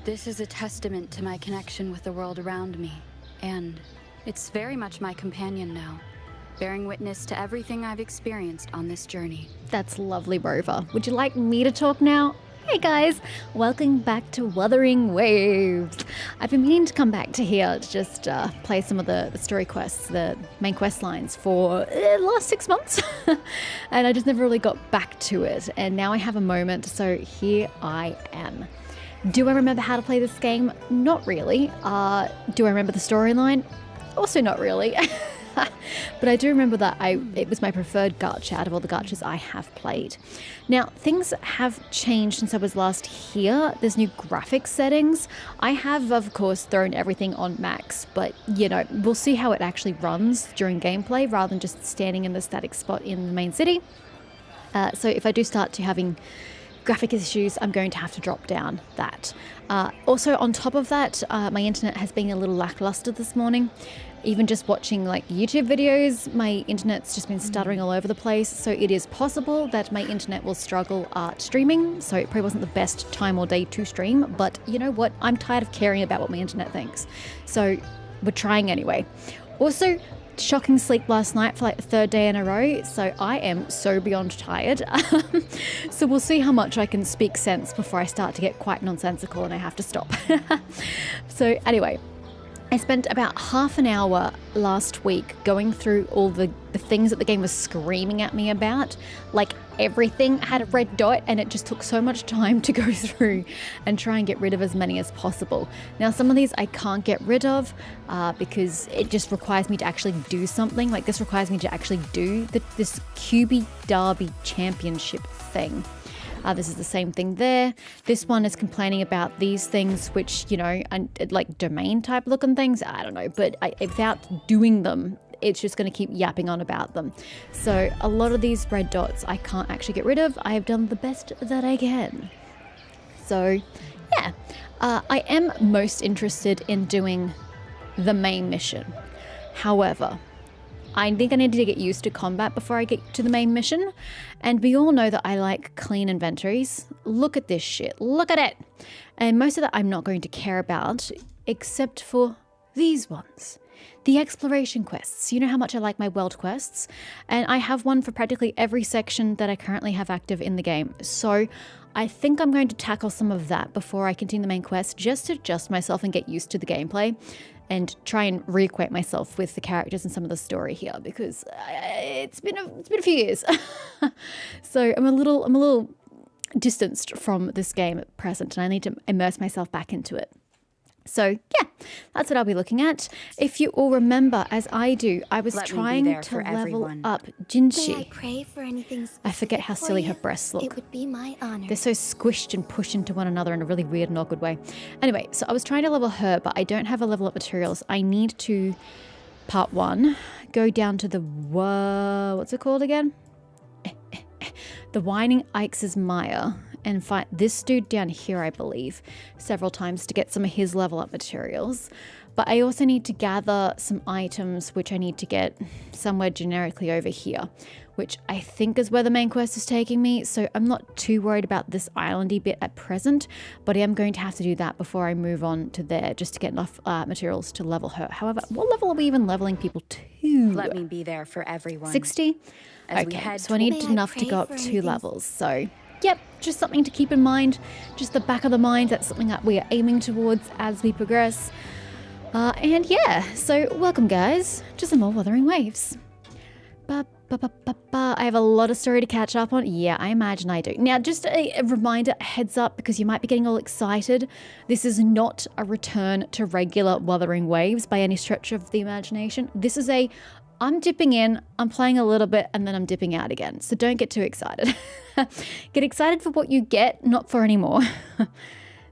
This is a testament to my connection with the world around me, and it's very much my companion now, bearing witness to everything I've experienced on this journey. That's lovely, Rover. Would you like me to talk now? Hey guys, welcome back to Wuthering Waves. I've been meaning to come back to here to just play some of the story quests, the main quest lines for the last 6 months. And I just never really got back to it. And now I have a moment, so here I am. Do I remember how to play this game? Not really. Do I remember the storyline? Also not really. But I do remember that it was my preferred gacha out of all the gachas I have played. Now, things have changed since I was last here. There's new graphics settings. I have, of course, thrown everything on max, but, you know, we'll see how it actually runs during gameplay rather than just standing in the static spot in the main city. So if I do start to having graphic issues, I'm going to have to drop down that. Also, on top of that, my internet has been a little lackluster this morning. Even just watching like YouTube videos, my internet's just been stuttering all over the place. So it is possible that my internet will struggle streaming. So it probably wasn't the best time or day to stream. But you know what? I'm tired of caring about what my internet thinks. So we're trying anyway. Also, shocking sleep last night for like the third day in a row. So I am so beyond tired. So we'll see how much I can speak sense before I start to get quite nonsensical and I have to stop. So anyway, I spent about half an hour last week going through all the things that the game was screaming at me about. Like everything had a red dot and it just took so much time to go through and try and get rid of as many as possible. Now some of these I can't get rid of because it just requires me to actually do something. Like this requires me to actually do this QB Derby Championship thing. This is the same thing there. This one is complaining about these things, which, you know, like domain type looking things. I don't know, but without doing them, it's just going to keep yapping on about them. So a lot of these red dots I can't actually get rid of. I have done the best that I can. So yeah, I am most interested in doing the main mission. However, I think I need to get used to combat before I get to the main mission. And we all know that I like clean inventories. Look at this shit. Look at it. And most of that I'm not going to care about, except for these ones. The exploration quests. You know how much I like my world quests. And I have one for practically every section that I currently have active in the game. So I think I'm going to tackle some of that before I continue the main quest, just to adjust myself and get used to the gameplay and try and reacquaint myself with the characters and some of the story here, because it's been a few years. So I'm a little distanced from this game at present, and I need to immerse myself back into it. So yeah, that's what I'll be looking at. If you all remember, as I do, I was trying to level up Jinshi. I forget how silly her breasts look. It would be my honor. They're so squished and pushed into one another in a really weird and awkward way. Anyway, so I was trying to level her, but I don't have a level up materials. I need to, part 1, go down to the, what's it called again? The Whining Ike's Mire, and fight this dude down here, I believe, several times to get some of his level up materials. But I also need to gather some items, which I need to get somewhere generically over here, which I think is where the main quest is taking me. So I'm not too worried about this islandy bit at present, but I am going to have to do that before I move on to there, just to get enough materials to level her. However, what level are we even leveling people to? Let me be there for everyone. 60? Okay, so I need enough to go up 2 levels. So yep, just something to keep in mind, just the back of the mind. That's something that we are aiming towards as we progress. And yeah, so welcome guys to some more Wuthering Waves. I have a lot of story to catch up on. Yeah, I imagine I do. Now, just a reminder, heads up, because you might be getting all excited. This is not a return to regular Wuthering Waves by any stretch of the imagination. This is I'm dipping in, I'm playing a little bit, and then I'm dipping out again. So don't get too excited. Get excited for what you get, not for any more.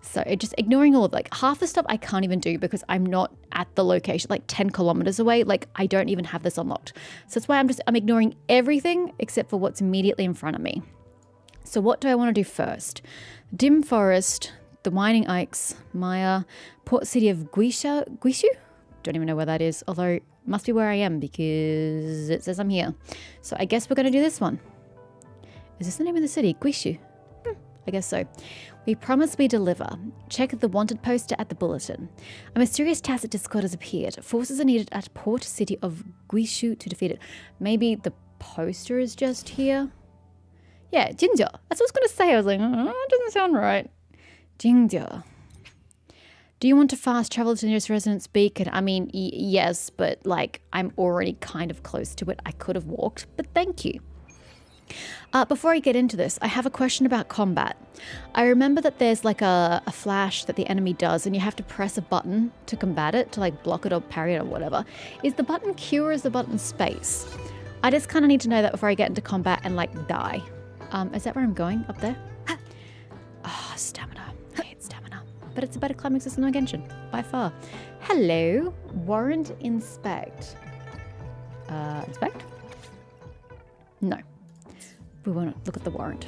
So just ignoring all of like half the stuff I can't even do because I'm not at the location, like 10 kilometers away. Like I don't even have this unlocked. So that's why I'm ignoring everything except for what's immediately in front of me. So what do I want to do first? Dim Forest, the Whining Ike's Mire, Port City of Guishu? Don't even know where that is, although it must be where I am because it says I'm here. So I guess we're going to do this one. Is this the name of the city? Guishu? I guess so. We promise we deliver. Check the wanted poster at the bulletin. A mysterious tacit discord has appeared. Forces are needed at port city of Guishu to defeat it. Maybe the poster is just here? Yeah, Jinja. That's what I was going to say. I was like, it doesn't sound right. Jinja. Do you want to fast travel to the nearest residence beacon? I mean, yes, but like I'm already kind of close to it. I could have walked, but thank you. Before I get into this, I have a question about combat. I remember that there's like a flash that the enemy does and you have to press a button to combat it, to like block it or parry it or whatever. Is the button Q or is the button space? I just kind of need to know that before I get into combat and like die. Is that where I'm going? Up there? Ah, stamina. I hate stamina. But it's a better climbing system than Genshin, by far. Hello. Warrant inspect. Inspect? No. We want to look at the warrant.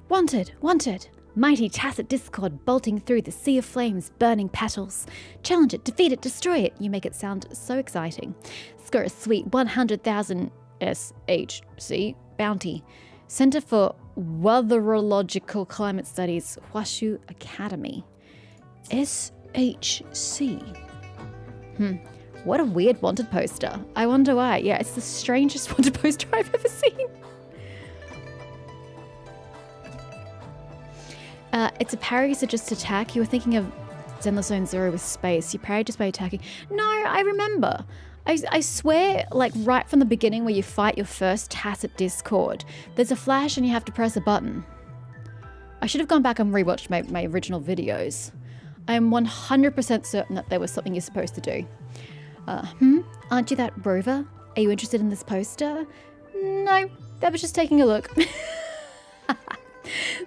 Wanted, wanted. Mighty tacit discord bolting through the sea of flames, burning petals. Challenge it, defeat it, destroy it. You make it sound so exciting. Score a sweet 100,000 SHC bounty. Center for Weatherological Climate Studies, Hwashu Academy. SHC. What a weird wanted poster. I wonder why. Yeah, it's the strangest wanted poster I've ever seen. It's a parry, so just attack. You were thinking of Zenless Zone Zero with space. You parry just by attacking. No, I remember. I swear, like right from the beginning where you fight your first tacit discord, there's a flash and you have to press a button. I should have gone back and rewatched my original videos. I am 100% certain that there was something you're supposed to do. Aren't you that Rover? Are you interested in this poster? No, that was just taking a look.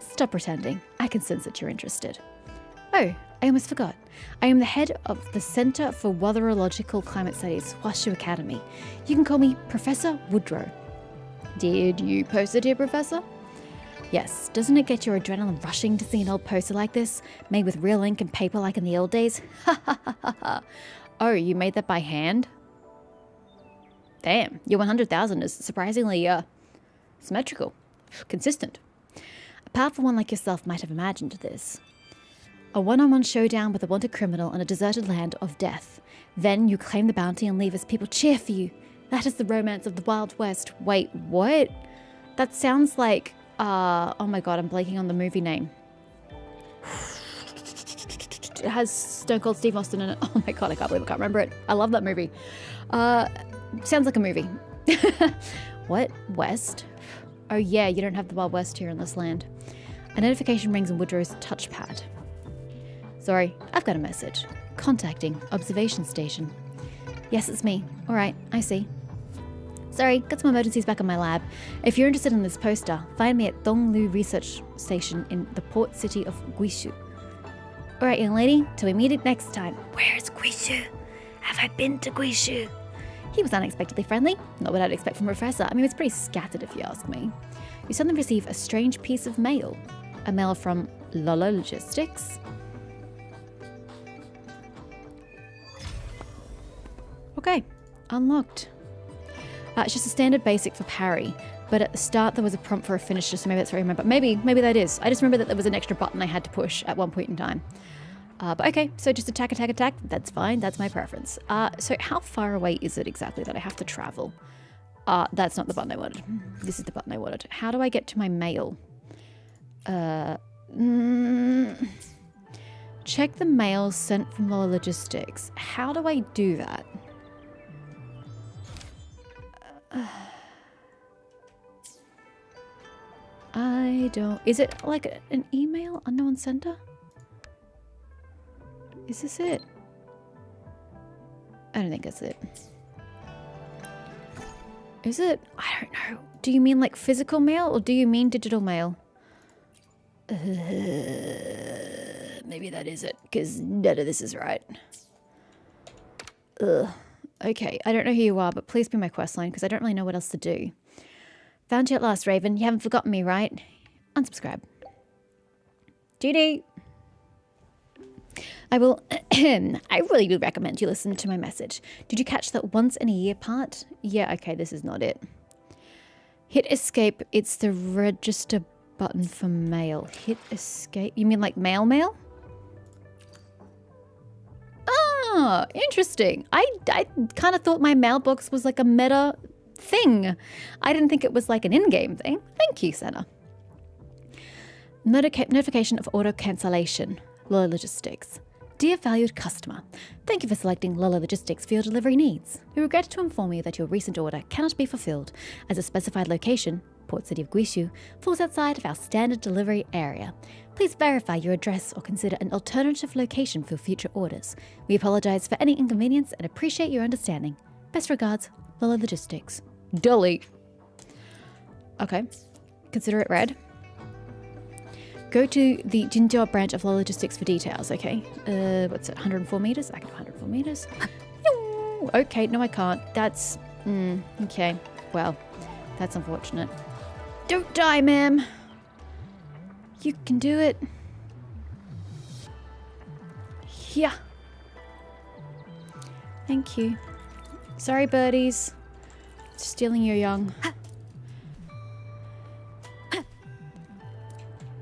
Stop pretending. I can sense that you're interested. Oh, I almost forgot. I am the head of the Center for Weatherological Climate Studies, Hwashu Academy. You can call me Professor Woodrow. Did you post it here, Professor? Yes. Doesn't it get your adrenaline rushing to see an old poster like this, made with real ink and paper like in the old days? Ha ha ha ha ha. Oh, you made that by hand? Damn, your 100,000 is surprisingly, symmetrical. Consistent. A powerful one like yourself might have imagined this. A one-on-one showdown with a wanted criminal on a deserted land of death. Then you claim the bounty and leave as people cheer for you. That is the romance of the Wild West. Wait, what? That sounds like, oh my god, I'm blanking on the movie name. It has Stone Cold Steve Austin in it. Oh my god, I can't believe I can't remember it. I love that movie. Sounds like a movie. What? West? Oh yeah, you don't have the Wild West here in this land. A notification rings on Woodrow's touchpad. Sorry, I've got a message. Contacting observation station. Yes, it's me. All right, I see. Sorry, got some emergencies back in my lab. If you're interested in this poster, find me at Donglu Research Station in the port city of Guishu. All right, young lady, till we meet it next time. Where's Guishu? Have I been to Guishu? He was unexpectedly friendly. Not what I'd expect from a professor. I mean, it's pretty scattered if you ask me. You suddenly receive a strange piece of mail. A mail from Lolo Logistics. Okay, unlocked. It's just a standard basic for parry, but at the start there was a prompt for a finisher, so maybe that's what I remember. Maybe that is. I just remember that there was an extra button I had to push at one point in time. But okay, so just attack, attack, attack. That's fine. That's my preference. So how far away is it exactly that I have to travel? That's not the button I wanted. This is the button I wanted. How do I get to my mail? Check the mail sent from Lower Logistics. How do I do that? I don't... Is it like an email? Unknown sender? Is this it? I don't think that's it. Is it? I don't know. Do you mean like physical mail or do you mean digital mail? Maybe that is it, because none of this is right. Okay, I don't know who you are, but please be my questline, because I don't really know what else to do. Found you at last, Raven. You haven't forgotten me, right? Unsubscribe. GD. I really do recommend you listen to my message. Did you catch that once in a year part? Yeah, okay, this is not it. Hit escape. It's the register Button for mail. Hit escape. You mean like mail? Ah, interesting. I kind of thought my mailbox was like a meta thing. I didn't think it was like an in-game thing. Thank you, Senna. Notification of auto cancellation. Lola Logistics. Dear valued customer, thank you for selecting Lola Logistics for your delivery needs. We regret to inform you that your recent order cannot be fulfilled as a specified location, Port City of Guishu, falls outside of our standard delivery area. Please verify your address or consider an alternative location for future orders. We apologize for any inconvenience and appreciate your understanding. Best regards, Lola Logistics. Delete. Okay, consider it read. Go to the Jinjiao branch of Lola Logistics for details, okay? What's it, 104 meters? I can do 104 meters. Okay, no I can't. That's, okay. Well, that's unfortunate. Don't die, ma'am. You can do it. Yeah. Thank you. Sorry, birdies. Stealing your young.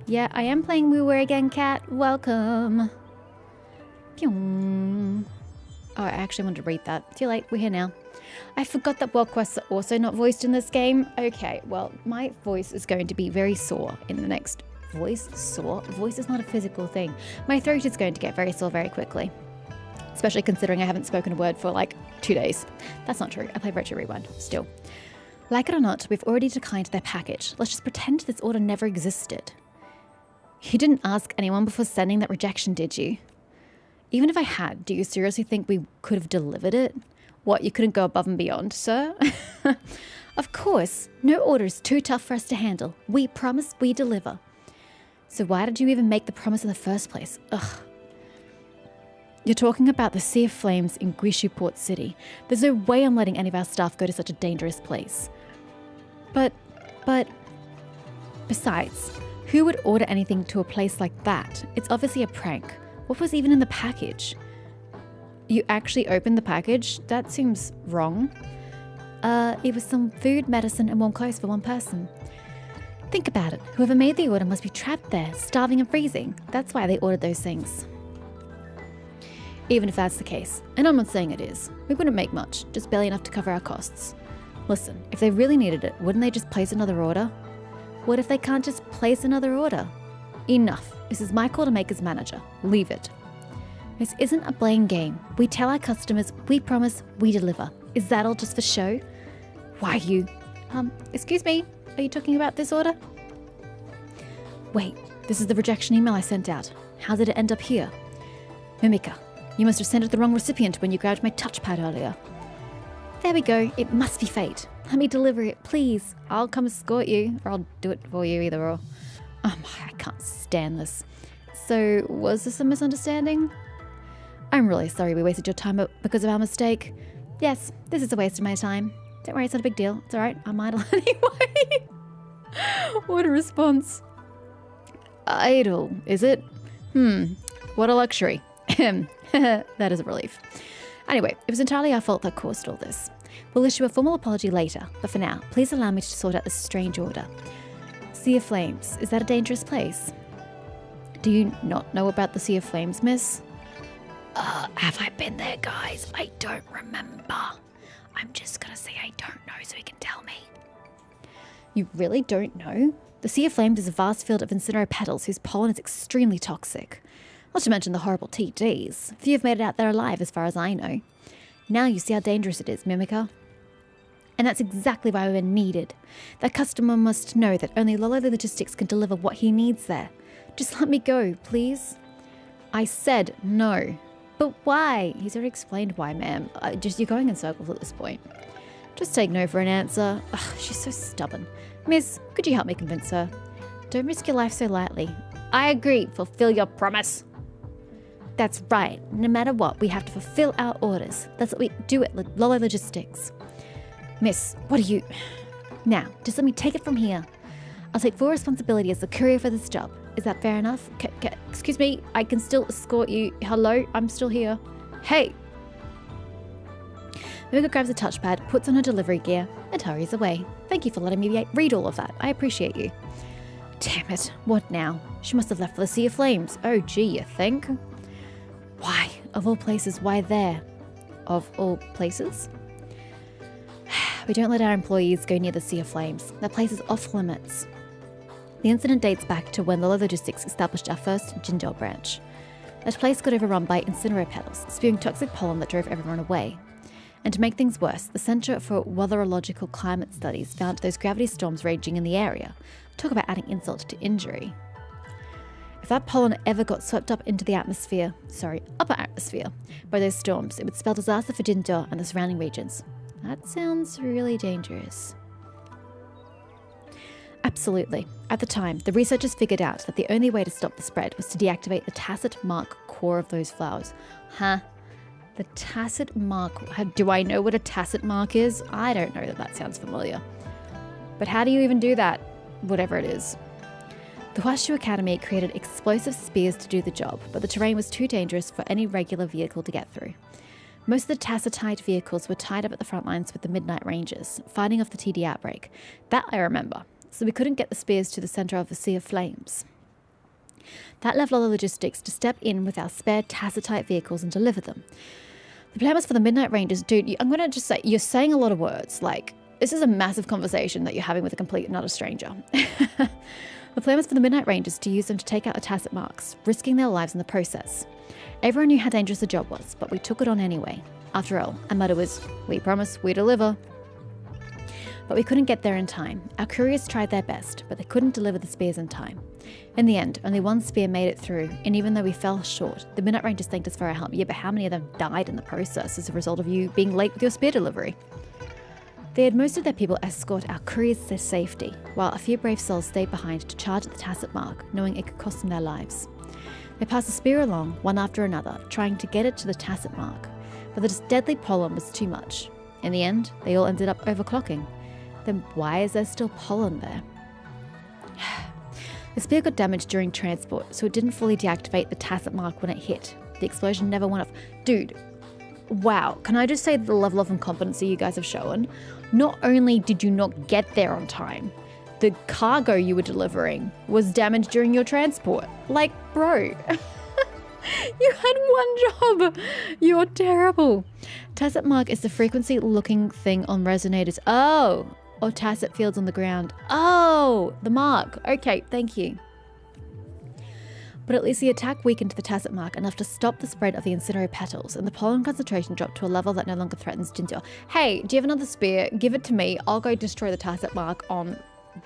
Yeah, I am playing Woo again, cat. Welcome. Oh, I actually wanted to read that. Too late, we're here now. I forgot that world quests are also not voiced in this game. Okay, well, my voice is going to be very sore in the next... Sore? Voice is not a physical thing. My throat is going to get very sore very quickly. Especially considering I haven't spoken a word for like 2 days. That's not true. I play Retro Rewind, still. Like it or not, we've already declined their package. Let's just pretend this order never existed. You didn't ask anyone before sending that rejection, did you? Even if I had, do you seriously think we could have delivered it? What, you couldn't go above and beyond, sir? Of course, no order is too tough for us to handle. We promise, we deliver. So why did you even make the promise in the first place? Ugh. You're talking about the Sea of Flames in Guishu Port City. There's no way I'm letting any of our staff go to such a dangerous place. But, besides... Who would order anything to a place like that? It's obviously a prank. What was even in the package? You actually opened the package? That seems wrong. It was some food, medicine, and warm clothes for one person. Think about it. Whoever made the order must be trapped there, starving and freezing. That's why they ordered those things. Even if that's the case, and I'm not saying it is, we wouldn't make much, just barely enough to cover our costs. Listen, if they really needed it, wouldn't they just place another order? What if they can't just place another order? Enough. This is my call to make as manager. Leave it. This isn't a blame game. We tell our customers, we promise, we deliver. Is that all just for show? Why you? Excuse me, are you talking about this order? Wait, this is the rejection email I sent out. How did it end up here? Mimika, you must have sent it the wrong recipient when you grabbed my touchpad earlier. There we go, it must be fate. Let me deliver it, please. I'll come escort you, or I'll do it for you, either or. I can't stand this. So, was this a misunderstanding? I'm really sorry we wasted your time because of our mistake. Yes, this is a waste of my time. Don't worry, it's not a big deal. It's alright, I'm idle anyway. What a response. Idle, is it? What a luxury. That is a relief. Anyway, it was entirely our fault that caused all this. We'll issue a formal apology later, but for now, please allow me to sort out this strange order. Sea of Flames, is that a dangerous place? Do you not know about the Sea of Flames, miss? Have I been there, guys? I don't remember. I'm just gonna say I don't know so you can tell me. You really don't know? The Sea of Flames is a vast field of incinerator petals whose pollen is extremely toxic. Not to mention the horrible TDs. Few have made it out there alive as far as I know. Now you see how dangerous it is, Mimika. And that's exactly why we're needed. That customer must know that only Lola Logistics can deliver what he needs there. Just let me go, please. I said no. But why? He's already explained why, ma'am. You're going in circles at this point. Just take no for an answer. Ugh, she's so stubborn. Miss, could you help me convince her? Don't risk your life so lightly. I agree. Fulfill your promise. That's right. No matter what, we have to fulfill our orders. That's what we do at Lola Logistics. Miss, what are you... Now, just let me take it from here. I'll take full responsibility as the courier for this job. Is that fair enough? Excuse me, I can still escort you. Hello, I'm still here. Hey! Mimika grabs a touchpad, puts on her delivery gear, and hurries away. Thank you for letting me read all of that. I appreciate you. Damn it. What now? She must have left for the Sea of Flames. Oh, gee, you think? Why? Of all places, why there? Of all places? We don't let our employees go near the Sea of Flames. That place is off limits. The incident dates back to when Lolo Logistics established our first Jindal branch. That place got overrun by incinerator petals, spewing toxic pollen that drove everyone away. And to make things worse, the Centre for Weatherological Climate Studies found those gravity storms raging in the area. Talk about adding insult to injury. If that pollen ever got swept up into the upper atmosphere, by those storms, it would spell disaster for Jindal and the surrounding regions. That sounds really dangerous. Absolutely. At the time, the researchers figured out that the only way to stop the spread was to deactivate the tacit mark core of those flowers. Huh? The tacit mark. Do I know what a tacit mark is? I don't know that sounds familiar. But how do you even do that? Whatever it is. The Huashu Academy created explosive spears to do the job, but the terrain was too dangerous for any regular vehicle to get through. Most of the tacitite vehicles were tied up at the front lines with the Midnight Rangers, fighting off the TD outbreak. That I remember. So we couldn't get the spears to the centre of the Sea of Flames. That left Lolo Logistics to step in with our spare tacitite vehicles and deliver them. The plan was for the Midnight Rangers. Dude, I'm going to just say, you're saying a lot of words. Like, this is a massive conversation that you're having with a complete and utter stranger. The plan was for the Midnight Rangers to use them to take out the tacit marks, risking their lives in the process. Everyone knew how dangerous the job was, but we took it on anyway. After all, our motto was, we promise, we deliver. But we couldn't get there in time. Our couriers tried their best, but they couldn't deliver the spears in time. In the end, only one spear made it through, and even though we fell short, the Midnight Rangers thanked us for our help. Yeah, but how many of them died in the process as a result of you being late with your spear delivery? They had most of their people escort our couriers to safety, while a few brave souls stayed behind to charge at the tacit mark, knowing it could cost them their lives. They passed the spear along, one after another, trying to get it to the tacit mark, but the deadly pollen was too much. In the end, they all ended up overclocking. Then why is there still pollen there? The spear got damaged during transport, so it didn't fully deactivate the tacit mark when it hit. The explosion never went off. Dude, wow, can I just say the level of incompetency you guys have shown? Not only did you not get there on time, the cargo you were delivering was damaged during your transport. Like, bro, you had one job. You're terrible. Tacit mark is the frequency-looking thing on resonators. Oh, or tacit fields on the ground. Oh, the mark. Okay, thank you. But at least the attack weakened the tacit mark enough to stop the spread of the incinerator petals, and the pollen concentration dropped to a level that no longer threatens Jindal. Hey, do you have another spear? Give it to me. I'll go destroy the tacit mark on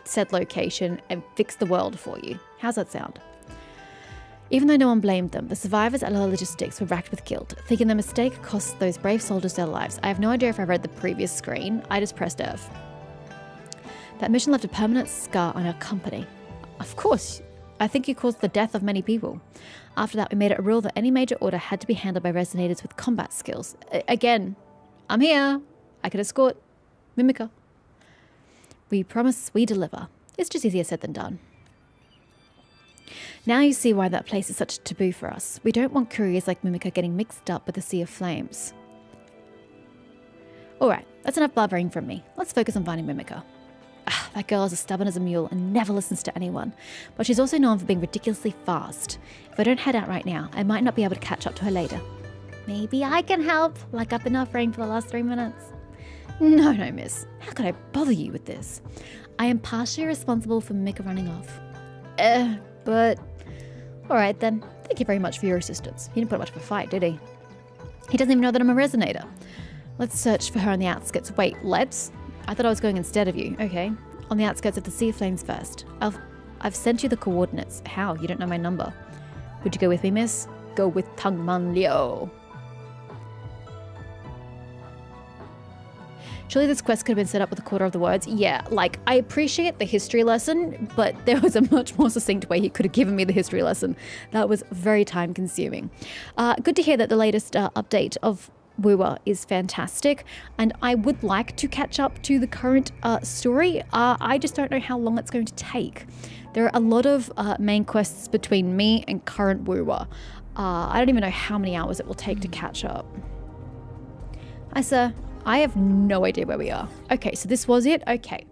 said location and fix the world for you. How's that sound? Even though no one blamed them, the survivors at Lolo Logistics were racked with guilt, thinking their mistake cost those brave soldiers their lives. I have no idea if I read the previous screen. I just pressed F. That mission left a permanent scar on our company. Of course, I think you caused the death of many people. After that, we made it a rule that any major order had to be handled by resonators with combat skills. Again, I'm here. I can escort Mimica. We promise, we deliver. It's just easier said than done. Now you see why that place is such a taboo for us. We don't want couriers like Mimica getting mixed up with the Sea of Flames. Alright, that's enough blabbering from me. Let's focus on finding Mimica. That girl is as stubborn as a mule and never listens to anyone. But she's also known for being ridiculously fast. If I don't head out right now, I might not be able to catch up to her later. Maybe I can help, like I've been offering for the last 3 minutes. No, miss. How could I bother you with this? I am partially responsible for Mika running off. But... Alright then. Thank you very much for your assistance. He didn't put much of a fight, did he? He doesn't even know that I'm a resonator. Let's search for her on the outskirts. Wait, let's? I thought I was going instead of you. Okay. On the outskirts of the Sea of Flames first. I've sent you the coordinates. How? You don't know my number. Would you go with me, miss? Go with Tangman Liu. Surely this quest could have been set up with a quarter of the words. Yeah, like, I appreciate the history lesson, but there was a much more succinct way he could have given me the history lesson. That was very time consuming. Good to hear that the latest update of Wuwa is fantastic, and I would like to catch up to the current story. I just don't know how long it's going to take. There are a lot of main quests between me and current Wuwa. I don't even know how many hours it will take to catch up. Hi, sir. I have no idea where we are. Okay, so this was it? Okay.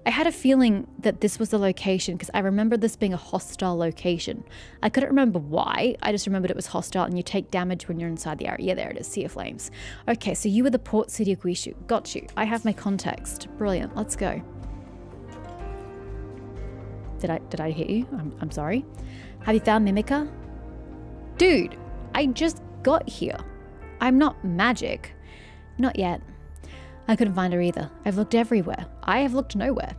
I had a feeling that this was the location because I remember this being a hostile location. I couldn't remember why. I just remembered it was hostile and you take damage when you're inside the area. Yeah, there it is. Sea of Flames. Okay, so you were the port city of Guishu. Got you. I have my context. Brilliant. Let's go. Did I hit you? I'm sorry. Have you found Mimica? Dude, I just got here. I'm not magic. Not yet. I couldn't find her either. I've looked everywhere. I have looked nowhere.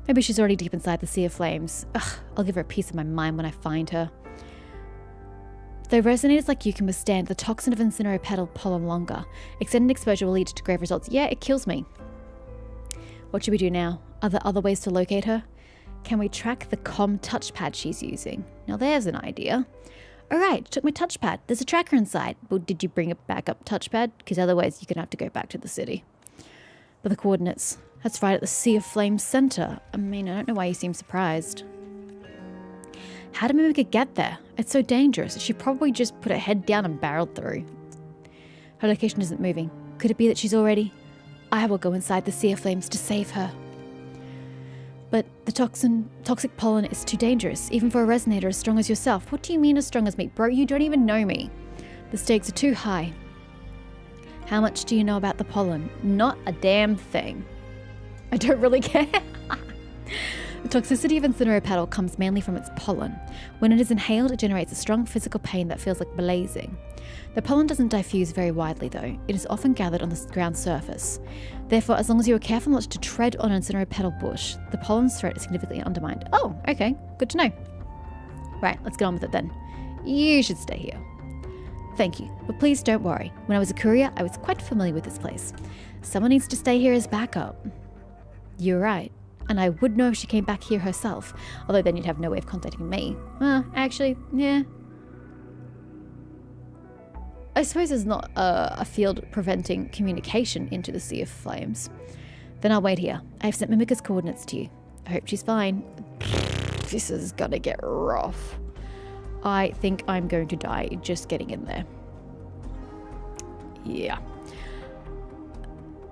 Maybe she's already deep inside the Sea of Flames. Ugh, I'll give her a piece of my mind when I find her. Though resonators like you can withstand the toxin of incineropetal pollen longer, extended exposure will lead to grave results. Yeah, it kills me. What should we do now? Are there other ways to locate her? Can we track the comm touchpad she's using? Now there's an idea. Alright, took my touchpad. There's a tracker inside. Well, did you bring it back up touchpad? Because otherwise you're going to have to go back to the city. But the coordinates. That's right at the Sea of Flames center. I mean, I don't know why you seem surprised. How did Mimica get there? It's so dangerous. She probably just put her head down and barreled through. Her location isn't moving. Could it be that she's already... I will go inside the Sea of Flames to save her. But the toxic pollen is too dangerous, even for a resonator as strong as yourself. What do you mean as strong as me? Bro, you don't even know me. The stakes are too high. How much do you know about the pollen? Not a damn thing. I don't really care. The toxicity of incineropetal comes mainly from its pollen. When it is inhaled, it generates a strong physical pain that feels like blazing. The pollen doesn't diffuse very widely though. It is often gathered on the ground surface. Therefore, as long as you are careful not to tread on an incineropetal bush, the pollen's threat is significantly undermined. Oh, okay. Good to know. Right, let's get on with it then. You should stay here. Thank you, but please don't worry. When I was a courier, I was quite familiar with this place. Someone needs to stay here as backup. You're right. And I would know if she came back here herself, although then you'd have no way of contacting me. Actually, yeah. I suppose there's not a field preventing communication into the Sea of Flames. Then I'll wait here. I have sent Mimica's coordinates to you. I hope she's fine. This is gonna get rough. I think I'm going to die just getting in there. Yeah.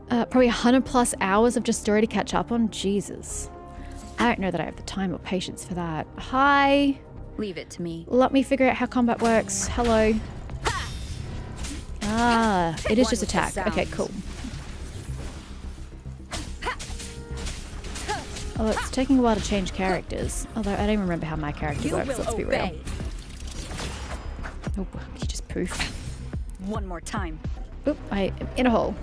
Probably 100 plus hours of just story to catch up on. Jesus. I don't know that I have the time or patience for that. Hi. Leave it to me. Let me figure out how combat works. Hello. Ah, it is just attack. Okay, cool. Although it's taking a while to change characters. Although I don't even remember how my character works, let's be real. Oh, you just poof. One more time. Oop, I am in a hole.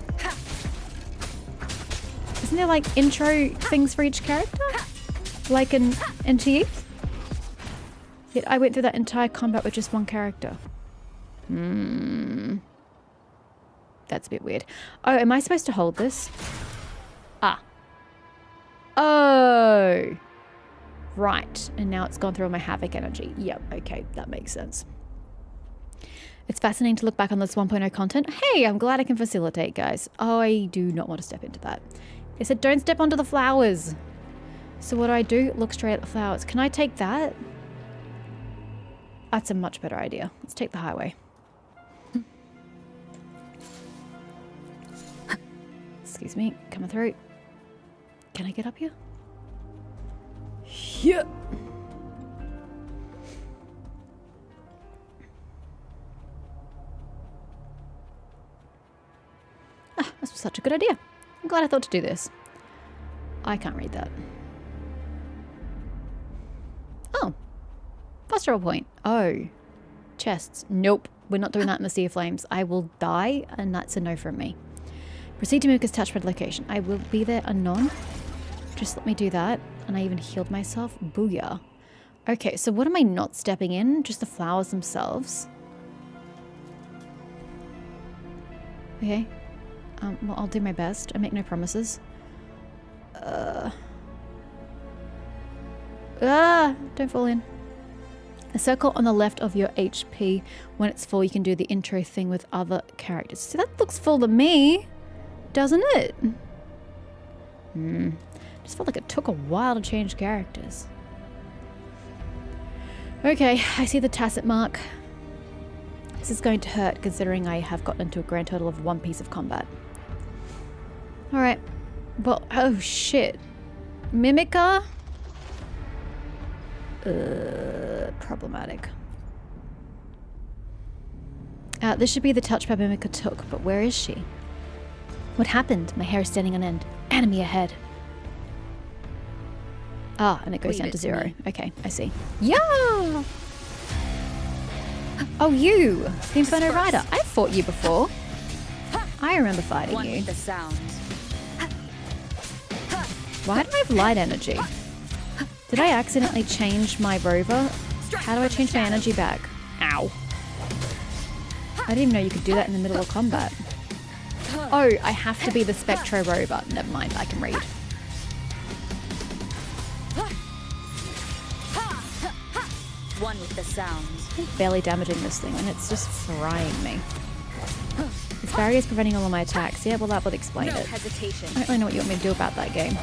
Isn't there like intro things for each character? Like an NTE? Yet I went through that entire combat with just one character. That's a bit weird. Oh, am I supposed to hold this? Ah. Oh. Right. And now it's gone through all my Havoc energy. Yep, okay, that makes sense. It's fascinating to look back on this 1.0 content. Hey, I'm glad I can facilitate, guys. I do not want to step into that. It said don't step onto the flowers. So what do? Look straight at the flowers. Can I take that? That's a much better idea. Let's take the highway. Excuse me, coming through. Can I get up here? Yeah. Ah, this was such a good idea. I'm glad I thought to do this. I can't read that. Oh. Pastoral point. Oh. Chests. Nope. We're not doing that in the Sea of Flames. I will die, and that's a no from me. Proceed to Mimica's touchpad location. I will be there anon. Just let me do that. And I even healed myself. Booyah. Okay, so what am I not stepping in? Just the flowers themselves. Okay. Well, I'll do my best. I make no promises. Don't fall in. A circle on the left of your HP. When it's full, you can do the intro thing with other characters. See, that looks full to me, doesn't it? Just felt like it took a while to change characters. Okay, I see the tacit mark. This is going to hurt, considering I have gotten into a grand total of 1 piece of combat. Alright. Well, oh shit. Mimica? Problematic. This should be the touchpad Mimica took, but where is she? What happened? My hair is standing on end. Enemy ahead. Ah, and it goes down to 0. Okay, I see. Yeah! Oh, you! The Inferno Rider. I've fought you before. I remember fighting you. The sound. Why do I have light energy? Did I accidentally change my Rover? How do I change my energy back? Ow. I didn't even know you could do that in the middle of combat. Oh, I have to be the Spectro Rover. Never mind, I can read. One with the sound. I'm barely damaging this thing and it's just frying me. Its barrier is preventing all of my attacks. Yeah, well that would explain it. Hesitation. I don't really know what you want me to do about that game.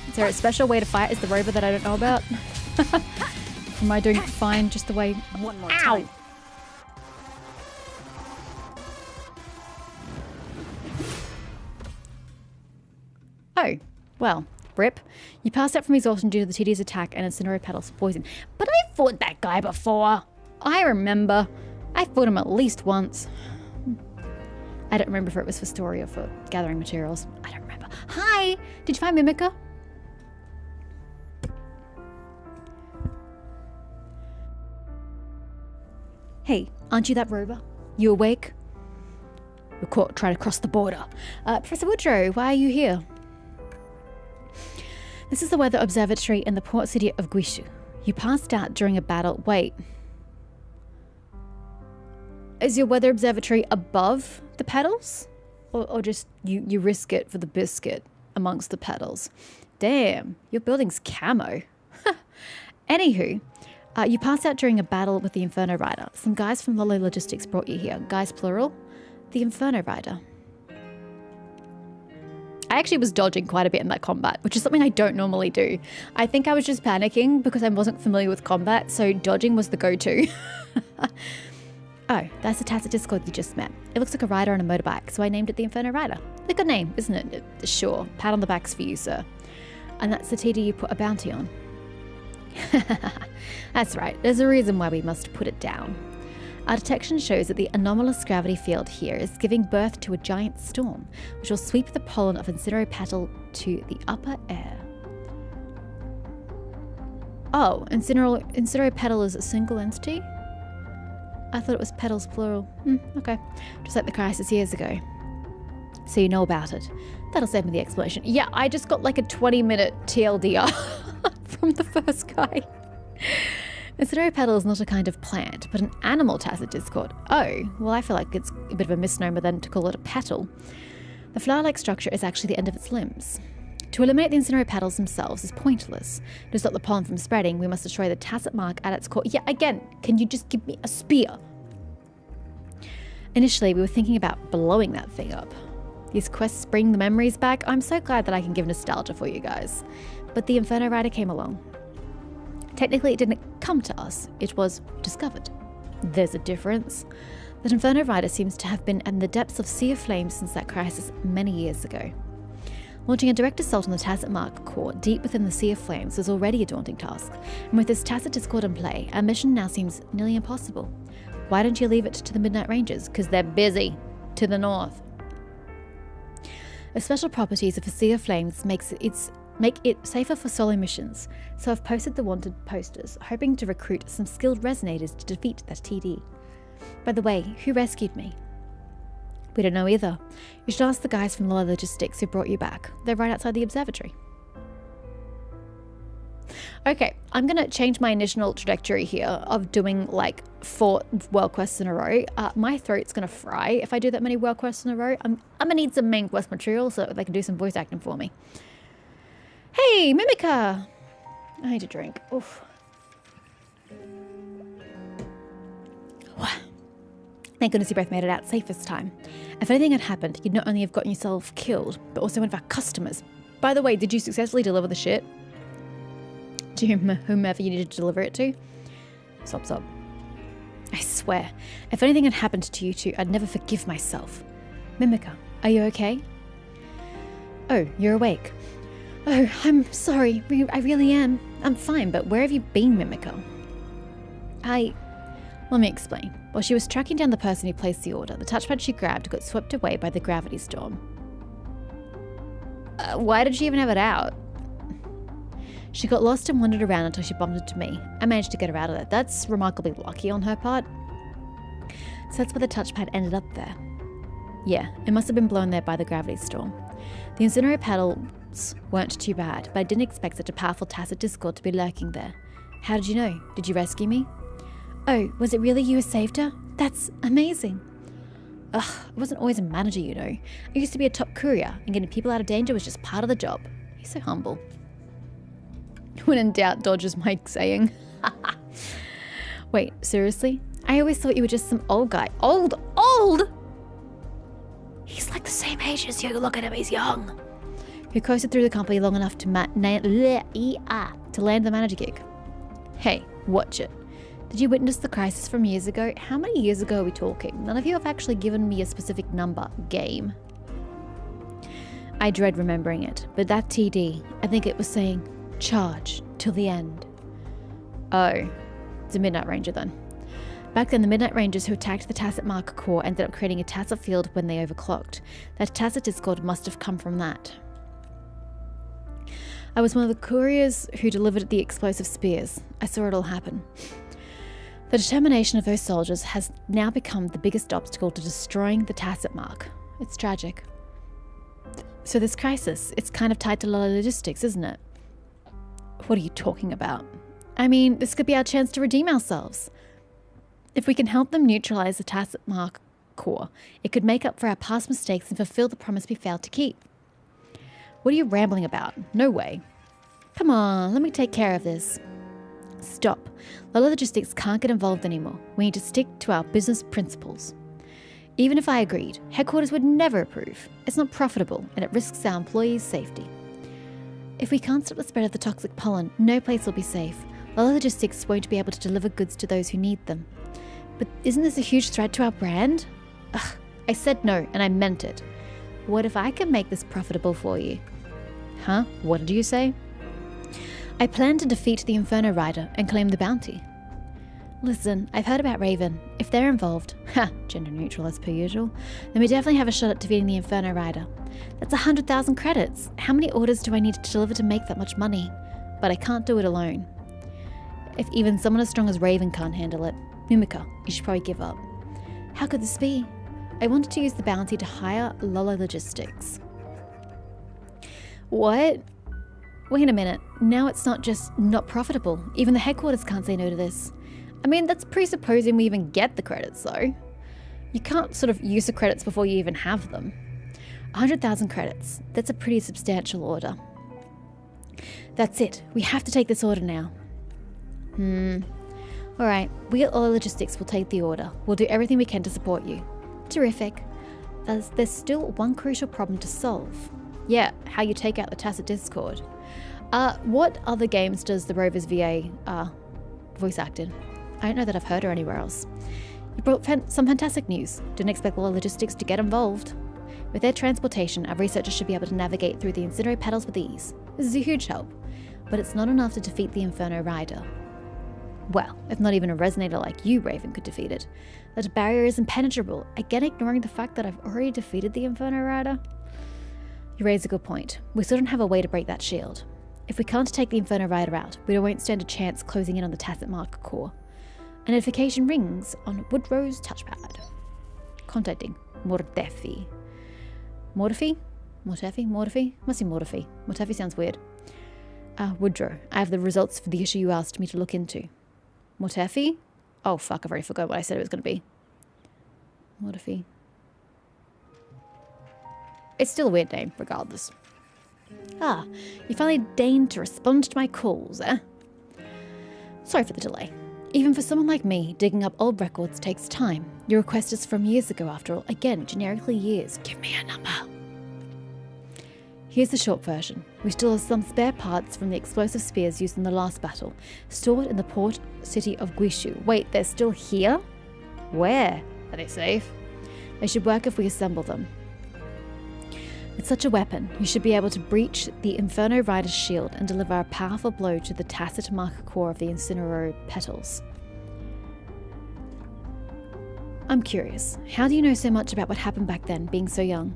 Is there a special way to fight as the Rover that I don't know about? Am I doing fine just the way... One more Ow! time. Oh, well, rip. You passed out from exhaustion due to the tedious attack and incendiary petals poison. But I fought that guy before. I remember. I fought him at least once. I don't remember if it was for story or for gathering materials. I don't remember. Hi! Did you find Mimica? Hey, aren't you that Rover? You awake? You're caught trying to cross the border. Professor Woodrow, why are you here? This is the weather observatory in the port city of Guishu. You passed out during a battle. Wait. Is your weather observatory above the petals? Or just you risk it for the biscuit amongst the petals? Damn, your building's camo. Anywho, you passed out during a battle with the Inferno Rider. Some guys from Lolo Logistics brought you here. Guys plural. The Inferno Rider. I actually was dodging quite a bit in that combat, which is something I don't normally do. I think I was just panicking because I wasn't familiar with combat, so dodging was the go-to. Oh, that's the Tacit Discord you just met. It looks like a rider on a motorbike, so I named it the Inferno Rider. A good name, isn't it? Sure, pat on the backs for you, sir. And that's the TD you put a bounty on. That's right, there's a reason why we must put it down. Our detection shows that the anomalous gravity field here is giving birth to a giant storm, which will sweep the pollen of incendiary petal to the upper air. Oh, incendiary petal is a single entity? I thought it was petals plural. Okay. Just like the crisis years ago. So you know about it. That'll save me the explanation. Yeah, I just got like a 20-minute TLDR from the first guy. Incendiary petal is not a kind of plant, but an animal Tacit Discord. Oh, well I feel like it's a bit of a misnomer then to call it a petal. The flower-like structure is actually the end of its limbs. To eliminate the incendiary petals themselves is pointless. To stop the pollen from spreading, we must destroy the tacit mark at its core. Yeah, again, can you just give me a spear? Initially, we were thinking about blowing that thing up. These quests bring the memories back. I'm so glad that I can give nostalgia for you guys. But the Inferno Rider came along. Technically, it didn't come to us. It was discovered. There's a difference. That Inferno Rider seems to have been in the depths of Sea of Flames since that crisis many years ago. Launching a direct assault on the Tacit Mark core deep within the Sea of Flames was already a daunting task, and with this Tacit Discord in play, our mission now seems nearly impossible. Why don't you leave it to the Midnight Rangers? Because they're busy. To the north. The special properties of the Sea of Flames make it safer for solo missions, so I've posted the wanted posters, hoping to recruit some skilled resonators to defeat that TD. By the way, who rescued me? We don't know either. You should ask the guys from Lolo Logistics who brought you back. They're right outside the observatory. Okay, I'm going to change my initial trajectory here of doing like 4 world quests in a row. My throat's going to fry if I do that many world quests in a row. I'm going to need some main quest material so they can do some voice acting for me. Hey, Mimica! I need a drink. Oof. Thank goodness you both made it out safe this time. If anything had happened, you'd not only have gotten yourself killed, but also one of our customers. By the way, did you successfully deliver the shit to whomever you needed to deliver it to? Sob sob. I swear, if anything had happened to you two, I'd never forgive myself. Mimica, are you okay? Oh, you're awake. Oh, I'm sorry. I really am. I'm fine, but where have you been, Mimica? Let me explain. While she was tracking down the person who placed the order, the touchpad she grabbed got swept away by the gravity storm. Why did she even have it out? She got lost and wandered around until she bumped into me. I managed to get her out of there. That's remarkably lucky on her part. So that's where the touchpad ended up there. Yeah, it must have been blown there by the gravity storm. The incinerator pedals weren't too bad, but I didn't expect such a powerful tacit discord to be lurking there. How did you know? Did you rescue me? Oh, was it really you who saved her? That's amazing. Ugh, I wasn't always a manager, you know. I used to be a top courier, and getting people out of danger was just part of the job. He's so humble. When in doubt, dodge is my saying. Wait, seriously? I always thought you were just some old guy. Old? He's like the same age as you. Look at him, he's young. Who coasted through the company long enough to land the manager gig. Hey, watch it. Did you witness the crisis from years ago? How many years ago are we talking? None of you have actually given me a specific number. Game. I dread remembering it, but that TD, I think it was saying, charge till the end. Oh, it's a Midnight Ranger then. Back then, the Midnight Rangers who attacked the Tacit Marker core ended up creating a tacit field when they overclocked. That tacit discord must have come from that. I was one of the couriers who delivered the explosive spears. I saw it all happen. The determination of those soldiers has now become the biggest obstacle to destroying the Tacit Mark. It's tragic. So this crisis, it's kind of tied to logistics, isn't it? What are you talking about? I mean, this could be our chance to redeem ourselves. If we can help them neutralize the Tacit Mark core, it could make up for our past mistakes and fulfill the promise we failed to keep. What are you rambling about? No way. Come on, let me take care of this. Stop. Logistics can't get involved anymore. We need to stick to our business principles. Even if I agreed, headquarters would never approve. It's not profitable and it risks our employees' safety. If we can't stop the spread of the toxic pollen, no place will be safe. Logistics won't be able to deliver goods to those who need them. But isn't this a huge threat to our brand? Ugh, I said no, and I meant it. What if I can make this profitable for you? Huh? What did you say? I plan to defeat the Inferno Rider and claim the bounty. Listen, I've heard about Raven. If they're involved, gender neutral as per usual, then we definitely have a shot at defeating the Inferno Rider. That's 100,000 credits. How many orders do I need to deliver to make that much money? But I can't do it alone. If even someone as strong as Raven can't handle it, Mimica, you should probably give up. How could this be? I wanted to use the bounty to hire Lola Logistics. What? Wait a minute. Now it's not just not profitable. Even the headquarters can't say no to this. I mean, that's presupposing we even get the credits, though. You can't sort of use the credits before you even have them. 100,000 credits. That's a pretty substantial order. That's it. We have to take this order now. Alright, we at Lola Logistics will take the order. We'll do everything we can to support you. Terrific. There's still one crucial problem to solve. Yeah, how you take out the Tacit Discord. What other games does the Rover's VA voice act in? I don't know that I've heard her anywhere else. You brought some fantastic news. Didn't expect Lola Logistics to get involved. With their transportation, our researchers should be able to navigate through the incinerator pedals with ease. This is a huge help, but it's not enough to defeat the Inferno Rider. Well, if not even a resonator like you, Raven, could defeat it. That barrier is impenetrable, again ignoring the fact that I've already defeated the Inferno Rider. You raise a good point. We still don't have a way to break that shield. If we can't take the Inferno Rider out, we won't stand a chance closing in on the Tacit Marker core. A notification rings on Woodrow's touchpad. Contacting Mortefi. Mortefi? Must be Mortefi. Mortefi sounds weird. Woodrow, I have the results for the issue you asked me to look into. Mortefi? Oh fuck, I've already forgot what I said it was going to be. Mortefi. It's still a weird name, regardless. You finally deigned to respond to my calls, eh? Sorry for the delay. Even for someone like me, digging up old records takes time. Your request is from years ago, after all. Again, generically years. Give me a number. Here's the short version. We still have some spare parts from the explosive spears used in the last battle, stored in the port city of Guishu. Wait, they're still here? Where? Are they safe? They should work if we assemble them. With such a weapon, you should be able to breach the Inferno Rider's shield and deliver a powerful blow to the tacit marker core of the Incinero petals. I'm curious, how do you know so much about what happened back then, being so young?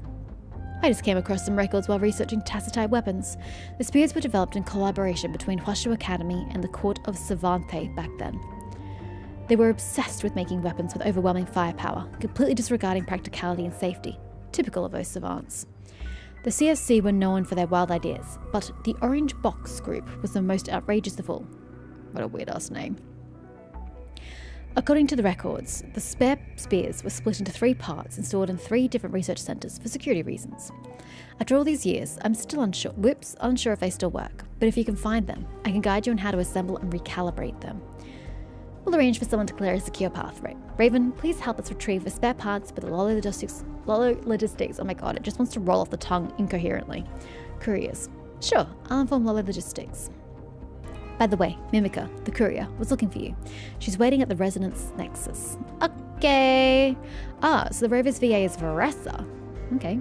I just came across some records while researching tacitite weapons. The spears were developed in collaboration between Hwashu Academy and the court of Savanthe back then. They were obsessed with making weapons with overwhelming firepower, completely disregarding practicality and safety, typical of those savants. The CSC were known for their wild ideas, but the Orange Box group was the most outrageous of all. What a weird-ass name. According to the records, the spare spears were split into 3 parts and stored in 3 different research centres for security reasons. After all these years, I'm still unsure if they still work, but if you can find them, I can guide you on how to assemble and recalibrate them. We'll arrange for someone to clear a secure path. Right. Raven, please help us retrieve the spare parts for the Lolo Logistics. Oh my god, it just wants to roll off the tongue incoherently. Couriers. Sure, I'll inform Lolo Logistics. By the way, Mimica, the courier, was looking for you. She's waiting at the Resonance Nexus. Okay. Ah, so the Rover's VA is Varessa. Okay.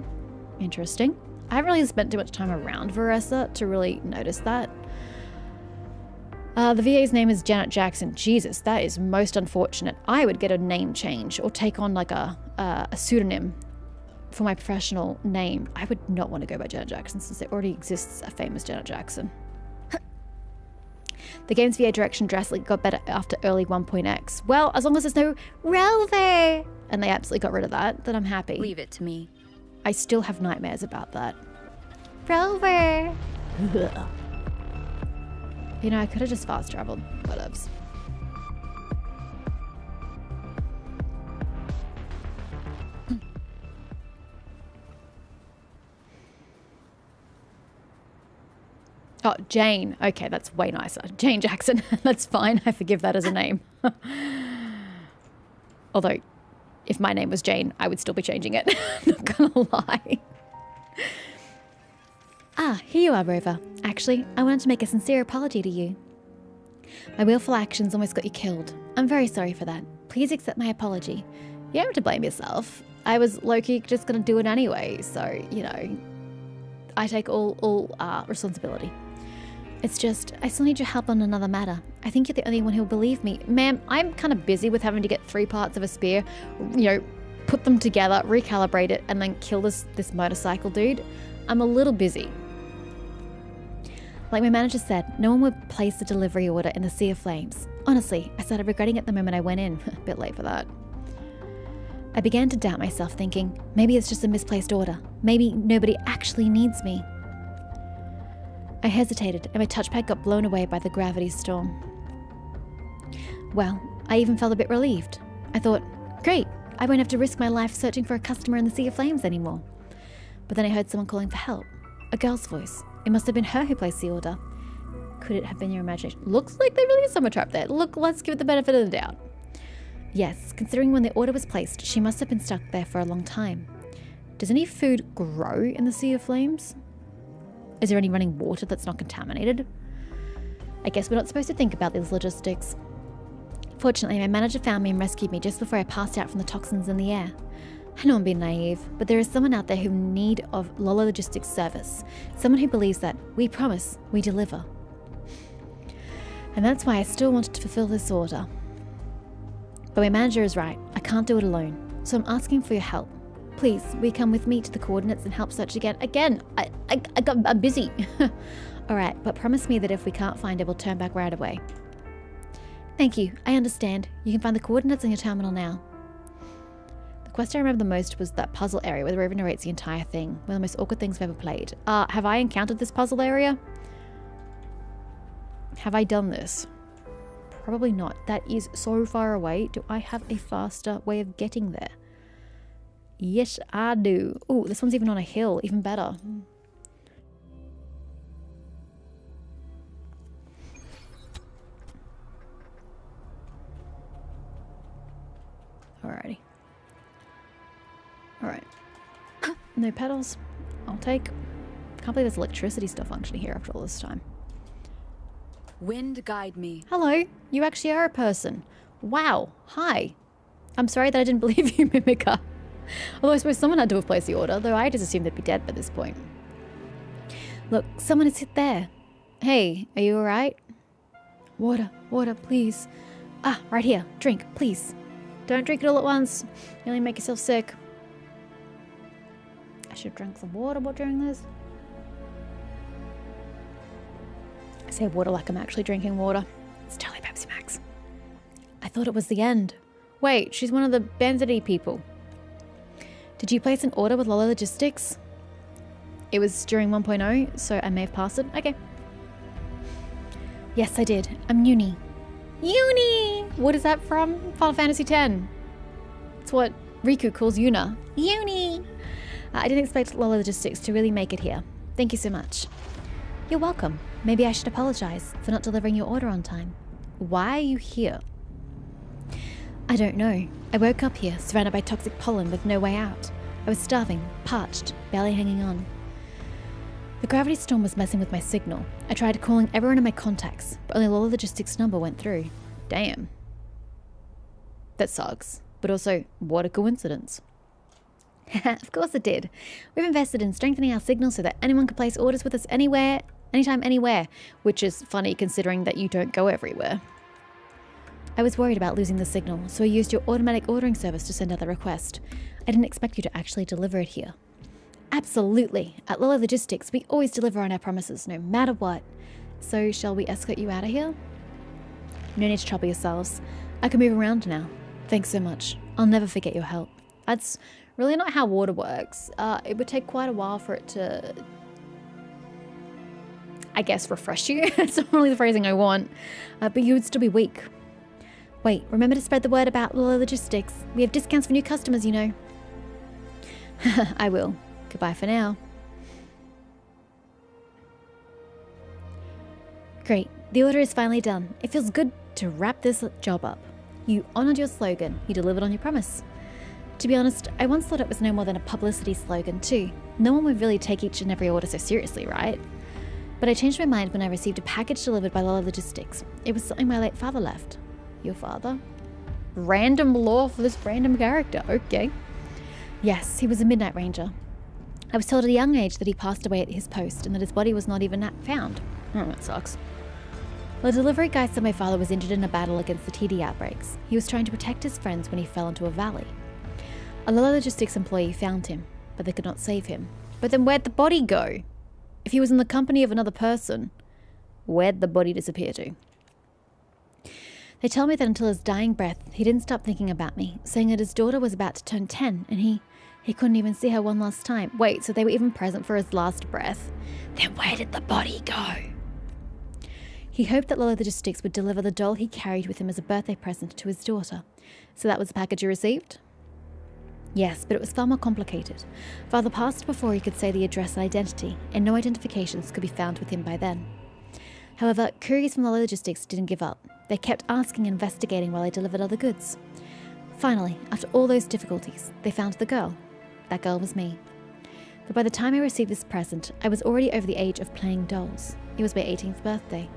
Interesting. I haven't really spent too much time around Varessa to really notice that. The VA's name is Janet Jackson. Jesus, that is most unfortunate. I would get a name change or take on like a pseudonym for my professional name. I would not want to go by Janet Jackson since there already exists a famous Janet Jackson. The game's VA direction drastically got better after early 1.x. Well, as long as there's no Rover, and they absolutely got rid of that, then I'm happy. Leave it to me. I still have nightmares about that. Rover! You know, I could have just fast traveled. Whatevs. Oh, Jane. Okay, that's way nicer. Jane Jackson. That's fine. I forgive that as a name. Although, if my name was Jane, I would still be changing it. Not gonna lie. Ah, here you are, Rover. Actually, I wanted to make a sincere apology to you. My willful actions almost got you killed. I'm very sorry for that. Please accept my apology. You don't have to blame yourself. I was low-key just gonna do it anyway, so, you know, I take all responsibility. It's just, I still need your help on another matter. I think you're the only one who'll believe me. Ma'am, I'm kind of busy with having to get 3 parts of a spear, you know, put them together, recalibrate it, and then kill this motorcycle dude. I'm a little busy. Like my manager said, no one would place a delivery order in the Sea of Flames. Honestly, I started regretting it the moment I went in. A bit late for that. I began to doubt myself, thinking, maybe it's just a misplaced order. Maybe nobody actually needs me. I hesitated, and my touchpad got blown away by the gravity storm. Well, I even felt a bit relieved. I thought, great, I won't have to risk my life searching for a customer in the Sea of Flames anymore. But then I heard someone calling for help. A girl's voice. It must have been her who placed the order. Could it have been your imagination? Looks like they released summer trap there. Look, let's give it the benefit of the doubt. Yes, considering when the order was placed, she must have been stuck there for a long time. Does any food grow in the Sea of Flames? Is there any running water that's not contaminated? I guess we're not supposed to think about these logistics. Fortunately, my manager found me and rescued me just before I passed out from the toxins in the air. I know I'm being naive, but there is someone out there who in need of Lolo Logistics service. Someone who believes that we promise, we deliver. And that's why I still wanted to fulfill this order. But my manager is right. I can't do it alone. So I'm asking for your help. Please, will you come with me to the coordinates and help search again? Again, I'm busy. Alright, but promise me that if we can't find it, we'll turn back right away. Thank you, I understand. You can find the coordinates in your terminal now. The quest I remember the most was that puzzle area where the Rover narrates the entire thing. One of the most awkward things I've ever played. Have I encountered this puzzle area? Have I done this? Probably not. That is so far away. Do I have a faster way of getting there? Yes, I do. Oh, this one's even on a hill. Even better. Alrighty. Alright. No pedals. I'll take. Can't believe there's electricity still functioning here after all this time. Wind guide me. Hello, you actually are a person. Wow, hi. I'm sorry that I didn't believe you, Mimica. Although I suppose someone had to have placed the order, though I just assumed they'd be dead by this point. Look, someone is there. Hey, are you alright? Water, water, please. Ah, right here. Drink, please. Don't drink it all at once. You only make yourself sick. I should have drank some water while during this. I say water like I'm actually drinking water. It's totally Pepsi Max. I thought it was the end. Wait, she's one of the Bandity people. Did you place an order with Lola Logistics? It was during 1.0, so I may have passed it. Okay. Yes, I did. I'm Uni. Uni! What is that from? Final Fantasy X. It's what Riku calls Yuna. Uni! I didn't expect Lola Logistics to really make it here. Thank you so much. You're welcome. Maybe I should apologize for not delivering your order on time. Why are you here? I don't know. I woke up here, surrounded by toxic pollen with no way out. I was starving, parched, barely hanging on. The gravity storm was messing with my signal. I tried calling everyone in my contacts, but only Lola Logistics' number went through. Damn. That sucks. But also, what a coincidence. Of course it did. We've invested in strengthening our signal so that anyone can place orders with us anywhere, anytime, anywhere, which is funny considering that you don't go everywhere. I was worried about losing the signal, so I used your automatic ordering service to send out the request. I didn't expect you to actually deliver it here. Absolutely. At Lola Logistics, we always deliver on our promises, no matter what. So, shall we escort you out of here? No need to trouble yourselves. I can move around now. Thanks so much. I'll never forget your help. That's really not how water works. It would take quite a while for it to, I guess, refresh you. It's not really the phrasing I want. But you would still be weak. Wait, remember to spread the word about Lola Logistics. We have discounts for new customers, you know. I will. Goodbye for now. Great. The order is finally done. It feels good to wrap this job up. You honored your slogan. You delivered on your promise. To be honest, I once thought it was no more than a publicity slogan too. No one would really take each and every order so seriously, right? But I changed my mind when I received a package delivered by Lola Logistics. It was something my late father left. Your father? Random lore for this random character. Okay. Yes, he was a Midnight Ranger. I was told at a young age that he passed away at his post and that his body was not even found. Oh, that sucks. The delivery guy said my father was injured in a battle against the TD outbreaks. He was trying to protect his friends when he fell into a valley. A Lola Logistics employee found him, but they could not save him. But then where'd the body go? If he was in the company of another person, where'd the body disappear to? They tell me that until his dying breath, he didn't stop thinking about me, saying that his daughter was about to turn 10 and he couldn't even see her one last time. Wait, so they were even present for his last breath? Then where did the body go? He hoped that Lola Logistics would deliver the doll he carried with him as a birthday present to his daughter. So that was the package you received? Yes, but it was far more complicated. Father passed before he could say the address and identity, and no identifications could be found with him by then. However, couriers from Lola Logistics didn't give up. They kept asking and investigating while I delivered other goods. Finally, after all those difficulties, they found the girl. That girl was me. But by the time I received this present, I was already over the age of playing dolls. It was my 18th birthday.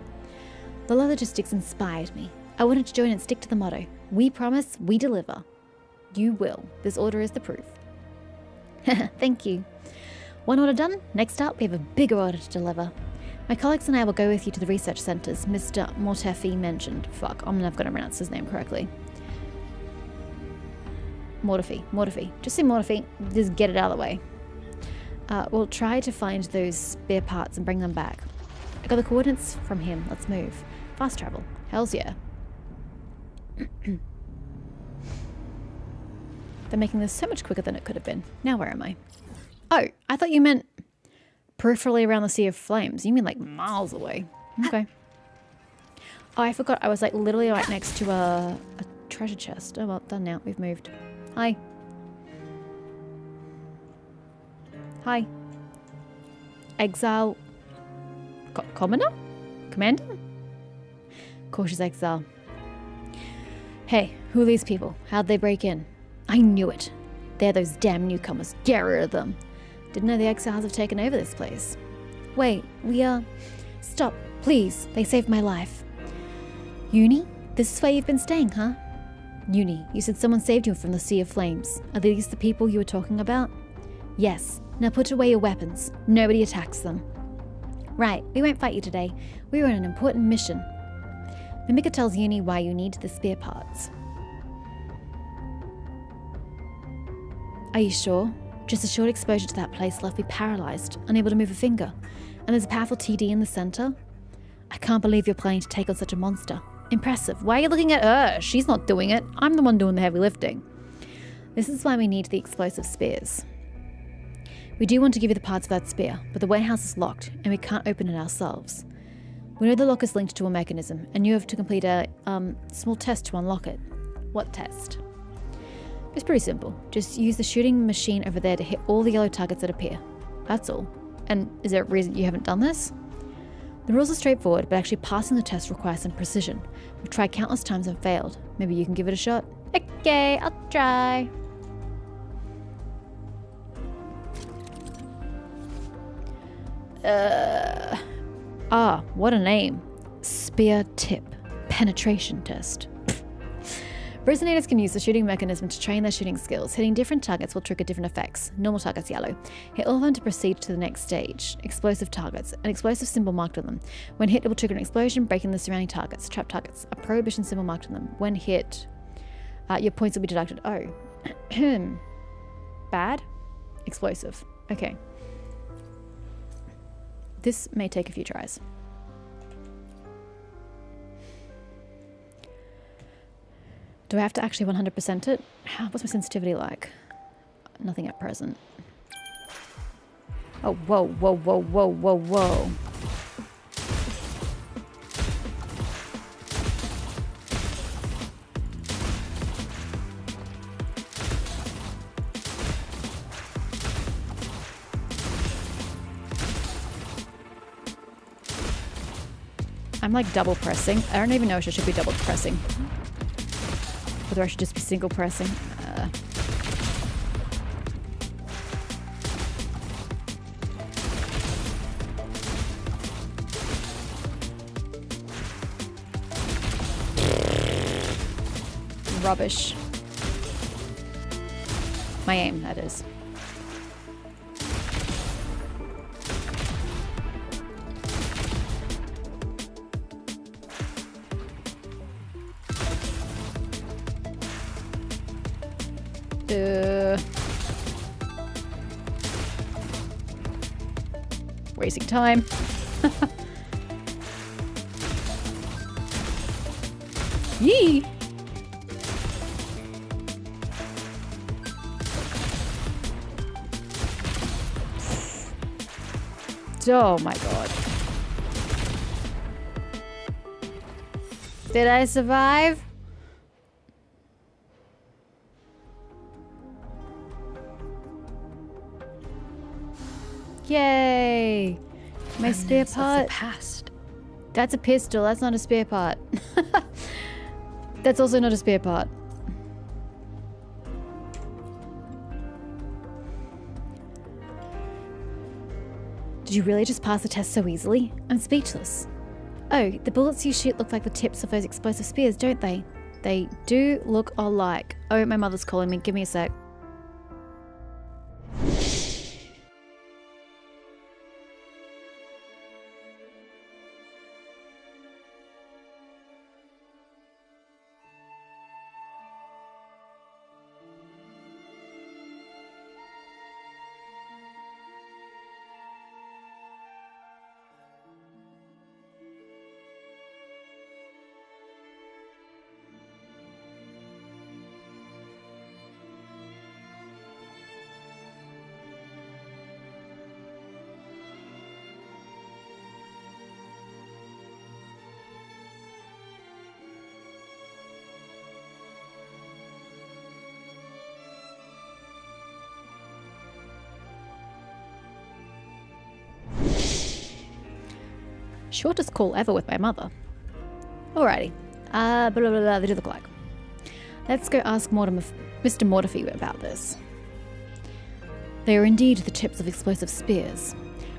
Lola Logistics inspired me. I wanted to join and stick to the motto, we promise, we deliver. You will. This order is the proof. Thank you. One order done. Next up, we have a bigger order to deliver. My colleagues and I will go with you to the research centres Mr. Mortefi mentioned. Fuck, I'm never going to pronounce his name correctly. Mortefi. Just say Mortefi. Just get it out of the way. We'll try to find those spare parts and bring them back. I got the coordinates from him. Let's move. Fast travel. Hells yeah. They're making this so much quicker than it could have been. Now where am I? Oh, I thought you meant peripherally around the Sea of Flames. You mean like miles away. Okay. Oh, I forgot. I was like literally right next to a treasure chest. Oh well, done now. We've moved. Hi. Hi. Exile. Commander? Cautious exile. Hey, who are these people? How'd they break in? I knew it. They're those damn newcomers. Get rid of them. Didn't know the exiles have taken over this place. Wait, stop, please. They saved my life. Uni, this is where you've been staying, huh? Uni, you said someone saved you from the sea of flames. Are these the people you were talking about? Yes. Now put away your weapons. Nobody attacks them. Right, we won't fight you today. We were on an important mission. Mimica tells Uni why you need the spear parts. Are you sure? Just a short exposure to that place left me paralyzed, unable to move a finger. And there's a powerful TD in the center. I can't believe you're planning to take on such a monster. Impressive. Why are you looking at her? She's not doing it. I'm the one doing the heavy lifting. This is why we need the explosive spears. We do want to give you the parts of that spear, but the warehouse is locked and we can't open it ourselves. We know the lock is linked to a mechanism and you have to complete a small test to unlock it. What test? It's pretty simple. Just use the shooting machine over there to hit all the yellow targets that appear. That's all. And is there a reason you haven't done this? The rules are straightforward, but actually passing the test requires some precision. We've tried countless times and failed. Maybe you can give it a shot? Okay, I'll try. What a name. Spear tip. Penetration test. Resonators can use the shooting mechanism to train their shooting skills. Hitting different targets will trigger different effects. Normal targets yellow. Hit all of them to proceed to the next stage. Explosive targets. An explosive symbol marked on them. When hit, it will trigger an explosion, breaking the surrounding targets. Trap targets. A prohibition symbol marked on them. When hit, your points will be deducted. Oh. Bad? Explosive. Okay. This may take a few tries. Do I have to actually 100% it? What's my sensitivity like? Nothing at present. Oh, whoa, whoa, whoa, whoa, whoa, whoa. I'm like double pressing. I don't even know if I should be double pressing. Whether I should just be single pressing. Rubbish. My aim, that is. Wasting time. Yee! Oh my god. Did I survive? Yay! My spear part. Past. That's a pistol. That's not a spear part. That's also not a spear part. Did you really just pass the test so easily? I'm speechless. Oh, the bullets you shoot look like the tips of those explosive spears, don't they? They do look alike. Oh, my mother's calling me. Give me a sec. Shortest call ever with my mother. Alrighty. Blah, blah, blah, they do look like. Let's go ask Mr. Mortifi about this. They are indeed the tips of explosive spears.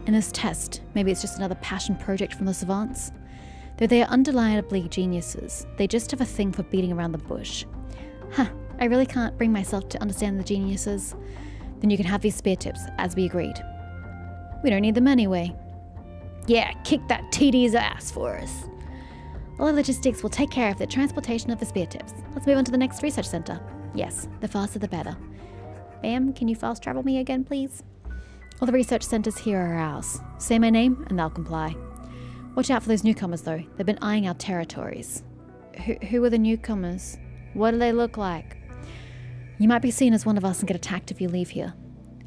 In this test, maybe it's just another passion project from the savants. Though they are undeniably geniuses, they just have a thing for beating around the bush. Huh, I really can't bring myself to understand the geniuses. Then you can have these spear tips, as we agreed. We don't need them anyway. Yeah, kick that TD's ass for us. All the logistics will take care of the transportation of the spear tips. Let's move on to the next research center. Yes, the faster the better. Ma'am, can you fast travel me again, please? All the research centers here are ours. Say my name and they'll comply. Watch out for those newcomers, though. They've been eyeing our territories. Who are the newcomers? What do they look like? You might be seen as one of us and get attacked if you leave here.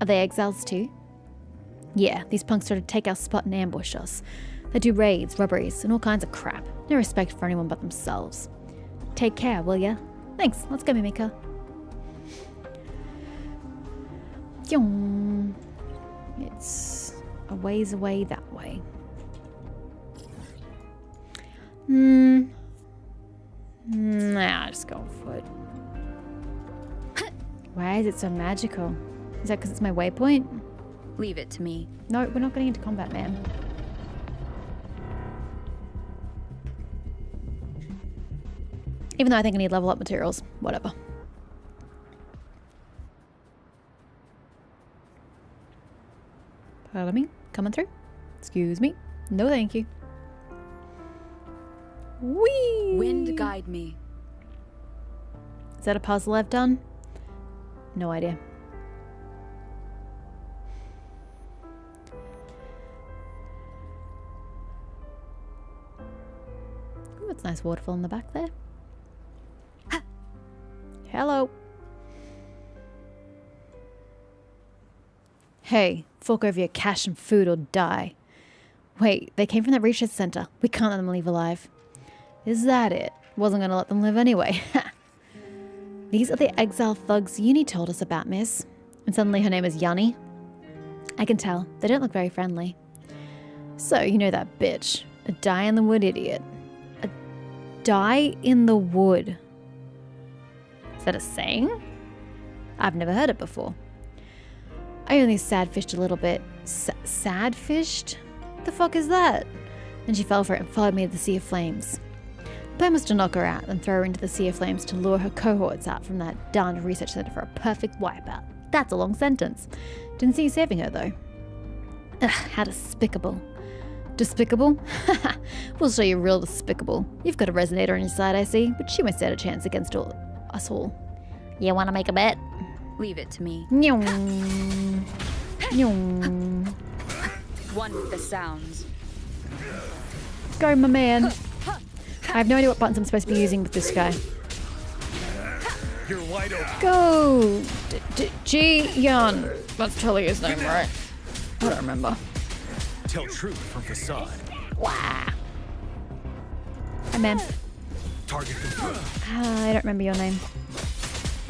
Are they exiles too? Yeah, these punks try to take our spot and ambush us. They do raids, robberies, and all kinds of crap. No respect for anyone but themselves. Take care, will ya? Thanks, let's go, Mimika. Yong. It's a ways away that way. Nah, I'll just go on foot. Why is it so magical? Is that because it's my waypoint? Leave it to me. No, we're not getting into combat, man. Even though I think I need level up materials. Whatever. Pardon me? Coming through? Excuse me? No, thank you. Whee! Wind guide me. Is that a puzzle I've done? No idea. Ooh, it's a nice waterfall in the back there. Hello. Hey, fork over your cash and food or die. Wait, they came from that research center. We can't let them leave alive. Is that it? Wasn't gonna let them live anyway. These are the exile thugs Uni told us about, miss. And suddenly her name is Yanni. I can tell. They don't look very friendly. So, you know that bitch. A die-in-the-wood idiot. A die-in-the-wood. Is that a saying? I've never heard it before. I only sad-fished a little bit. Sad-fished? The fuck is that? And she fell for it and followed me to the Sea of Flames. The plan was to knock her out and throw her into the Sea of Flames to lure her cohorts out from that darned research center for a perfect wipeout. That's a long sentence. Didn't see you saving her, though. Ugh, how despicable. Despicable? We'll show you real despicable. You've got a resonator on your side, I see, but she won't stand a chance against us all. You want to make a bet? Leave it to me. Nyong. Nyong. One with the sounds. Go, my man. I have no idea what buttons I'm supposed to be using with this guy. You're wide open. Go! Ji-Yun. That's totally his name, right? I don't remember. Tell truth from facade. Wow. Hi, man. Target confirmed. I don't remember your name.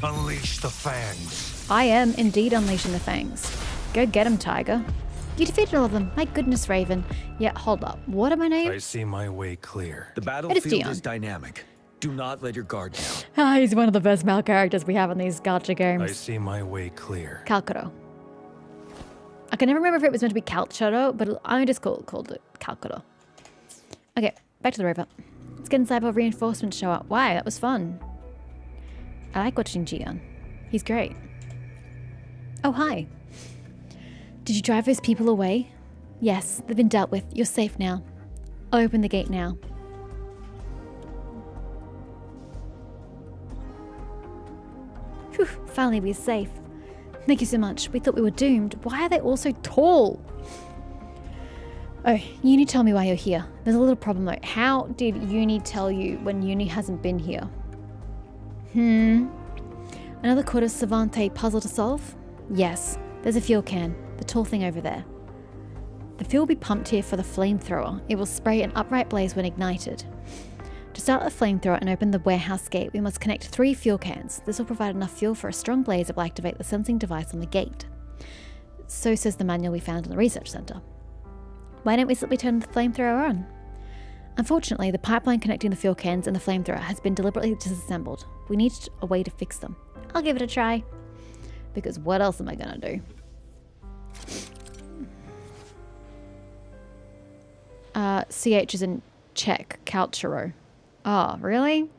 Unleash the fangs. I am indeed unleashing the fangs. Go get him, Tiger. You defeated all of them. My goodness, Raven. Yeah, hold up. What are my I names? see my way clear. The It is battlefield Dion. is dynamic. Do not let your guard down. Ah, he's one of the best male characters we have in these gacha I games. see my way clear. Calcuro. I can never remember if it was meant to be Calchero, but I just called it Calcuro. Okay, back to the Rover. Let's get inside while reinforcements show up. Wow, that was fun. I like watching Jian. He's great. Oh, hi. Did you drive those people away? Yes, they've been dealt with. You're safe now. I'll open the gate now. Whew, finally we're safe. Thank you so much. We thought we were doomed. Why are they all so tall? Oh, Uni, tell me why you're here. There's a little problem though. How did Uni tell you when Uni hasn't been here? Another quarter Savante puzzle to solve? Yes, there's a fuel can. The tall thing over there. The fuel will be pumped here for the flamethrower. It will spray an upright blaze when ignited. To start the flamethrower and open the warehouse gate, we must connect 3 fuel cans. This will provide enough fuel for a strong blaze that will activate the sensing device on the gate. So says the manual we found in the research center. Why don't we simply turn the flamethrower on? Unfortunately, the pipeline connecting the fuel cans and the flamethrower has been deliberately disassembled. We need a way to fix them. I'll give it a try. Because what else am I gonna do? CH is in Czech. Calcharo. Oh, really?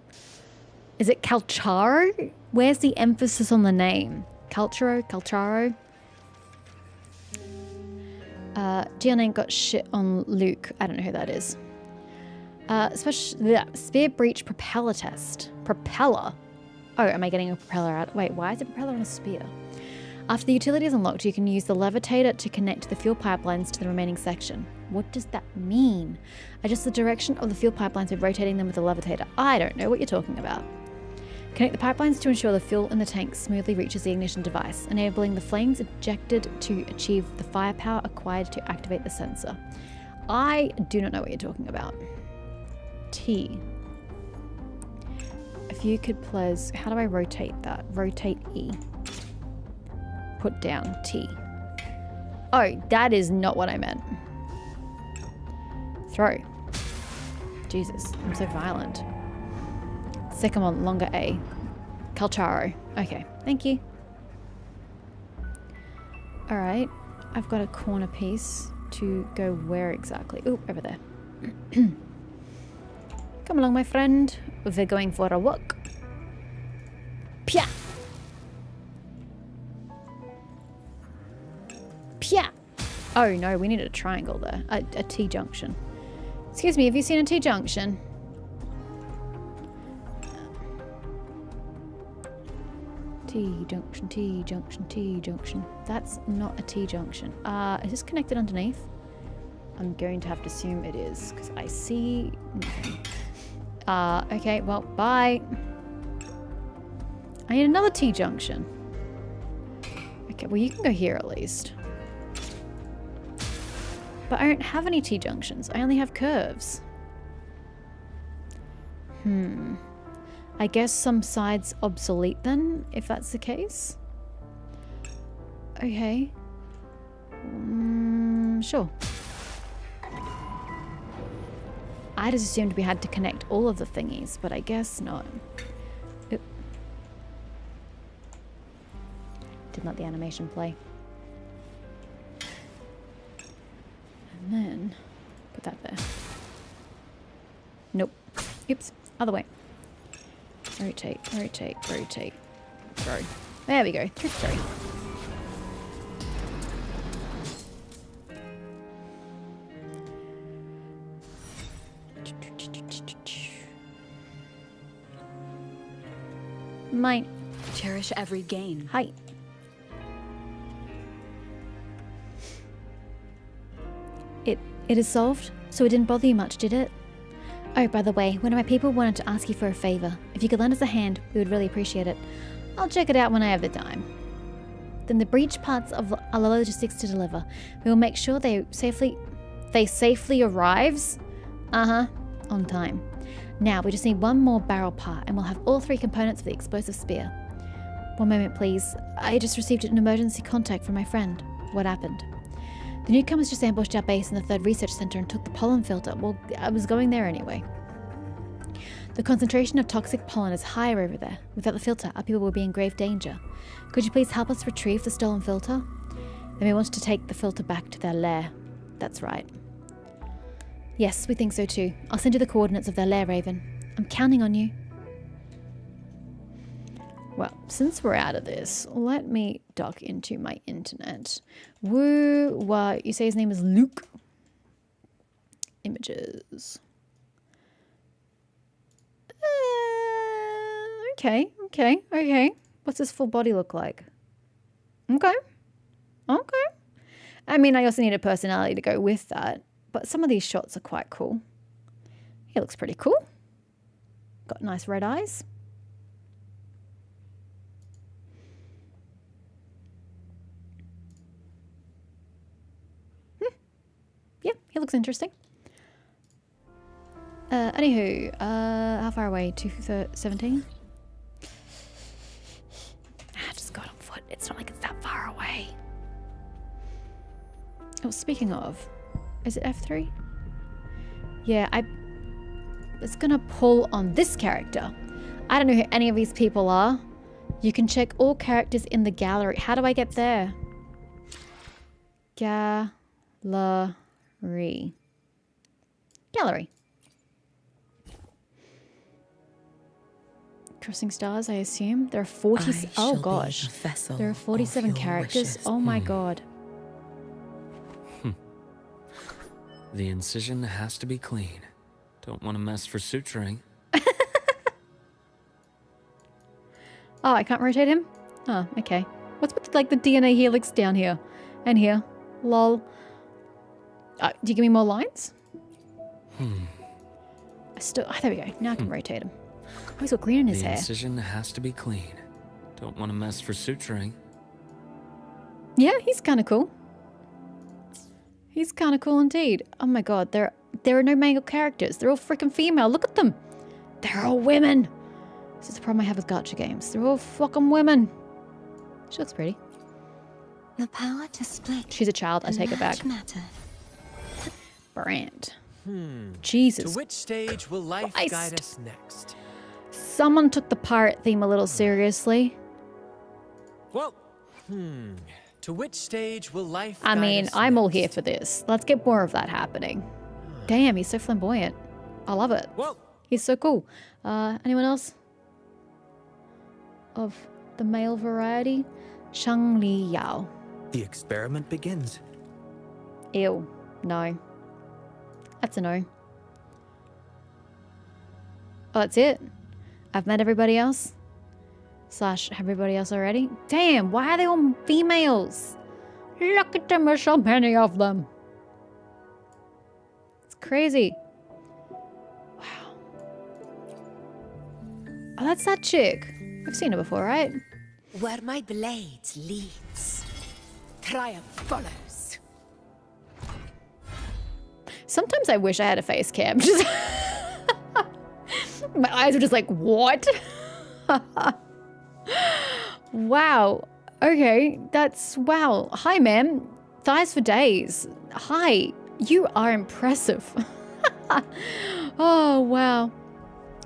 Is it Calcharo? Where's the emphasis on the name? Calcharo? Gian ain't got shit on Luke. I don't know who that is. Spear breach propeller test. Propeller? Oh, am I getting a propeller out? Wait, why is a propeller on a spear? After the utility is unlocked, you can use the levitator to connect the fuel pipelines to the remaining section. What does that mean? Adjust the direction of the fuel pipelines by rotating them with the levitator. I don't know what you're talking about. Connect the pipelines to ensure the fuel in the tank smoothly reaches the ignition device, enabling the flames ejected to achieve the firepower acquired to activate the sensor. I do not know what you're talking about. T. If you could please... How do I rotate that? Rotate E. Put down T. Oh, that is not what I meant. Throw. Jesus, I'm so violent. Second one, longer A. Calcharo. Okay, thank you. Alright, I've got a corner piece to go where exactly? Oh, over there. Come along, my friend. We're going for a walk. Pia! Pia! Oh no, we needed a triangle there. A T-junction. Excuse me, have you seen a T-junction? T-junction, T-junction, T-junction. That's not a T-junction. Is this connected underneath? I'm going to have to assume it is, because I see nothing. Okay, well, bye. I need another T-junction. Okay, well, you can go here at least. But I don't have any T-junctions. I only have curves. I guess some sides obsolete then, if that's the case. Okay. Sure. I just assumed we had to connect all of the thingies, but I guess not. Oop. Didn't let the animation play. And then put that there. Nope. Oops. Other way. Rotate, rotate, rotate. Throw. There we go. Thrift throw. Mine. Cherish every gain. Hi. It is solved, so it didn't bother you much, did it? Oh, by the way, one of my people wanted to ask you for a favor. If you could lend us a hand, we would really appreciate it. I'll check it out when I have the time. Then the breach parts of our logistics to deliver. We will make sure they safely arrives. On time. Now we just need one more barrel part, and we'll have all 3 components for the explosive spear. One moment, please. I just received an emergency contact from my friend. What happened? The newcomers just ambushed our base in the 3rd Research Center and took the pollen filter. Well, I was going there anyway. The concentration of toxic pollen is higher over there. Without the filter, our people will be in grave danger. Could you please help us retrieve the stolen filter? Then we want to take the filter back to their lair. That's right. Yes, we think so too. I'll send you the coordinates of their lair, Raven. I'm counting on you. Well, since we're out of this, let me dock into my internet. You say his name is Luke? Images. Okay. What's his full body look like? Okay. I mean, I also need a personality to go with that, but some of these shots are quite cool. He looks pretty cool. Got nice red eyes. Yeah, he looks interesting. Anywho, how far away? 217? I just got on foot. It's not like it's that far away. Oh, speaking of, is it F3? Yeah, it's gonna pull on this character. I don't know who any of these people are. You can check all characters in the gallery. How do I get there? Gallery. Gallery. Crossing stars, I assume. There are 40... Oh, gosh. There are 47 characters. Oh, my God. The incision has to be clean. Don't want to mess for suturing. Oh, I can't rotate him? Oh, okay. What's with, like, the DNA helix down here? And here. Lol. Do you give me more lines? Still... Oh, there we go. Now I can rotate him. Oh, he's got green in his hair. The incision has to be clean. Don't want to mess for suturing. Yeah, he's kind of cool. He's kind of cool indeed. Oh my God, there are no male characters. They're all freaking female. Look at them. They're all women. This is the problem I have with gacha games. They're all fucking women. She looks pretty. The power to split. She's a child. I take it back. Matter. Brand. Jesus. To which stage will life Christ. guide us next? Someone took the pirate theme a little seriously. Well, to which stage will life I guide mean, us I'm all next? here for this. Let's get more of that happening. Damn, he's so flamboyant. I love it. Well, He's so cool. Anyone else? Of the male variety? Shang Li Yao. The experiment begins. Ew. No. That's a no. Oh, that's it? I've met everybody else? Slash, everybody else already? Damn, why are they all females? Look at them, there's so many of them. It's crazy. Wow. Oh, that's that chick. I've seen her before, right? Where my blade leads, triumph follows. Sometimes I wish I had a face cam. Just my eyes were just like, what? Wow. Okay, that's wow. Hi, ma'am. Thighs for days. Hi. You are impressive. Oh, wow.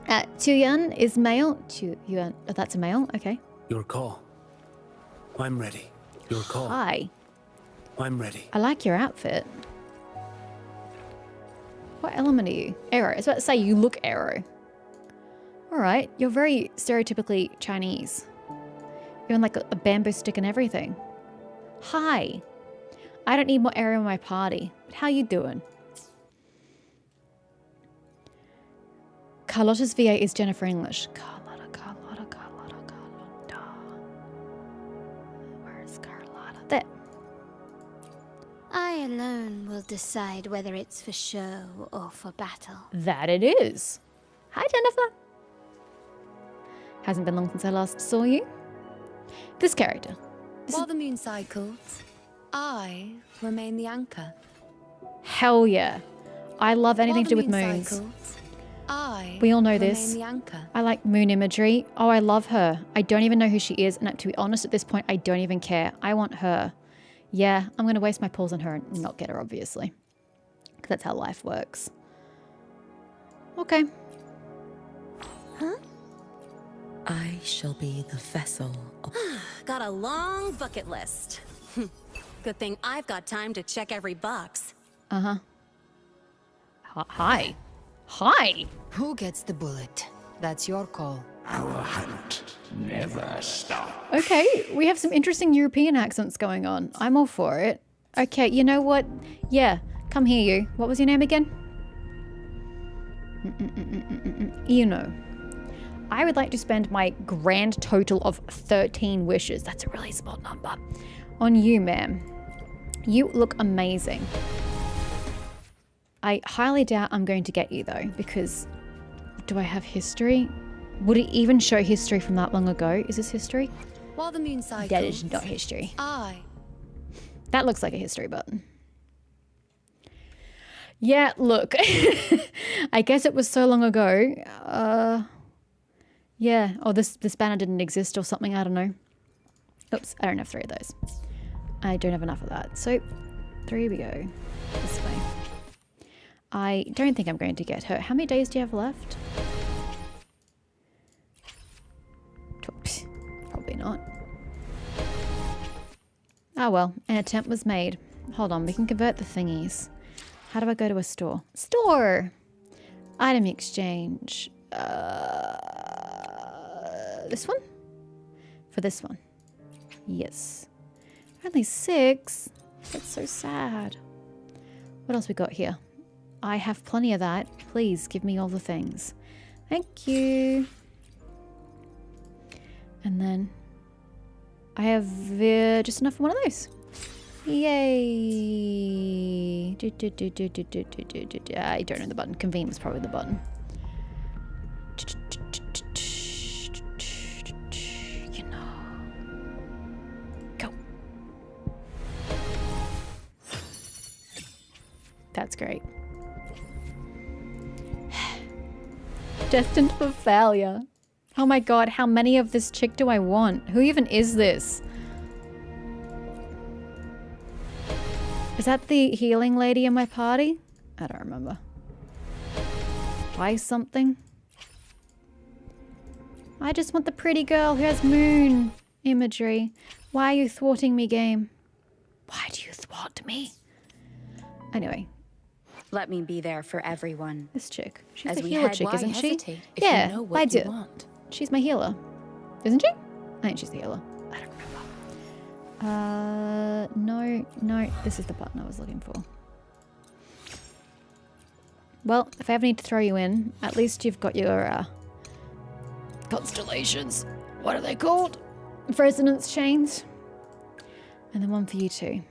Tuyuan is male. Tuyuan. Oh, that's a male. Okay. Your call. I'm ready. Your call. Hi. I'm ready. I like your outfit. What element are you? Arrow. I was about to say you look arrow. All right. You're very stereotypically Chinese. Even like a bamboo stick and everything. Hi. I don't need more arrow in my party. But how you doing? Carlotta's VA is Jennifer English. Carlotta. Where's Carlotta? There. I alone will decide whether it's for show or for battle. That it is. Hi, Jennifer. Hasn't been long since I last saw you. This character. While the moon cycles, I remain the anchor. Hell yeah. I love anything to do with While the moon moons. cycles, I We all know remain this. the anchor. I like moon imagery. Oh, I love her. I don't even know who she is. And to be honest, at this point, I don't even care. I want her. Yeah, I'm going to waste my pulls on her and not get her, obviously. Because that's how life works. Okay. Huh? I shall be the vessel of... Got a long bucket list. Good thing I've got time to check every box. Uh-huh. Hi. Hi. Who gets the bullet? That's your call. Our hunt never stops. Okay, we have some interesting European accents going on. I'm all for it. Okay, you know what? Yeah, come here, you. What was your name again? You know. I would like to spend my grand total of 13 wishes. That's a really small number. On you, ma'am. You look amazing. I highly doubt I'm going to get you, though, because do I have history? Would it even show history from that long ago? Is this history? While the moon cycles, That is not history. I That looks like a history button. Yeah, look. I guess it was so long ago. Yeah. Oh, this banner didn't exist or something. I don't know. Oops, I don't have 3 of those. I don't have enough of that. So, 3 we go. This way. I don't think I'm going to get her. How many days do you have left? Probably not. Oh well, an attempt was made. Hold on, we can convert the thingies. How do I go to a store? Store! Item exchange. This one? For this one. Yes. Only 6. That's so sad. What else we got here? I have plenty of that. Please give me all the things. Thank you. And then I have just enough for one of those. Yay. I don't know the button. Convene was probably the button. You know. Go. That's great. Destined for failure. Oh my god, how many of this chick do I want? Who even is this? Is that the healing lady in my party? I don't remember. Buy something? I just want the pretty girl who has moon imagery. Why are you thwarting me, game? Why do you thwart me? Anyway. Let me be there for everyone. This chick. She's As the we healer head, chick, why isn't she? hesitate if Yeah, you know what I you do. want? She's my healer. Isn't she? I think she's the healer. I don't remember. No. This is the button I was looking for. Well, if I ever need to throw you in, at least you've got your constellations. What are they called? Resonance chains. And then one for you too.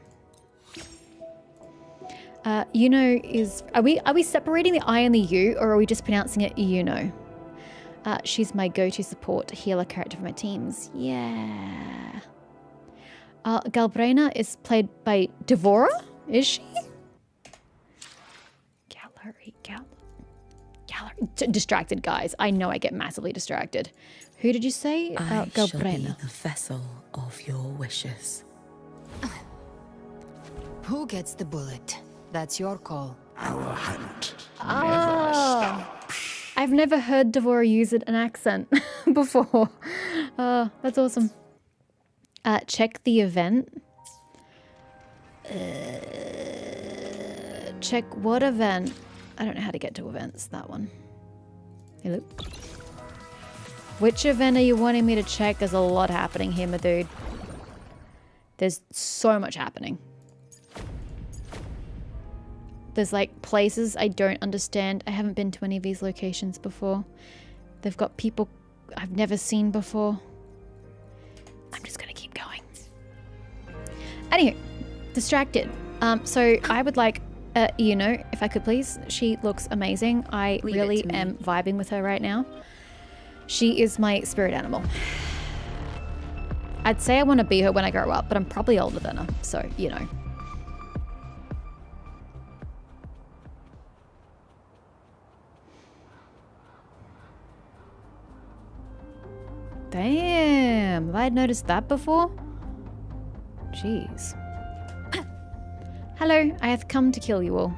Yuno is... Are we separating the I and the U, or are we just pronouncing it Yuno? She's my go-to support healer character for my teams. Yeah. Galbrena is played by Devora? Is she? Gallery. Distracted, guys. I know I get massively distracted. Who did you say? I shall be Galbrena. the vessel of your wishes. Who gets the bullet? That's your call. Our hunt never stops. I've never heard Devora use an accent before. That's awesome. Check the event. Check what event? I don't know how to get to events, that one. Hello? Which event are you wanting me to check? There's a lot happening here, my dude. There's so much happening. There's like places I don't understand. I haven't been to any of these locations before. They've got people I've never seen before. I'm just gonna keep going. Anywho, distracted. So I would like, if I could please. She looks amazing. I Leave it really to me. am vibing with her right now. She is my spirit animal. I'd say I want to be her when I grow up, but I'm probably older than her, so you know. Damn, have I noticed that before? Jeez. Hello, I have come to kill you all.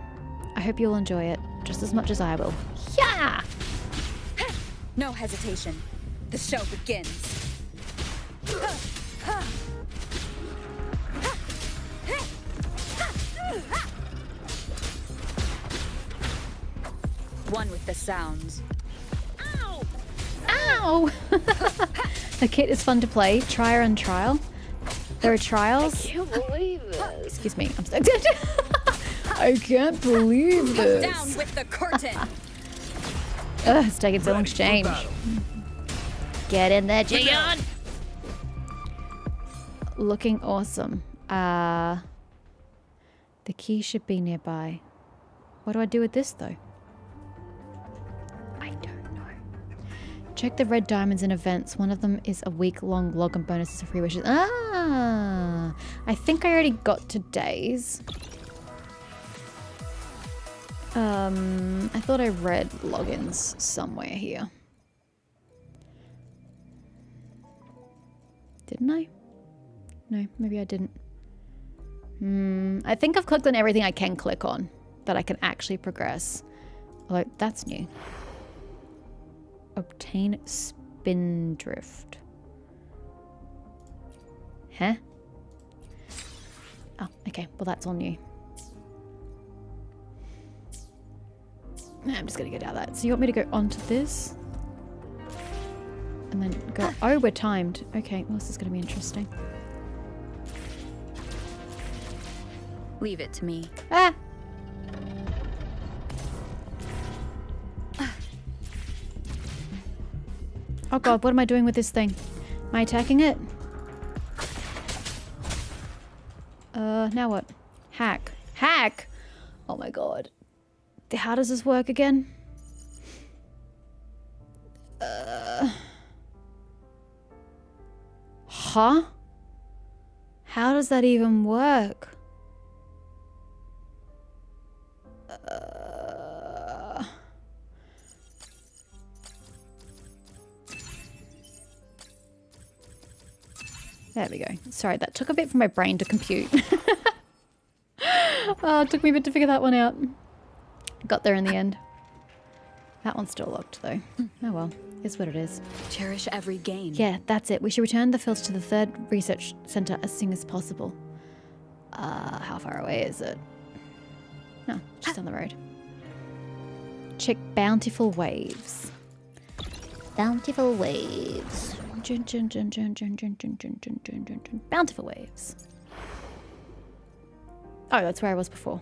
I hope you'll enjoy it, just as much as I will. Yeah! No hesitation. The show begins. One with the sounds. Ow! The kit is fun to play. Trial and trial. There are trials. I can't believe this. Excuse me, I'm stuck. I can't believe this. Down with the curtain. Ugh, it's taking so long to change. Get in there, Jion! Looking awesome. The key should be nearby. What do I do with this, though? I don't know. Check the red diamonds in events. One of them is a week-long login bonuses for free wishes. Ah! I think I already got today's. I thought I read logins somewhere here. Didn't I? No, maybe I didn't. I think I've clicked on everything I can click on that I can actually progress. Although, that's new. Obtain Spindrift. Huh? Oh, okay. Well, that's all new. I'm just gonna get out of that. So you want me to go onto this? And then go... Oh, we're timed. Okay, well, this is gonna be interesting. Leave it to me. Ah! Oh god, what am I doing with this thing? Am I attacking it? Now what? Hack. Hack! Oh my god. How does this work again? Huh? How does that even work? There we go. Sorry, that took a bit for my brain to compute. Oh, it took me a bit to figure that one out. Got there in the end. That one's still locked, though. Oh well, is what it is. Cherish every gain. Yeah, that's it. We should return the filter to the third research center as soon as possible. How far away is it? No, just down the road. Check Bountiful Waves. Bountiful Waves. Bountiful Waves. Oh, that's where I was before.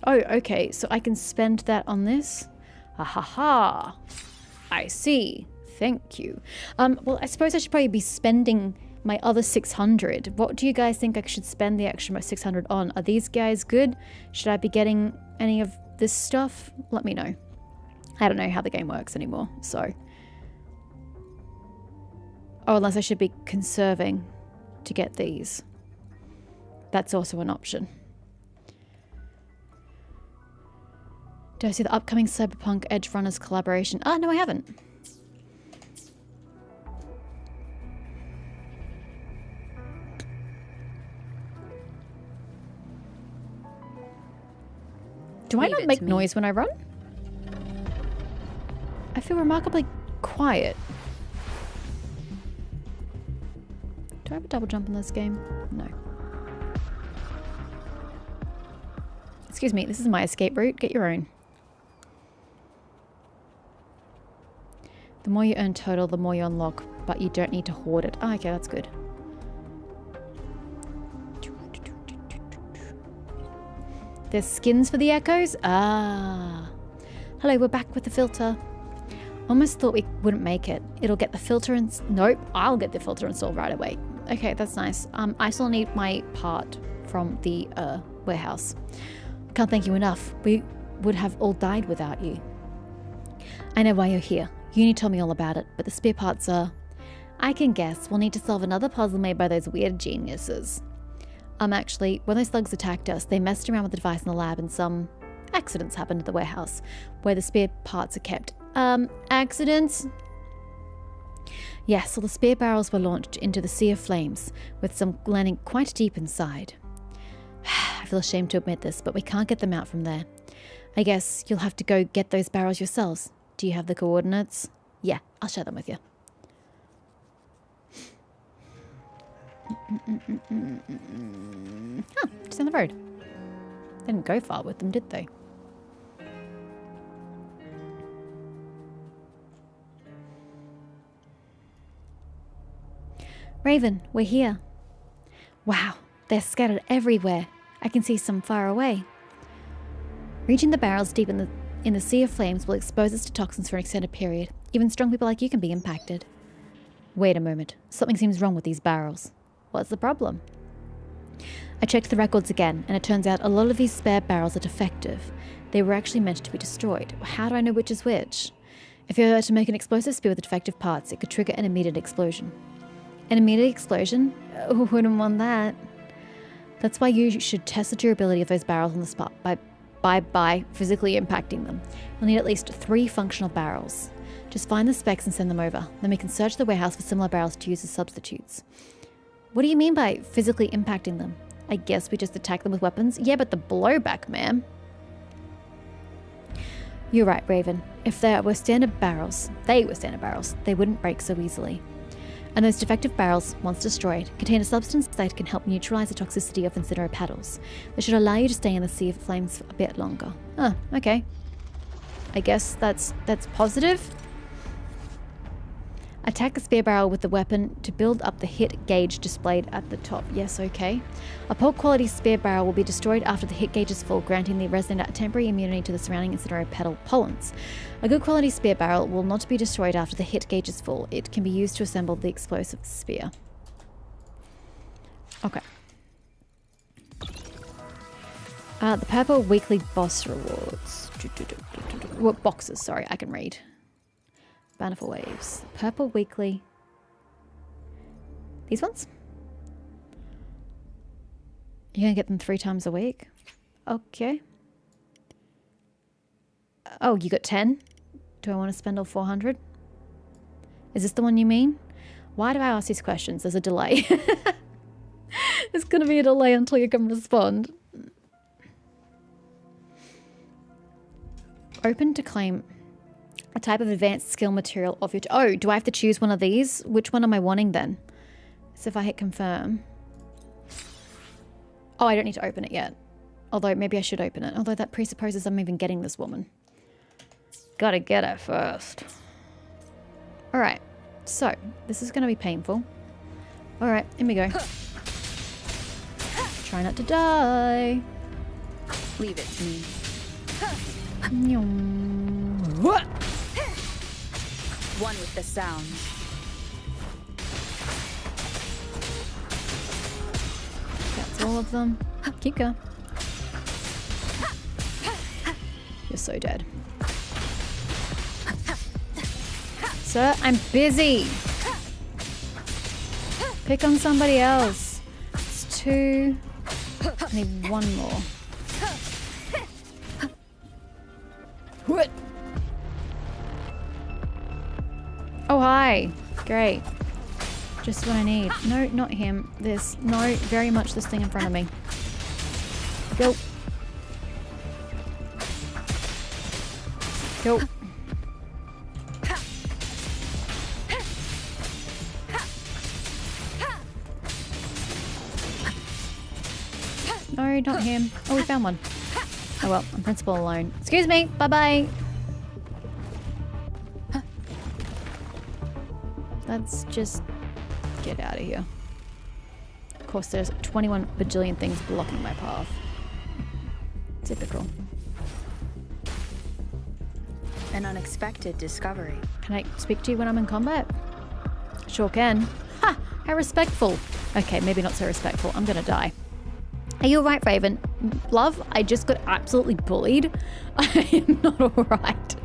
Oh, okay. So I can spend that on this. Ha ha ha. I see. Thank you. Well, I suppose I should probably be spending my other 600. What do you guys think I should spend the extra 600 on? Are these guys good? Should I be getting any of this stuff? Let me know. I don't know how the game works anymore, so. Oh, unless I should be conserving to get these. That's also an option. Do I see the upcoming Cyberpunk Edge Runners collaboration? Ah, no, I haven't. Do I not make noise when I run? I feel remarkably quiet. Do I have a double jump in this game? No. Excuse me, this is my escape route. Get your own. The more you earn total, the more you unlock, but you don't need to hoard it. Oh, okay, that's good. There's skins for the echoes? Ah. Hello, we're back with the filter. Almost thought we wouldn't make it. It'll get the filter and... Nope, I'll get the filter installed right away. Okay, that's nice. I still need my part from the warehouse. Can't thank you enough. We would have all died without you. I know why you're here. Uni told me all about it, but the spare parts are... I can guess. We'll need to solve another puzzle made by those weird geniuses. Actually, when those thugs attacked us, they messed around with the device in the lab and some accidents happened at the warehouse, where the spare parts are kept. Accidents? Yes, so the spare barrels were launched into the sea of flames, with some landing quite deep inside. I feel ashamed to admit this, but we can't get them out from there. I guess you'll have to go get those barrels yourselves. Do you have the coordinates? Yeah, I'll share them with you. Huh, just down the road. They didn't go far with them, did they? Raven, we're here. Wow, they're scattered everywhere. I can see some far away. Reaching the barrels deep in the sea of flames will expose us to toxins for an extended period. Even strong people like you can be impacted. Wait a moment. Something seems wrong with these barrels. What's the problem? I checked the records again, and it turns out a lot of these spare barrels are defective. They were actually meant to be destroyed. How do I know which is which? If you were to make an explosive spear with the defective parts, it could trigger an immediate explosion. An immediate explosion? Oh, wouldn't want that. That's why you should test the durability of those barrels on the spot by physically impacting them. You'll need at least 3 functional barrels. Just find the specs and send them over. Then we can search the warehouse for similar barrels to use as substitutes. What do you mean by physically impacting them? I guess we just attack them with weapons? Yeah, but the blowback, ma'am. You're right, Raven. If they were standard barrels, they wouldn't break so easily. And those defective barrels, once destroyed, contain a substance that can help neutralize the toxicity of incinerator petals. This should allow you to stay in the Sea of Flames for a bit longer. Oh, okay. I guess that's positive. Attack the spear barrel with the weapon to build up the hit gauge displayed at the top. Yes, okay. A poor quality spear barrel will be destroyed after the hit gauge is full, granting the resident a temporary immunity to the surrounding incinerator petal pollens. A good quality spear barrel will not be destroyed after the hit gauge is full. It can be used to assemble the explosive spear. Okay. The purple weekly boss rewards. What boxes? Sorry, I can read. Bountiful Waves. Purple weekly. These ones? You're gonna get them 3 times a week? Okay. Oh, you got 10? Do I want to spend all 400? Is this the one you mean? Why do I ask these questions? There's a delay. There's gonna be a delay until you can respond. Open to claim a type of advanced skill material of your... Oh, do I have to choose one of these? Which one am I wanting then? So if I hit confirm... Oh, I don't need to open it yet. Although maybe I should open it. Although that presupposes I'm even getting this woman. Gotta get her first. Alright. So, this is gonna be painful. Alright, in we go. Try not to die. Leave it to me. What? One with the sound. That's all of them. Keep going. You're so dead. Sir, I'm busy. Pick on somebody else. It's 2. I need 1 more. What? Oh, hi. Great. Just what I need. No, not him. This. No, very much this thing in front of me. Go. Go. No, not him. Oh, we found one. Oh well, I'm principal alone. Excuse me. Bye-bye. Let's just get out of here. Of course, there's 21 bajillion things blocking my path. Typical. An unexpected discovery. Can I speak to you when I'm in combat? Sure can. Ha! How respectful. Okay, maybe not so respectful. I'm gonna die. Are you alright, Raven? Love, I just got absolutely bullied. I am not alright.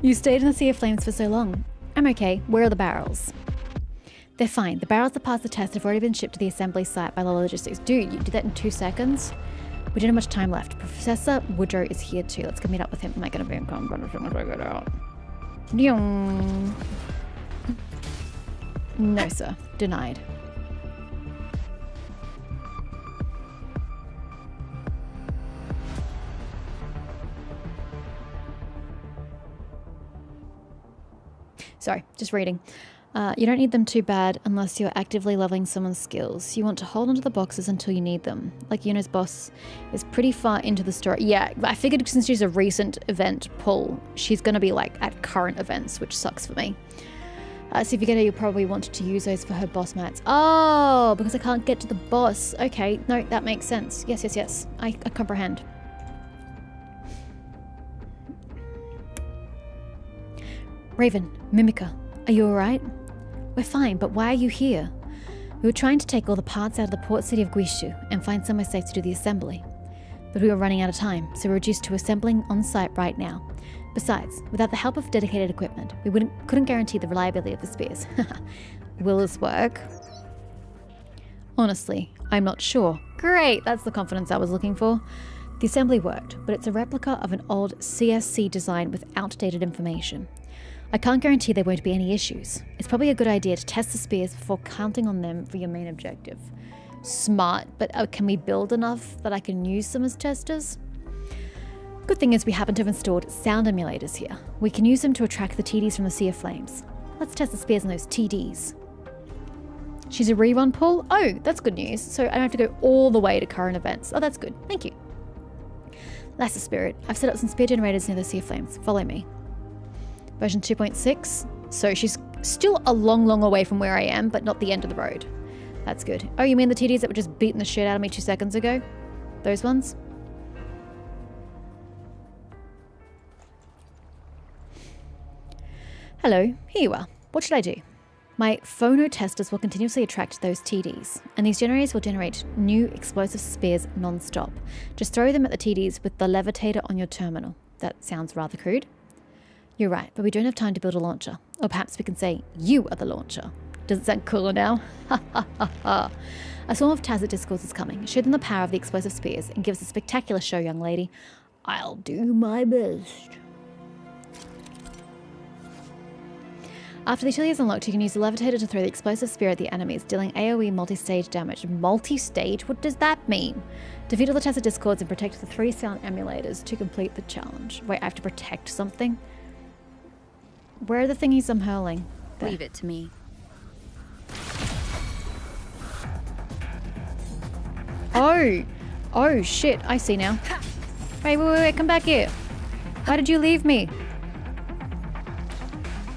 You stayed in the Sea of Flames for so long. I'm okay. Where are the barrels? They're fine. The barrels that passed the test have already been shipped to the assembly site by the logistics. Dude, you did that in 2 seconds? We don't have much time left. Professor Woodrow is here too. Let's go meet up with him. Am I going to be in combat as soon as I get out? No, sir. Denied. Sorry, just reading. You don't need them too bad unless you're actively leveling someone's skills. You want to hold onto the boxes until you need them. Like Yuna's boss is pretty far into the story. Yeah, I figured since she's a recent event pull, she's going to be like at current events, which sucks for me. So if you get her, you'll probably want to use those for her boss mats. Oh, because I can't get to the boss. Okay, no, that makes sense. Yes, yes, yes. I comprehend. Raven, Mimica, are you alright? We're fine, but why are you here? We were trying to take all the parts out of the port city of Guishu and find somewhere safe to do the assembly. But we were running out of time, so we're reduced to assembling on site right now. Besides, without the help of dedicated equipment, we couldn't guarantee the reliability of the spears. Will this work? Honestly, I'm not sure. Great, that's the confidence I was looking for. The assembly worked, but it's a replica of an old CSC design with outdated information. I can't guarantee there won't be any issues. It's probably a good idea to test the spears before counting on them for your main objective. Smart, but can we build enough that I can use them as testers? Good thing is we happen to have installed sound emulators here. We can use them to attract the TDs from the Sea of Flames. Let's test the spears on those TDs. She's a rerun pull? Oh, that's good news. So I don't have to go all the way to current events. Oh, that's good. Thank you. That's the spirit. I've set up some spear generators near the Sea of Flames. Follow me. Version 2.6. So she's still a long, long way from where I am, but not the end of the road. That's good. Oh, you mean the TDs that were just beating the shit out of me 2 seconds ago? Those ones? Hello, here you are. What should I do? My phono testers will continuously attract those TDs, and these generators will generate new explosive spears non-stop. Just throw them at the TDs with the levitator on your terminal. That sounds rather crude. You're right, but we don't have time to build a launcher. Or perhaps we can say, you are the launcher. Does it sound cooler now? Ha ha ha ha. A swarm of Tacit Discords is coming. Show them the power of the explosive spears and give us a spectacular show, young lady. I'll do my best. After the utility is unlocked, you can use the levitator to throw the explosive spear at the enemies, dealing AoE multi-stage damage. Multi-stage? What does that mean? Defeat all the Tacit Discords and protect the 3 sound emulators to complete the challenge. Wait, I have to protect something? Where are the thingies I'm hurling? There. Leave it to me. Oh! Oh, shit. I see now. Wait, come back here. Why did you leave me?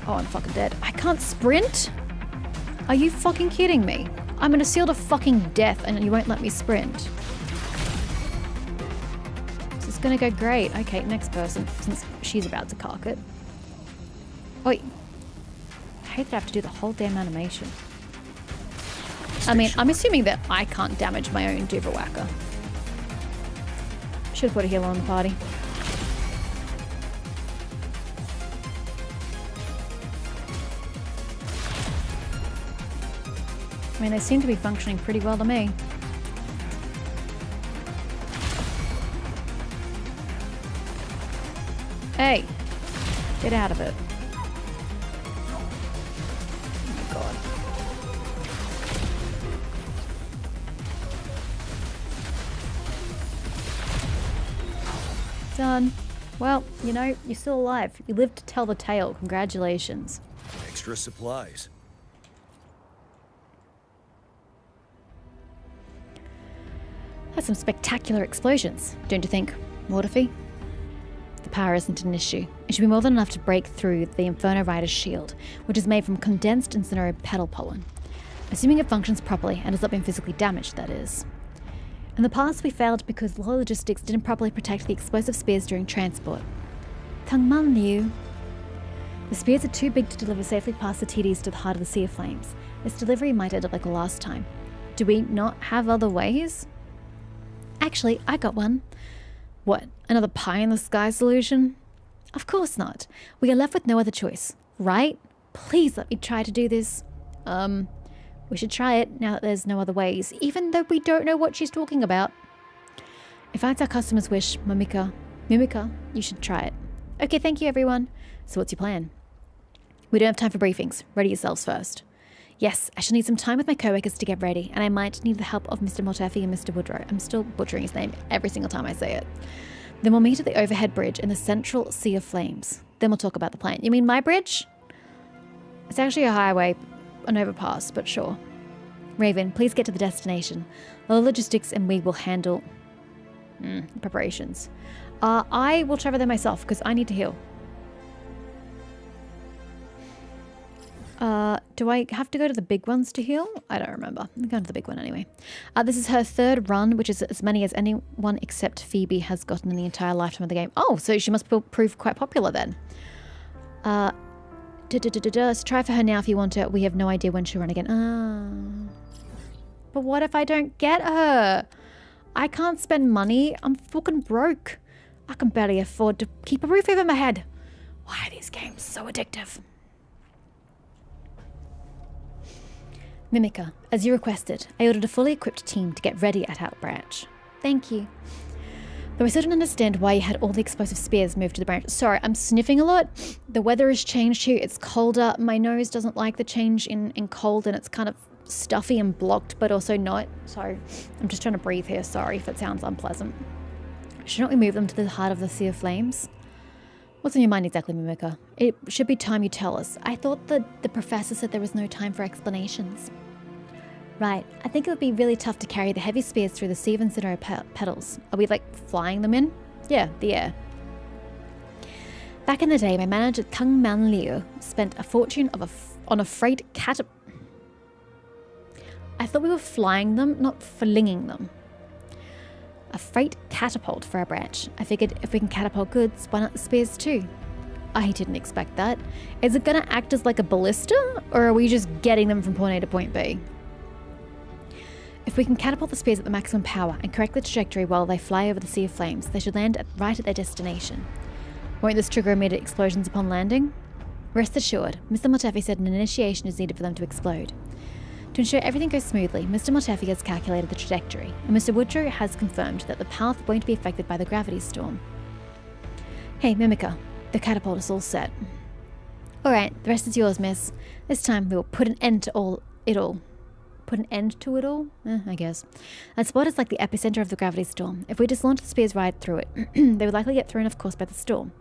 Oh, I'm fucking dead. I can't sprint? Are you fucking kidding me? I'm gonna seal to fucking death and you won't let me sprint. This is gonna go great. Okay, next person, since she's about to cock it. Wait. I hate that I have to do the whole damn animation. I mean, I'm assuming that I can't damage my own Duverwhacker. Should have put a healer on the party. I mean, they seem to be functioning pretty well to me. Hey, get out of it. Oh my god. Done. Well, you know, you're still alive. You lived to tell the tale. Congratulations. Extra supplies. That's some spectacular explosions, don't you think, Mortifi? The power isn't an issue. It should be more than enough to break through the Inferno Rider's shield, which is made from condensed Incinero petal pollen. Assuming it functions properly and has not been physically damaged, that is. In the past, we failed because low logistics didn't properly protect the explosive spears during transport. Tangman Liu. The spears are too big to deliver safely past the TDs to the heart of the Sea of Flames. This delivery might end up like last time. Do we not have other ways? Actually, I got one. What, another pie-in-the-sky solution? Of course not. We are left with no other choice, right? Please let me try to do this. We should try it now that there's no other ways, even though we don't know what she's talking about. If that's our customer's wish, Mimica, you should try it. Okay, thank you, everyone. So what's your plan? We don't have time for briefings. Ready yourselves first. Yes, I shall need some time with my co-workers to get ready, and I might need the help of Mr. Mortefi and Mr. Woodrow. I'm still butchering his name every single time I say it. Then we'll meet at the overhead bridge in the central Sea of Flames. Then we'll talk about the plan. You mean my bridge? It's actually a highway, an overpass, but sure. Raven, please get to the destination. The logistics and we will handle preparations. I will travel there myself because I need to heal. Do I have to go to the big ones to heal? I don't remember. I'm going to the big one anyway. This is her third run, which is as many as anyone except Phoebe has gotten in the entire lifetime of the game. Oh, so she must prove quite popular then. Let's try for her now if you want to. We have no idea when she'll run again. But what if I don't get her? I can't spend money. I'm fucking broke. I can barely afford to keep a roof over my head. Why are these games so addictive? Mimica, as you requested, I ordered a fully equipped team to get ready at our branch. Thank you. Though I still don't understand why you had all the explosive spears moved to the branch. Sorry, I'm sniffing a lot. The weather has changed here. It's colder. My nose doesn't like the change in cold, and it's kind of stuffy and blocked, but also not. So I'm just trying to breathe here. Sorry if it sounds unpleasant. Shouldn't we move them to the heart of the Sea of Flames? What's in your mind exactly, Mimica? It should be time you tell us. I thought that the professor said there was no time for explanations. Right, I think it would be really tough to carry the heavy spears through the sea of incinerator petals. Are we, like, flying them in? Yeah, the air. Back in the day, my manager Kung Man Liu spent a fortune on a freight I thought we were flying them, not flinging them. A freight catapult for our branch. I figured if we can catapult goods, why not the spears too? I didn't expect that. Is it gonna act as like a ballista, or are we just getting them from point A to point B? If we can catapult the spears at the maximum power and correct the trajectory while they fly over the sea of flames, they should land right at their destination. Won't this trigger immediate explosions upon landing? Rest assured, Mr. Motefi said an initiation is needed for them to explode. To ensure everything goes smoothly, Mr. Motefi has calculated the trajectory, and Mr. Woodrow has confirmed that the path won't be affected by the gravity storm. Hey, Mimica, the catapult is all set. Alright, the rest is yours, miss. This time we will put an end to it all. Put an end to it all? I guess. That spot is like the epicenter of the gravity storm. If we just launch the spears right through it, they would likely get thrown off course by the storm.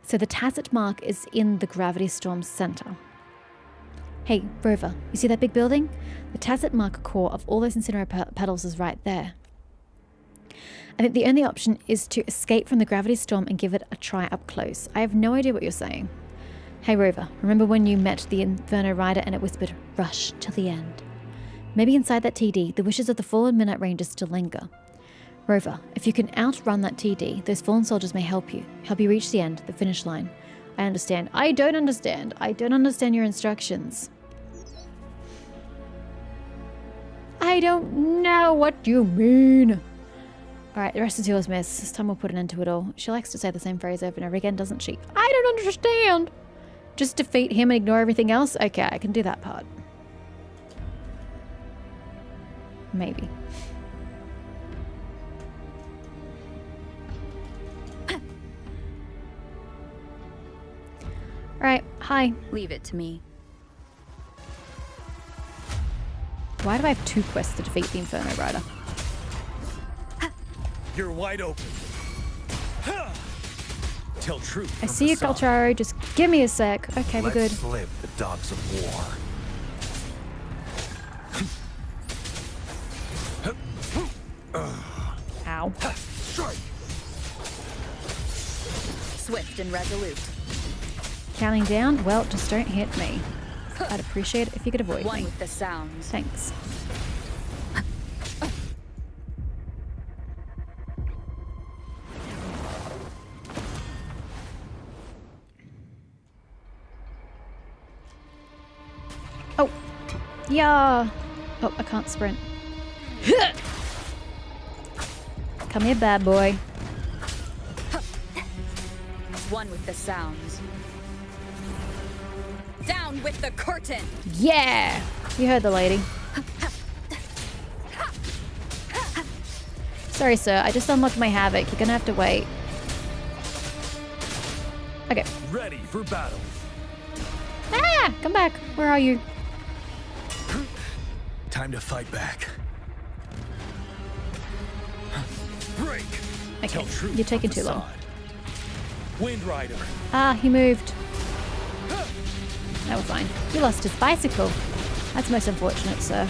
So the tacit mark is in the gravity storm's center. Hey, Rover, you see that big building? The tacit mark core of all those incinerator petals is right there. I think the only option is to escape from the gravity storm and give it a try up close. I have no idea what you're saying. Hey, Rover, remember when you met the Inferno Rider and it whispered, rush till the end? Maybe inside that TD, the wishes of the fallen Midnight Rangers still linger. Rover, if you can outrun that TD, those fallen soldiers may help you reach the end, the finish line. I understand. I don't understand. I don't understand your instructions. I don't know what you mean. Alright, the rest is yours, miss. This time we'll put an end to it all. She likes to say the same phrase over and over again, doesn't she? I don't understand. Just defeat him and ignore everything else? Okay, I can do that part. Maybe. Alright, hi. Leave it to me. Why do I have 2 quests to defeat the Inferno Rider? You're wide open. Tell truth. I see you, Calcharo. Just give me a sec. Okay, we're good. Let's live the dogs of war. Ow. Strike. Swift and resolute. Counting down? Well, just don't hit me. I'd appreciate it if you could avoid One me. with the sounds. Thanks. Oh. Yeah. Oh, I can't sprint. Come here, bad boy. One with the sounds. Down with the curtain! Yeah! You heard the lady. Sorry, sir. I just unlocked my Havoc. You're gonna have to wait. Okay. Ready for battle. Ah! Come back. Where are you? Time to fight back. Break. Okay. Tell truth You're taking from too long. facade. Wind Rider. Ah, he moved. That was fine. He lost his bicycle. That's most unfortunate, sir.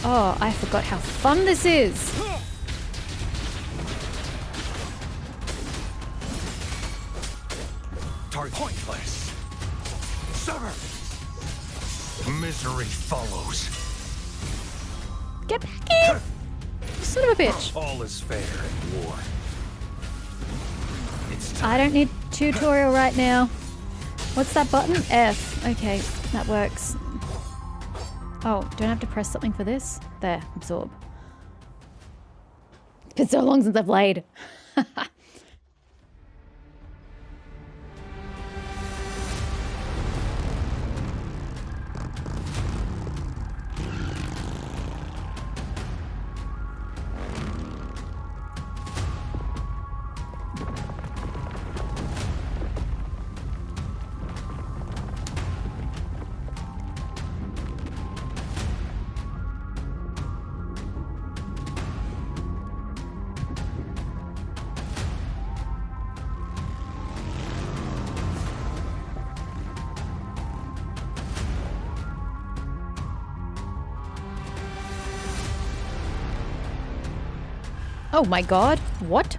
Oh, I forgot how fun this is. Target pointless. Sever. Misery follows. Get back in! You son of a bitch. All is fair in war. It's time. I don't need tutorial right now. What's that button? F. Okay, that works. Oh, don't I have to press something for this? There, absorb. It's been so long since I've played. Oh my god. What?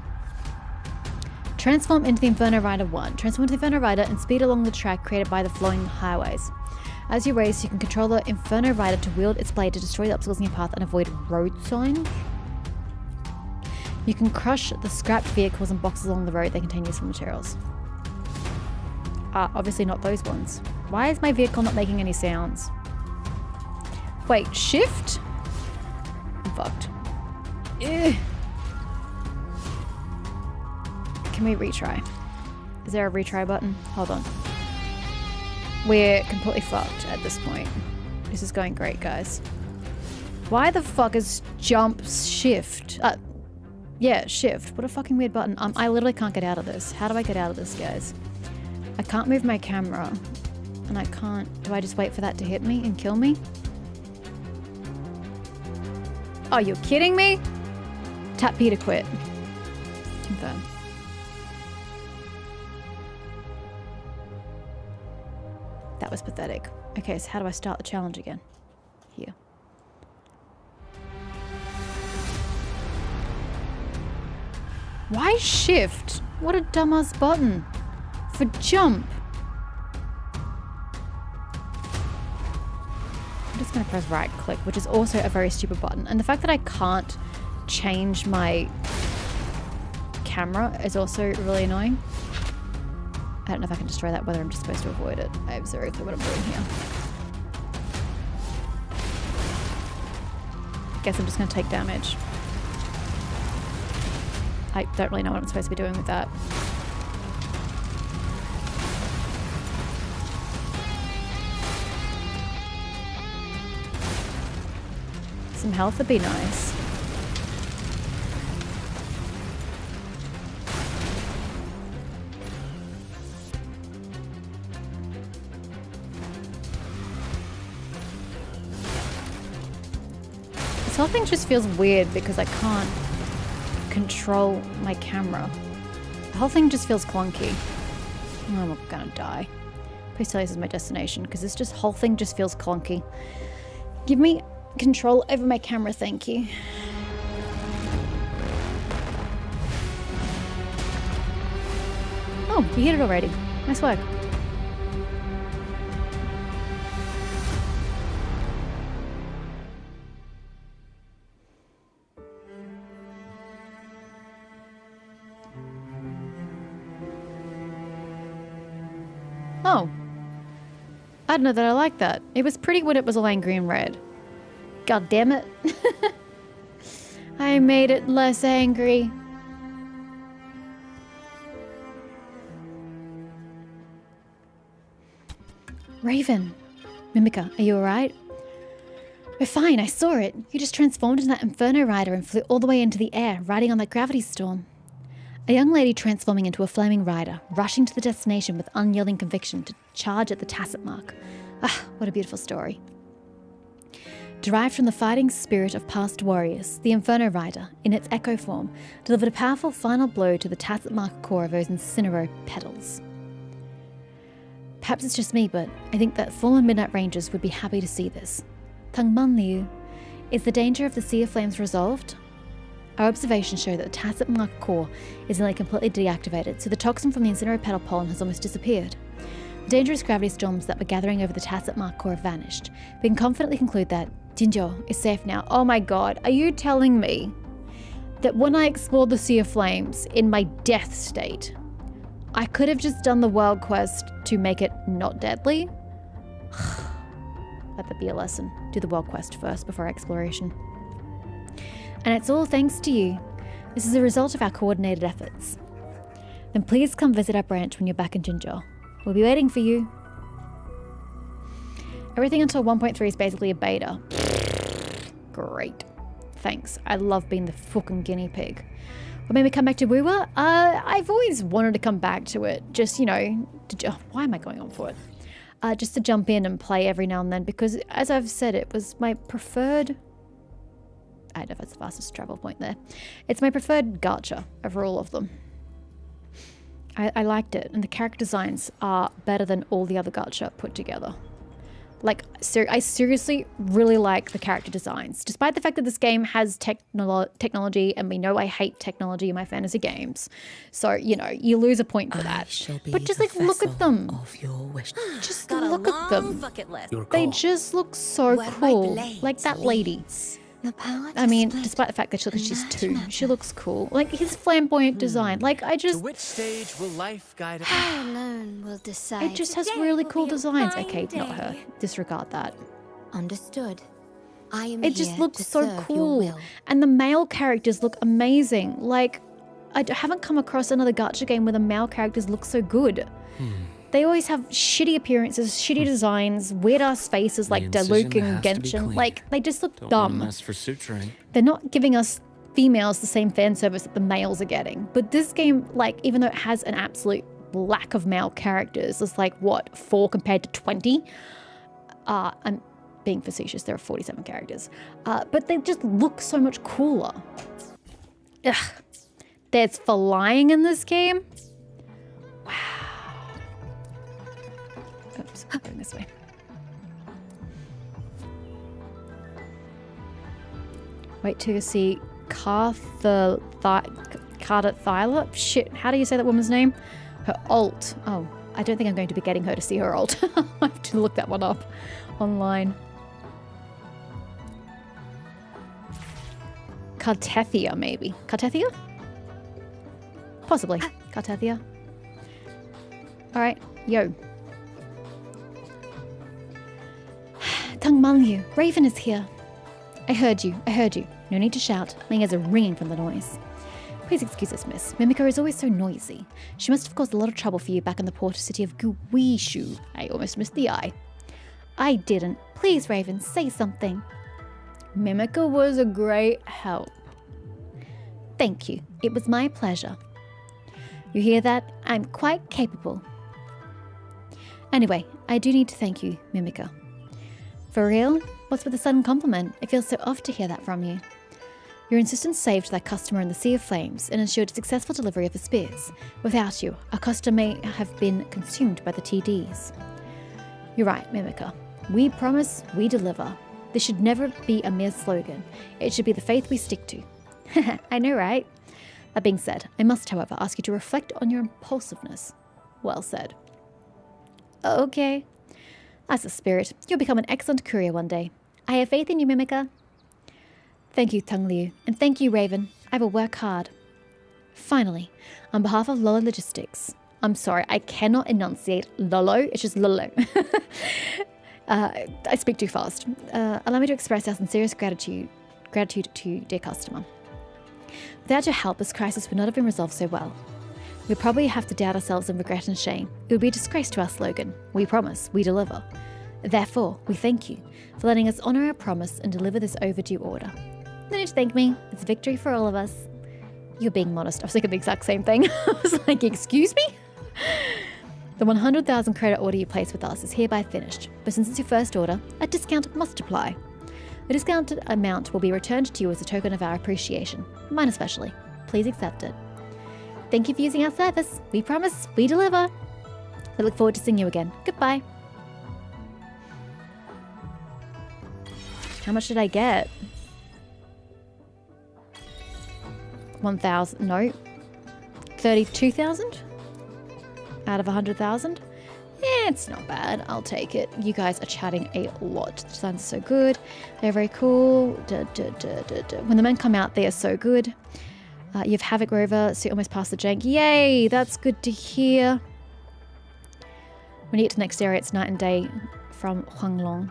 Transform into the Inferno Rider 1. Transform into the Inferno Rider and speed along the track created by the flowing highways. As you race, you can control the Inferno Rider to wield its blade to destroy the obstacles in your path and avoid road signs. You can crush the scrapped vehicles and boxes along the road. They contain useful materials. Obviously not those ones. Why is my vehicle not making any sounds? Wait, shift? I'm fucked. Ugh. Can we retry? Is there a retry button? Hold on. We're completely fucked at this point. This is going great, guys. Why the fuck is jump shift? Yeah, shift. What a fucking weird button. I literally can't get out of this. How do I get out of this, guys? I can't move my camera. And I can't... Do I just wait for that to hit me and kill me? Oh, you're kidding me? Tap P to quit. Confirm. That was pathetic. Okay, so how do I start the challenge again? Here. Why shift? What a dumbass button. For jump. I'm just going to press right click, which is also a very stupid button. And the fact that I can't change my camera is also really annoying. I don't know if I can destroy that, whether I'm just supposed to avoid it. I have zero clue what I'm doing here. Guess I'm just going to take damage. I don't really know what I'm supposed to be doing with that. Some health would be nice. This whole thing just feels weird because I can't control my camera. The whole thing just feels clunky. I'm gonna die. Please tell me this is my destination because this whole thing just feels clunky. Give me control over my camera, thank you. Oh, you hit it already. Nice work. Oh. I don't know that I like that. It was pretty when it was all angry and red. God damn it. I made it less angry. Raven. Mimica, are you alright? We're fine, I saw it. You just transformed into that Inferno Rider and flew all the way into the air, riding on that gravity storm. A young lady transforming into a flaming rider, rushing to the destination with unyielding conviction to charge at the tacit mark. Ah, what a beautiful story. Derived from the fighting spirit of past warriors, the Inferno Rider, in its echo form, delivered a powerful final blow to the tacit mark core of those Incinero petals. Perhaps it's just me, but I think that fallen Midnight Rangers would be happy to see this. Tangman Liu, is the danger of the Sea of Flames resolved? Our observations show that the tacit mark core is nearly completely deactivated, so the toxin from the Incinero petal pollen has almost disappeared. The dangerous gravity storms that were gathering over the tacit mark core have vanished. We can confidently conclude that Jinzhou is safe now. Oh my god, are you telling me that when I explored the Sea of Flames in my death state, I could have just done the world quest to make it not deadly? Let that be a lesson. Do the world quest first before exploration. And it's all thanks to you. This is a result of our coordinated efforts. Then please come visit our branch when you're back in Jinzhou. We'll be waiting for you. Everything until 1.3 is basically a beta. Great. Thanks. I love being the fucking guinea pig. What made me come back to Wuwa? I've always wanted to come back to it. Just, you know, why am I going on for it? Just to jump in and play every now and then because, as I've said, it was my preferred... I don't know if that's the fastest travel point there. It's my preferred gacha over all of them. I liked it, and the character designs are better than all the other gacha put together. Like, I seriously really like the character designs. Despite the fact that this game has technology, and we know I hate technology in my fantasy games. So, you know, you lose a point for that. But just, like, look at them. Of your wish. Just Got a look at them. long bucket list. Your They call. just look so Where my cool. blade Like that lady. leads. The power I to mean, split despite the fact that she's and two, match she matter. looks cool. Like, his flamboyant design. Like, I To just... which stage will life guide us? I alone will decide. It just has Today really will cool be a designs. fine Okay, not her. day. Disregard that. Understood. I am It just here looks to so serve your cool. will. And the male characters look amazing. Like, haven't come across another gacha game where the male characters look so good. They always have shitty appearances, shitty designs, weird-ass faces like incision Daluk and has to be Genshin. clean. Like, they just look Don't want to dumb. mess for suturing. They're not giving us females the same fan service that the males are getting. But this game, like, even though it has an absolute lack of male characters, it's like, what, 4 compared to 20? I'm being facetious, there are 47 characters. But they just look so much cooler. Ugh. There's flying in this game. Wow. Oops, I'm going this way. Wait till you see Carter Thyla. Shit, how do you say that woman's name? Her alt. Oh, I don't think I'm going to be getting her to see her alt. I have to look that one up online. Cartethia, maybe. Cartethia? Possibly. Cartethia. Alright, yo. Tung Manliu, Raven is here. I heard you. No need to shout. My ears are ringing from the noise. Please excuse us, miss. Mimiko is always so noisy. She must have caused a lot of trouble for you back in the port city of Guishu. I almost missed the I. I didn't. Please, Raven, say something. Mimiko was a great help. Thank you. It was my pleasure. You hear that? I'm quite capable. Anyway, I do need to thank you, Mimiko. For real? What's with the sudden compliment? It feels so off to hear that from you. Your insistence saved that customer in the sea of flames and ensured successful delivery of the spears. Without you, our customer may have been consumed by the TDs. You're right, Mimika. We promise, we deliver. This should never be a mere slogan. It should be the faith we stick to. I know, right? That being said, I must, however, ask you to reflect on your impulsiveness. Well said. Okay. That's the spirit. You'll become an excellent courier one day. I have faith in you, Mimika. Thank you, Tung Liu, and thank you, Raven. I will work hard. Finally, on behalf of Lolo Logistics, I'm sorry, I cannot enunciate Lolo, it's just Lolo. I speak too fast. Allow me to express our sincerest gratitude to you, dear customer. Without your help, this crisis would not have been resolved so well. We'd probably have to doubt ourselves in regret and shame. It would be a disgrace to our slogan, we promise, we deliver. Therefore, we thank you for letting us honour our promise and deliver this overdue order. No need to thank me. It's a victory for all of us. You're being modest. I was thinking the exact same thing. I was like, excuse me? The 100,000 credit order you placed with us is hereby finished, but since it's your first order, a discount must apply. The discounted amount will be returned to you as a token of our appreciation. Mine especially. Please accept it. Thank you for using our service. We promise, we deliver. I look forward to seeing you again. Goodbye. How much did I get? 1,000, no. 32,000? Out of 100,000? Yeah, it's not bad. I'll take it. You guys are chatting a lot. The designs are so good. They're very cool. When the men come out, they are so good. You have Havoc Rover, so you almost passed the jank. Yay! That's good to hear. When you get to the next area, it's night and day from Huanglong.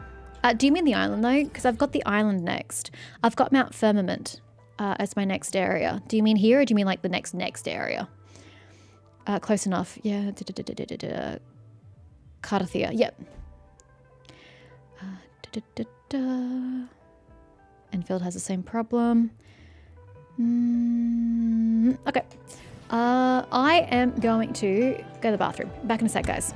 Do you mean the island, though? Because I've got the island next. I've got Mount Firmament as my next area. Do you mean here, or do you mean like the next area? Close enough. Yeah. Carthia. Yep. Enfield has the same problem. Okay. I am going to go to the bathroom. Back in a sec, guys.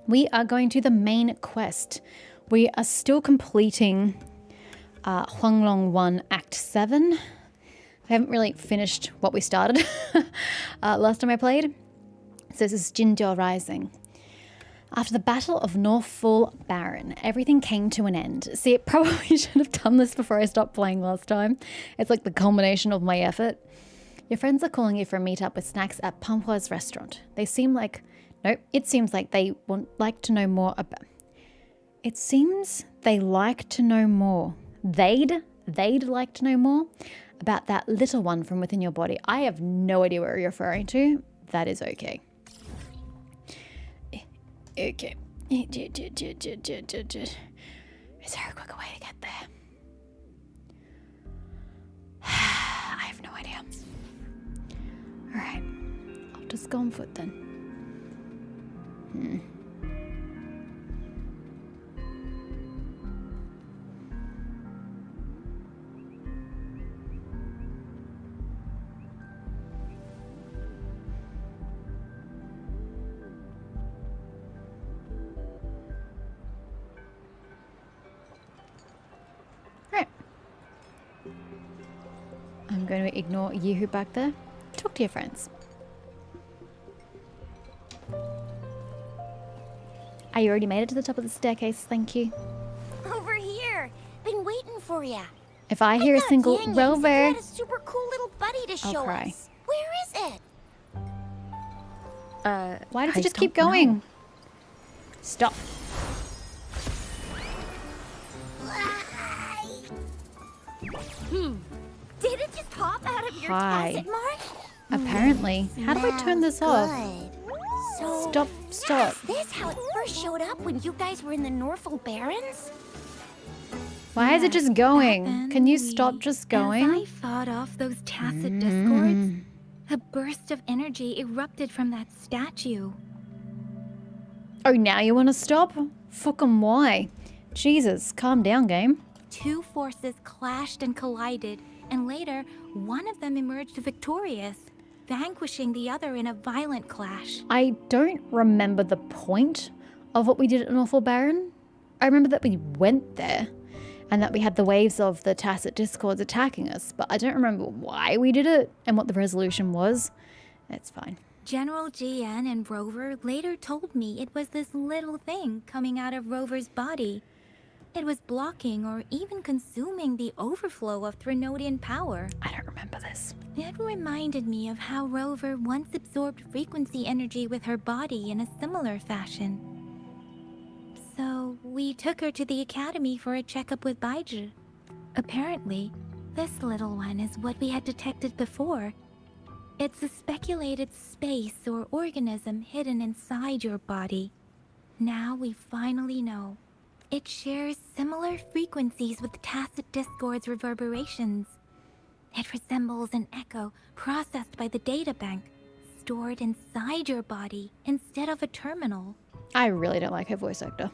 we are going to the main quest. We are still completing Huanglong 1 Act 7. I haven't really finished what we started last time I played. So this is Jindiao Rising. After the Battle of Northfall Baron, everything came to an end. See, it probably should have done this before I stopped playing last time. It's like the culmination of my effort. Your friends are calling you for a meetup with snacks at Pampua's restaurant. It seems like they like to know more about... It seems they like to know more. They'd like to know more about that little one from within your body. I have no idea what you're referring to. That is okay. Okay. Is there a quicker way to get there? I have no idea. Alright. I'll just go on foot then. I'm going to ignore Yehu back there. Talk to your friends. You already made it to the top of the staircase, thank you. Over here. Been waiting for ya. If I hear a single Rover... Had a super cool little buddy to show cry. us. Where is it? Why does it just keep going? Stop. Did it just pop out of your Hi. tacit mark? Apparently. How do I turn this off? So, Stop. is this how it first showed up when you guys were in the Northfall Barrens? Why is it just going? Can you stop just As I going? fought off those tacit discords, a burst of energy erupted from that statue. Oh, now you want to stop? Fuck 'em, why? Jesus, calm down, game. Two forces clashed and collided, and later, one of them emerged victorious, vanquishing the other in a violent clash. I don't remember the point of what we did at Northfall Baron. I remember that we went there and that we had the waves of the tacit discords attacking us, but I don't remember why we did it and what the resolution was. It's fine. General GN and Rover later told me it was this little thing coming out of Rover's body. It was blocking or even consuming the overflow of Threnodian power. I don't remember this. It reminded me of how Rover once absorbed frequency energy with her body in a similar fashion. So we took her to the academy for a checkup with Baizhi. Apparently, this little one is what we had detected before. It's a speculated space or organism hidden inside your body. Now we finally know. It shares similar frequencies with tacit discord's reverberations. It resembles an echo processed by the data bank, stored inside your body instead of a terminal. I really don't like her voice actor.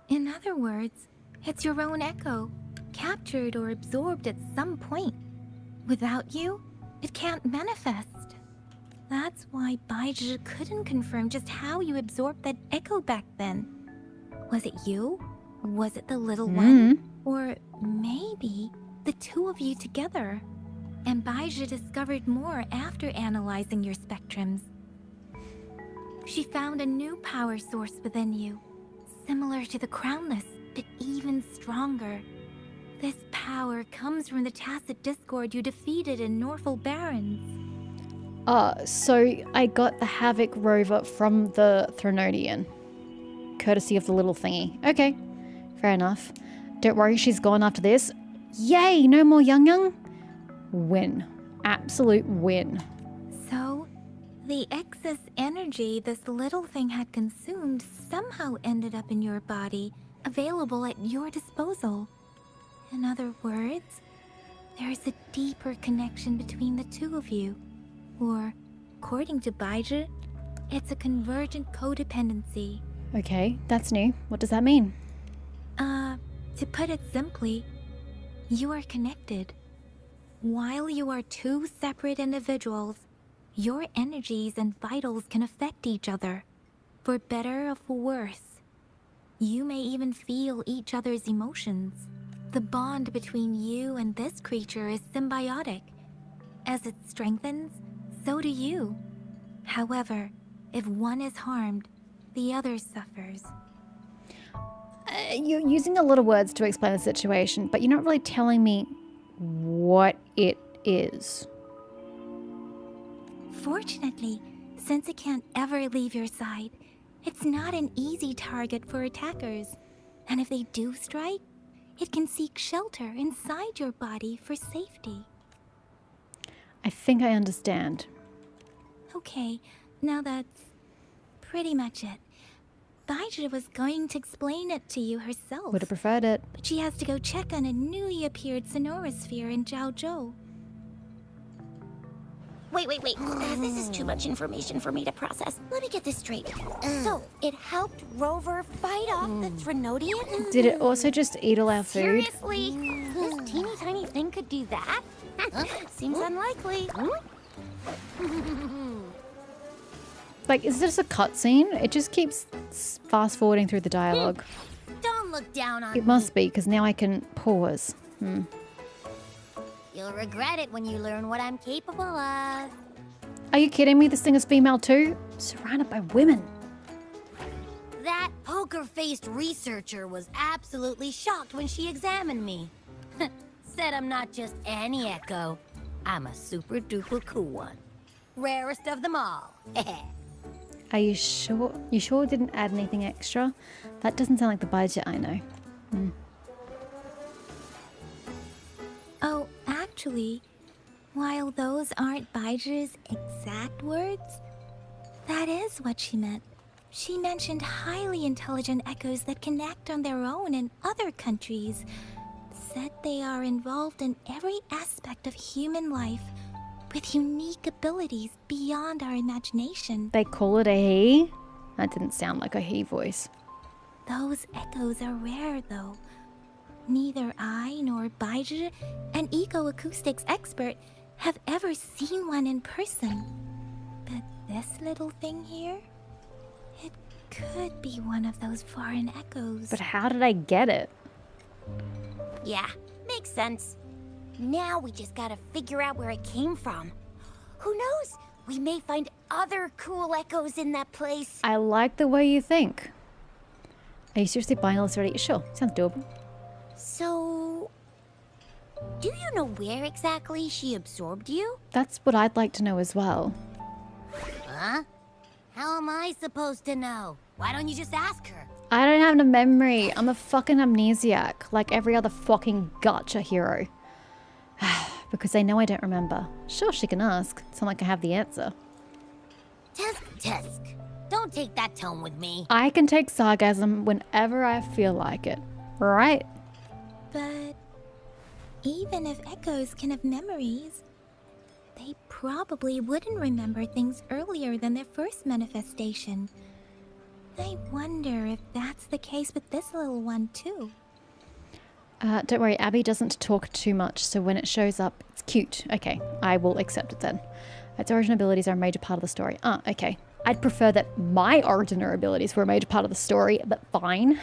In other words, it's your own echo, captured or absorbed at some point. Without you, it can't manifest. That's why Baizhi couldn't confirm just how you absorbed that echo back then. Was it you? Was it the little one? Or maybe the two of you together? And Baizhi discovered more after analyzing your spectrums. She found a new power source within you, similar to the Crownless, but even stronger. This power comes from the tacit discord you defeated in Northfall Barrens. So I got the Havoc Rover from the Threnodian, courtesy of the little thingy. Okay, fair enough. Don't worry, she's gone after this. Yay, no more Young. Win. Absolute win. So, the excess energy this little thing had consumed somehow ended up in your body, available at your disposal. In other words, there's a deeper connection between the two of you. Or, according to Baizhi, it's a convergent codependency. Okay, that's new. What does that mean? To put it simply, you are connected. While you are two separate individuals, your energies and vitals can affect each other. for better or for worse. You may even feel each other's emotions. The bond between you and this creature is symbiotic. As it strengthens, so do you. However, if one is harmed, the other suffers. You're using a lot of words to explain the situation, but you're not really telling me what it is. Fortunately, since it can't ever leave your side, it's not an easy target for attackers. And if they do strike, it can seek shelter inside your body for safety. I think I understand. Okay, now that's pretty much it. Baizhi was going to explain it to you herself. Would have preferred it. But she has to go check on a newly appeared sonorosphere in Jiaozhou. Wait. This is too much information for me to process. Let me get this straight. So, it helped Rover fight off the Trinodians? Did it also just eat all our food? Seriously? This teeny tiny thing could do that? Seems unlikely. Like, is this a cutscene? It just keeps fast forwarding through the dialogue. Don't look down on It must be, because now I can pause. You'll regret it when you learn what I'm capable of. Are you kidding me? This thing is female too? Surrounded by women. That poker-faced researcher was absolutely shocked when she examined me. Said I'm not just any echo. I'm a super-duper cool one. Rarest of them all. Are you sure? You sure didn't add anything extra? That doesn't sound like the budget I know. Oh, actually, while those aren't Baizhi's exact words, that is what she meant. She mentioned highly intelligent echoes that can act on their own in other countries. Said they are involved in every aspect of human life with unique abilities beyond our imagination. They call it a he? That didn't sound like a he voice. Those echoes are rare, though. Neither I nor Baizhi, an ecoacoustics expert, have ever seen one in person. But this little thing here, it could be one of those foreign echoes. But how did I get it? Yeah, makes sense. Now we just gotta figure out where it came from. Who knows? We may find other cool echoes in that place. I like the way you think. Are you seriously buying all this already? Sure, sounds doable. So, do you know where exactly she absorbed you? That's what I'd like to know as well. Huh? How am I supposed to know? Why don't you just ask her? I don't have a memory. I'm a fucking amnesiac, like every other fucking gacha hero. Because they know I don't remember. Sure, she can ask. It's not like I have the answer. Tisk. Don't take that tone with me. I can take sarcasm whenever I feel like it. Right? But even if echoes can have memories, they probably wouldn't remember things earlier than their first manifestation. I wonder if that's the case with this little one too. Don't worry, Abby doesn't talk too much, so when it shows up, it's cute. Okay, I will accept it then. Its origin abilities are a major part of the story. Okay. I'd prefer that my origin or abilities were a major part of the story, but fine.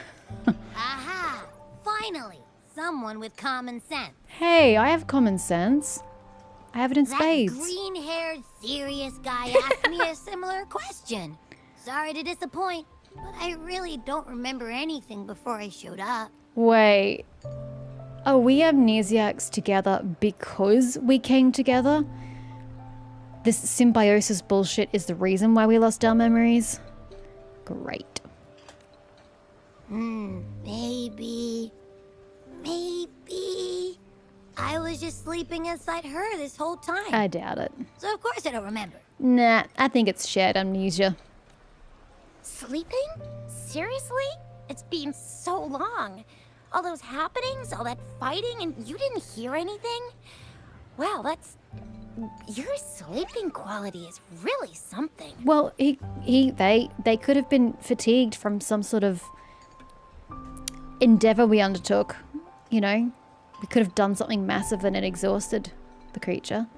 Aha! Finally! Someone with common sense. Hey, I have common sense. I have it in spades. That green-haired, serious guy asked me a similar question. Sorry to disappoint, but I really don't remember anything before I showed up. Wait. Are we amnesiacs together because we came together? This symbiosis bullshit is the reason why we lost our memories? Great. Maybe. I was just sleeping inside her this whole time. I doubt it. So of course I don't remember. Nah, I think it's shared amnesia. Sleeping? Seriously? It's been so long. All those happenings, all that fighting, and you didn't hear anything? Wow, your sleeping quality is really something. Well, they could have been fatigued from some sort of endeavor we undertook. You know, we could have done something massive and it exhausted the creature.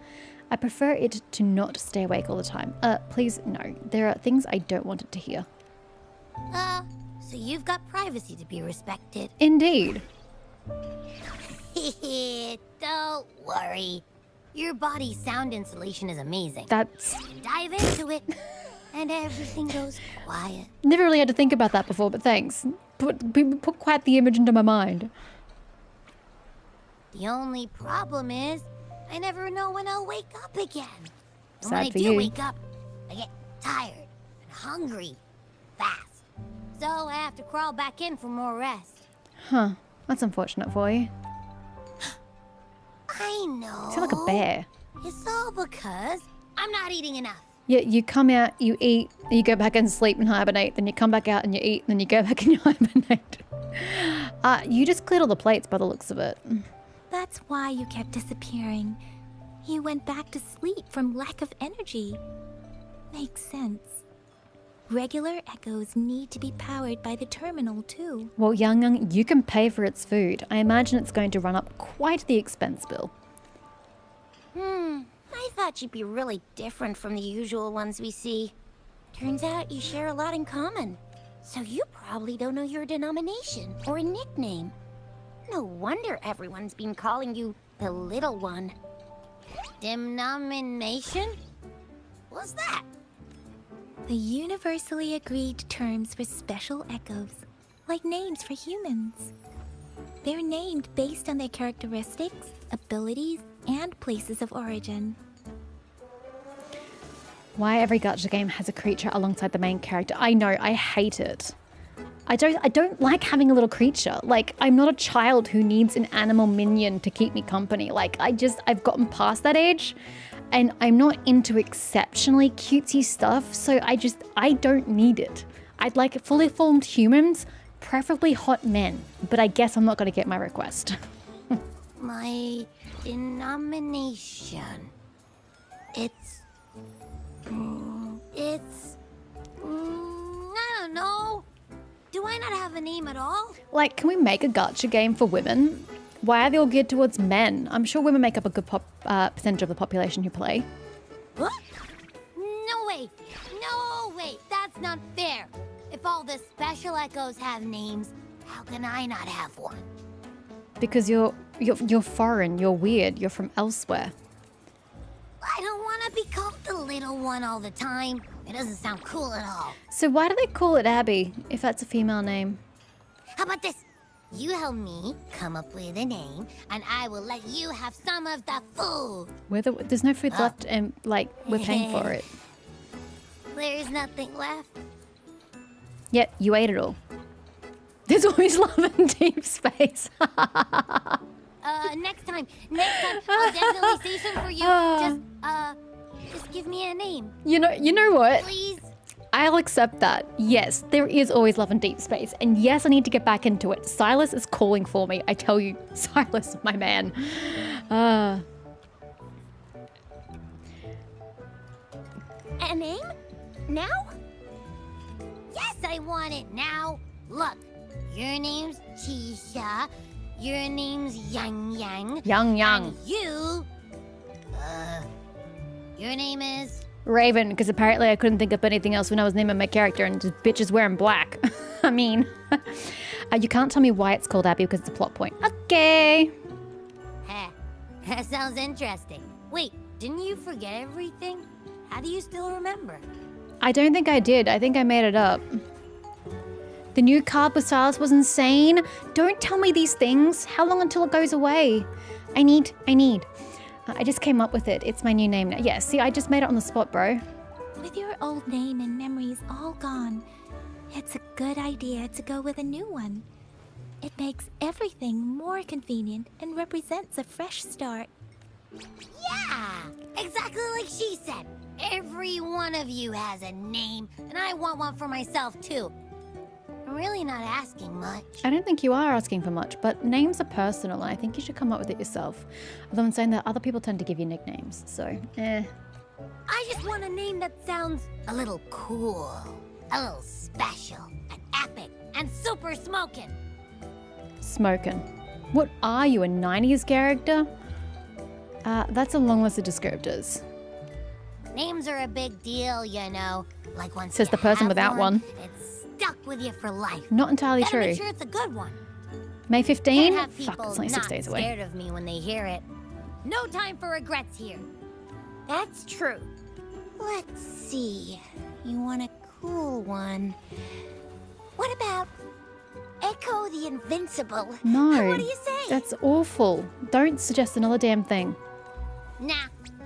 I prefer it to not stay awake all the time. Please, no. There are things I don't want it to hear. So you've got privacy to be respected. Indeed. Don't worry. Your body's sound insulation is amazing. That's... You dive into it, and everything goes quiet. Never really had to think about that before, but thanks. Put quite the image into my mind. The only problem is, I never know when I'll wake up again. And when I Sad for do you. wake up, I get tired and hungry fast. So I have to crawl back in for more rest. Huh. That's unfortunate for you. I know. You sound like a bear. It's all because I'm not eating enough. Yeah, you come out, you eat, you go back and sleep and hibernate, then you come back out and you eat, and then you go back and you hibernate. You just cleared all the plates by the looks of it. That's why you kept disappearing. You went back to sleep from lack of energy. Makes sense. Regular echoes need to be powered by the terminal too. Well, Young, you can pay for its food. I imagine it's going to run up quite the expense bill. I thought you'd be really different from the usual ones we see. Turns out you share a lot in common. So you probably don't know your denomination or a nickname. No wonder everyone's been calling you the Little One. Denomination? What's that? The universally agreed terms for special echoes, like names for humans. They're named based on their characteristics, abilities, and places of origin. Why every gacha game has a creature alongside the main character. I know, I hate it. I don't like having a little creature. Like, I'm not a child who needs an animal minion to keep me company. Like, I've gotten past that age, and I'm not into exceptionally cutesy stuff, so I don't need it. I'd like fully formed humans, preferably hot men, but I guess I'm not going to get my request. My denomination. I don't know. Do I not have a name at all? Like, can we make a gacha game for women? Why are they all geared towards men? I'm sure women make up a good percentage of the population who play. What? No way. No way. That's not fair. If all the special echoes have names, how can I not have one? Because you're foreign, you're weird, you're from elsewhere. I don't want to be called the Little One all the time. It doesn't sound cool at all. So why do they call it Abby, if that's a female name? How about this? You help me come up with a name, and I will let you have some of the food. There's no food left, and, like, we're paying for it. There's nothing left. Yet, you ate it all. There's always love in deep space. Next time, I'll definitely say some for you. Just give me a name. You know what? Please. I'll accept that. Yes, there is always love in deep space. And yes, I need to get back into it. Silas is calling for me. I tell you, Silas, my man. A name? Now? Yes, I want it now. Look, your name's Chisha. Your name's Yang Yang. Yang Yang. And you... your name is... Raven, because apparently I couldn't think of anything else when I was naming my character, and this bitch is wearing black. I mean, you can't tell me why it's called Abby because it's a plot point. Okay. Heh, that sounds interesting. Wait, didn't you forget everything? How do you still remember? I don't think I did. I think I made it up. The new card with Silas was insane. Don't tell me these things. How long until it goes away? I need. I just came up with it. It's my new name now. Yeah, see, I just made it on the spot, bro. With your old name and memories all gone, it's a good idea to go with a new one. It makes everything more convenient and represents a fresh start. Yeah, exactly like she said. Every one of you has a name, and I want one for myself too. I'm really not asking much. I don't think you are asking for much, but names are personal, and I think you should come up with it yourself. Although I'm saying that other people tend to give you nicknames, so, I just want a name that sounds a little cool, a little special, and epic, and super smokin'. Smokin'. What are you, a 90s character? That's a long list of descriptors. Names are a big deal, you know. Like once Says you the person have without one. It's stuck with you for life. Not entirely Gotta true. make sure it's a good one. May 15? Can't have Fuck, people it's only 6 not days away. scared of me when they hear it. No time for regrets here. That's true. Let's see. You want a cool one? What about Echo the Invincible? No. What do you say? That's awful. Don't suggest another damn thing. Nah.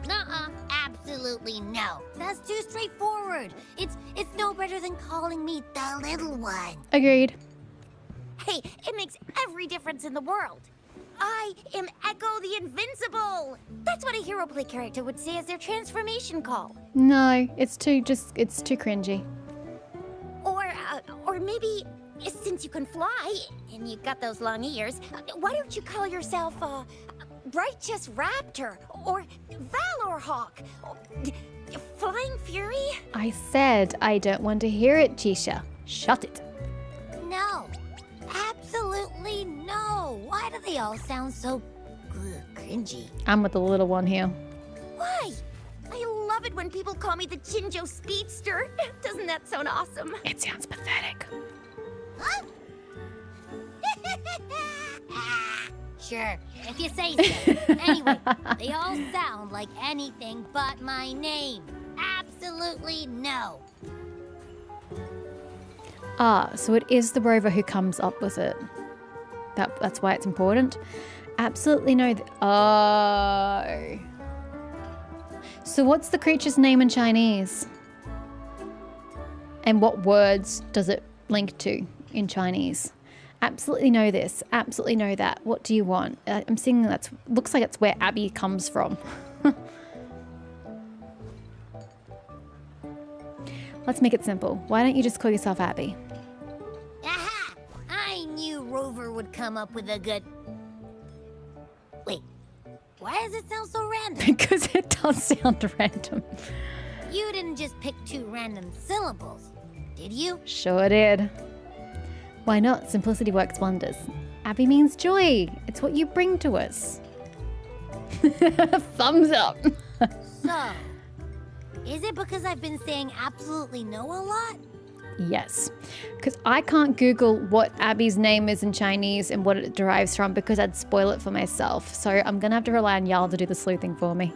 Nuh-uh. Absolutely no. That's too straightforward. It's no better than calling me the little one. Agreed. Hey, it makes every difference in the world. I am Echo the Invincible. That's what a hero play character would say as their transformation call. No, it's too cringy. Or maybe, since you can fly and you got those long ears, why don't you call yourself Righteous Raptor or Valor Hawk? Flying Fury? I said I don't want to hear it, Chisha. Shut it. No. Absolutely no. Why do they all sound so cringy? I'm with the little one here. Why? I love it when people call me the Jinjo Speedster. Doesn't that sound awesome? It sounds pathetic. Huh? Sure, if you say so. Anyway, they all sound like anything but my name. Absolutely no. Ah, so it is the rover who comes up with it. That's why it's important. Absolutely no. Oh. So what's the creature's name in Chinese? And what words does it link to in Chinese? Absolutely know this. Absolutely know that. What do you want? I'm seeing looks like it's where Abby comes from. Let's make it simple. Why don't you just call yourself Abby? Aha! I knew Rover would come up with a good... Wait, why does it sound so random? Because it does sound random. You didn't just pick 2 random syllables, did you? Sure did. Why not? Simplicity works wonders. Abby means joy. It's what you bring to us. Thumbs up. So, is it because I've been saying absolutely no a lot? Yes. Because I can't Google what Abby's name is in Chinese and what it derives from because I'd spoil it for myself. So I'm going to have to rely on y'all to do the sleuthing for me.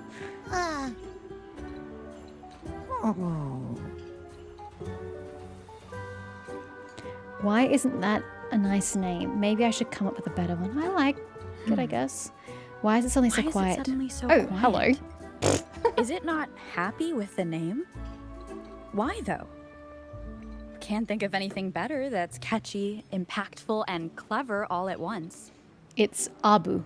Why isn't that a nice name? Maybe I should come up with a better one. I like it, I guess. Why is it suddenly so quiet? It suddenly so oh, quiet? Hello. Is it not happy with the name? Why, though? Can't think of anything better that's catchy, impactful, and clever all at once. It's Abu.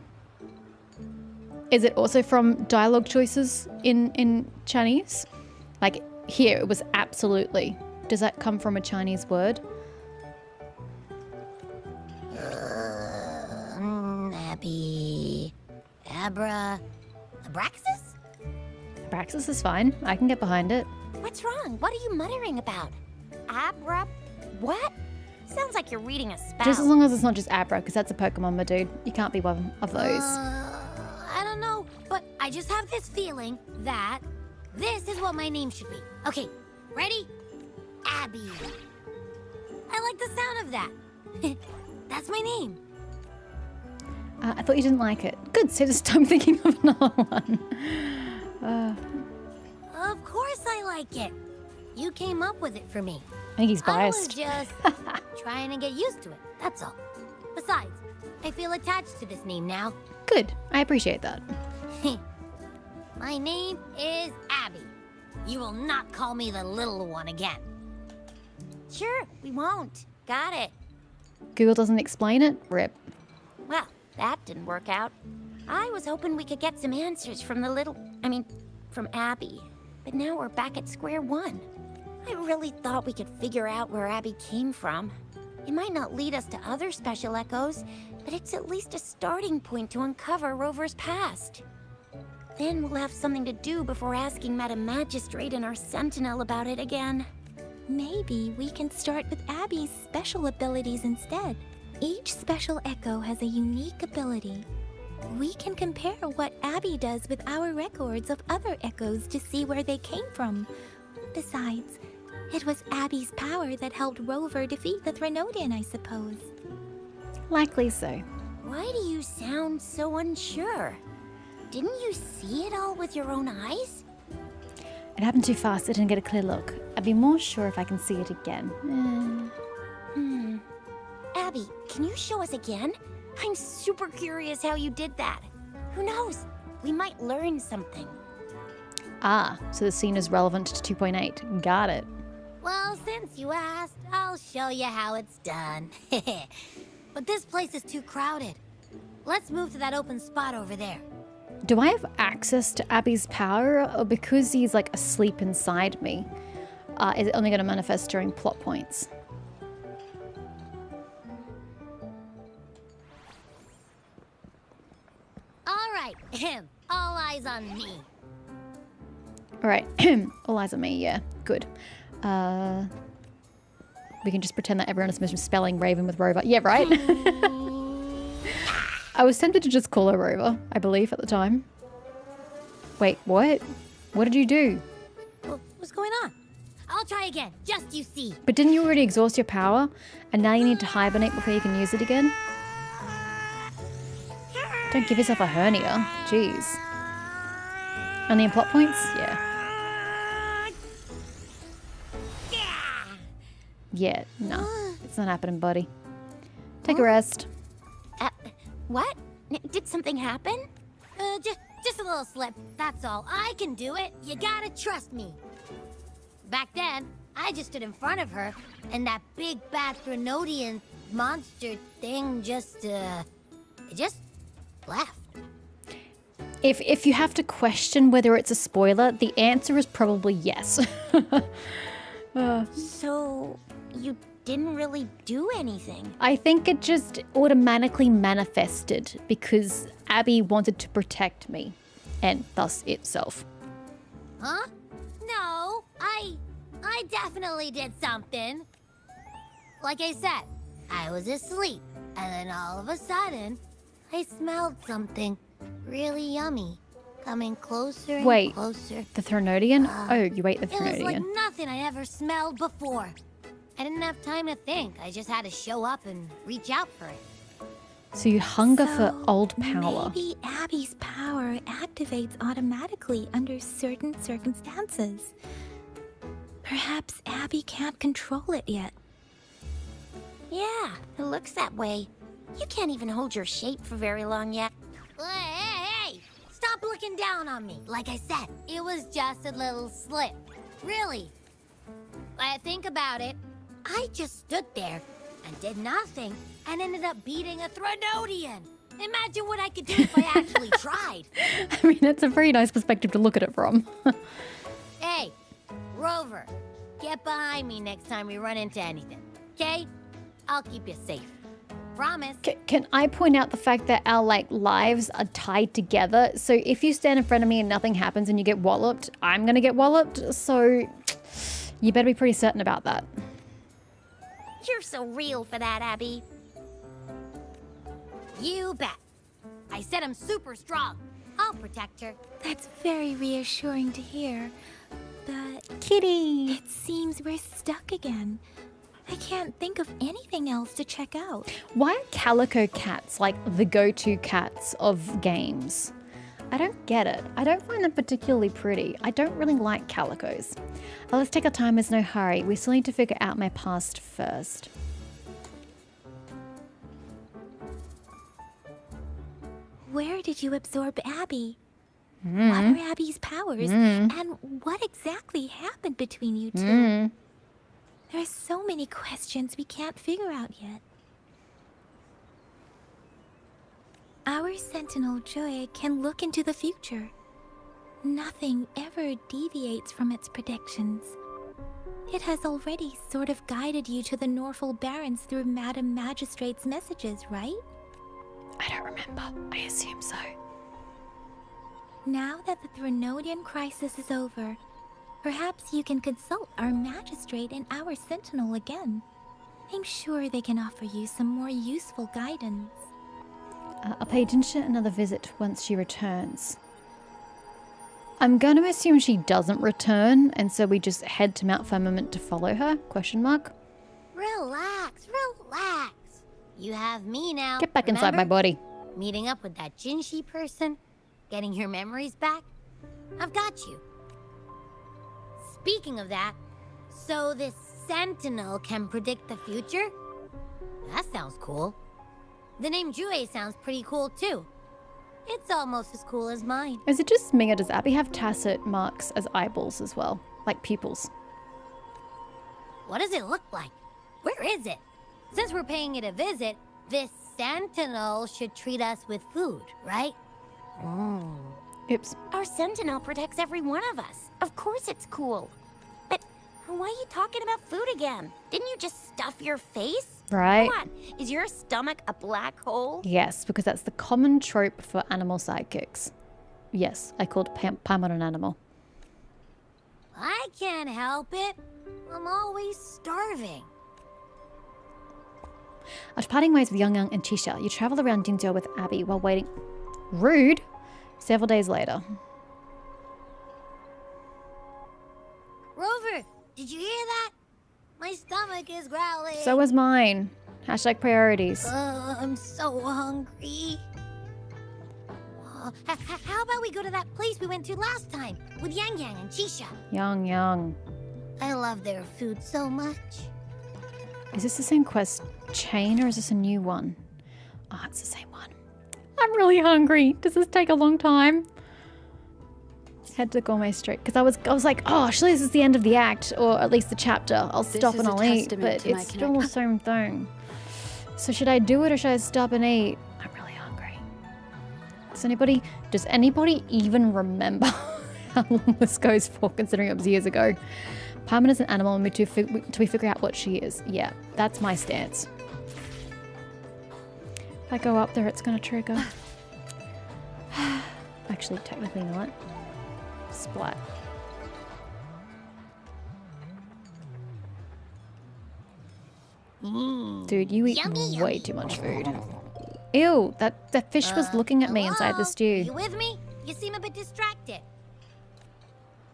Is it also from dialogue choices in Chinese? Like here, it was absolutely. Does that come from a Chinese word? Abby... Abraxas? Abraxas is fine. I can get behind it. What's wrong? What are you muttering about? What? Sounds like you're reading a spell. Just as long as it's not just Abra, because that's a Pokemon, my dude. You can't be one of those. I don't know, but I just have this feeling that this is what my name should be. Okay, ready? Abby. I like the sound of that. That's my name. I thought you didn't like it. Good, so just I'm thinking of another one. Of course I like it. You came up with it for me. I think he's biased. I was just trying to get used to it, that's all. Besides, I feel attached to this name now. Good, I appreciate that. My name is Abby. You will not call me the little one again. Sure, we won't. Got it. Google doesn't explain it? Rip. Well, that didn't work out. I was hoping we could get some answers from from Abby. But now we're back at square one. I really thought we could figure out where Abby came from. It might not lead us to other special echoes, but it's at least a starting point to uncover Rover's past. Then we'll have something to do before asking Madam Magistrate and our Sentinel about it again. Maybe we can start with Abby's special abilities instead. Each special echo has a unique ability. We can compare what Abby does with our records of other echoes to see where they came from. Besides, It was Abby's power that helped Rover defeat the Threnodian, I suppose. Likely so. Why do you sound so unsure? Didn't you see it all with your own eyes? It happened too fast, I didn't get a clear look. I'd be more sure if I can see it again. Abby, can you show us again? I'm super curious how you did that. Who knows? We might learn something. Ah, so the scene is relevant to 2.8. Got it. Well, since you asked, I'll show you how it's done. But this place is too crowded. Let's move to that open spot over there. Do I have access to Abby's power, or because he's like asleep inside me, is it only going to manifest during plot points? All right, all eyes on me. All right, all eyes on me. Yeah, good. We can just pretend that everyone is misspelling Raven with Rover. Yeah, right. I was tempted to just call her Rover, I believe, at the time. Wait, what? What did you do? What's going on? I'll try again, just you see. But didn't you already exhaust your power? And now you need to hibernate before you can use it again? Don't give yourself a hernia. Jeez. Only in plot points? Yeah. Yeah, no. It's not happening, buddy. Take a rest. What? Did something happen? Just a little slip, that's all. I can do it. You gotta trust me. Back then, I just stood in front of her, and that big bad Threnodian monster thing just left. If you have to question whether it's a spoiler, the answer is probably yes. So, you didn't really do anything? I think it just automatically manifested because Abby wanted to protect me, and thus itself. Huh? No, I definitely did something. Like I said, I was asleep, and then all of a sudden, I smelled something really yummy coming closer and closer. The Threnodian? Oh, you ate the It was like Threnodian. nothing I ever smelled before. I didn't have time to think. I just had to show up and reach out for it. So you hunger for old power. Maybe Abby's power activates automatically under certain circumstances. Perhaps Abby can't control it yet. Yeah, it looks that way. You can't even hold your shape for very long yet. Hey! Stop looking down on me. Like I said, it was just a little slip. Really. Think about it. I just stood there and did nothing and ended up beating a Threnodian. Imagine what I could do if I actually tried. I mean, that's a very nice perspective to look at it from. Hey, Rover, get behind me next time we run into anything, okay? I'll keep you safe. Promise. Can I point out the fact that our lives are tied together? So if you stand in front of me and nothing happens and you get walloped, I'm gonna get walloped. So you better be pretty certain about that. You're so real for that, Abby. You bet. I said I'm super strong. I'll protect her. That's very reassuring to hear. But Kitty, it seems we're stuck again. I can't think of anything else to check out. why are calico cats like the go-to cats of games? I don't get it. I don't find them particularly pretty. I don't really like calicos. Let's take our time, there's no hurry. We still need to figure out my past first. Where did you absorb Abby? What are Abby's powers? And what exactly happened between you two? There are so many questions we can't figure out yet. Our Sentinel Joy can look into the future. Nothing ever deviates from its predictions. It has already sort of guided you to the Norfolk Barrens through Madam Magistrate's messages, right? I don't remember. I assume so. Now that the Threnodian crisis is over, perhaps you can consult our Magistrate and our Sentinel again. I'm sure they can offer you some more useful guidance. I'll pay Dinsha another visit once she returns. I'm going to assume she doesn't return, and so we just head to Mount Firmament to follow her? Question mark. Relax, relax. You have me now. Get back inside my remember? body. Meeting up with that Jinshi person, getting your memories back. I've got you. Speaking of that, so this Sentinel can predict the future? That sounds cool. The name Jue sounds pretty cool too. It's almost as cool as mine. Is it just me, or does Abby have tacit marks as eyeballs as well? Like pupils? What does it look like? Where is it? Since we're paying it a visit, this Sentinel should treat us with food, right? Oops. Our Sentinel protects every one of us. Of course it's cool. But why are you talking about food again? Didn't you just stuff your face? Right. What? Is your stomach a black hole? Yes, because that's the common trope for animal sidekicks. Yes, I called Paimon an animal. I can't help it. I'm always starving. After parting ways with Young and Chisha, you travel around Jinzhou with Abby while waiting. Rude. Several days later. Rover, did you hear that? My stomach is growling. So was mine. Hashtag priorities. I'm so hungry. How about we go to that place we went to last time with Yang Yang and Chisha? Young. I love their food so much. Is this the same quest chain or is this a new one? Oh, it's the same one. I'm really hungry. Does this take a long time? Head to Gourmet Street. Because I was like, oh, surely this is the end of the act, or at least the chapter. I'll stop and I'll eat. But it's still the same thing. So should I do it or should I stop and eat? I'm really hungry. Does anybody even remember how long this goes for, considering it was years ago? Paimon is an animal and we figure out what she is. Yeah, that's my stance. If I go up there, it's going to trigger. Actually, technically not. Splat. Dude, you eat way too much food. Ew, that fish was looking at me inside the stew. You with me? You seem a bit distracted.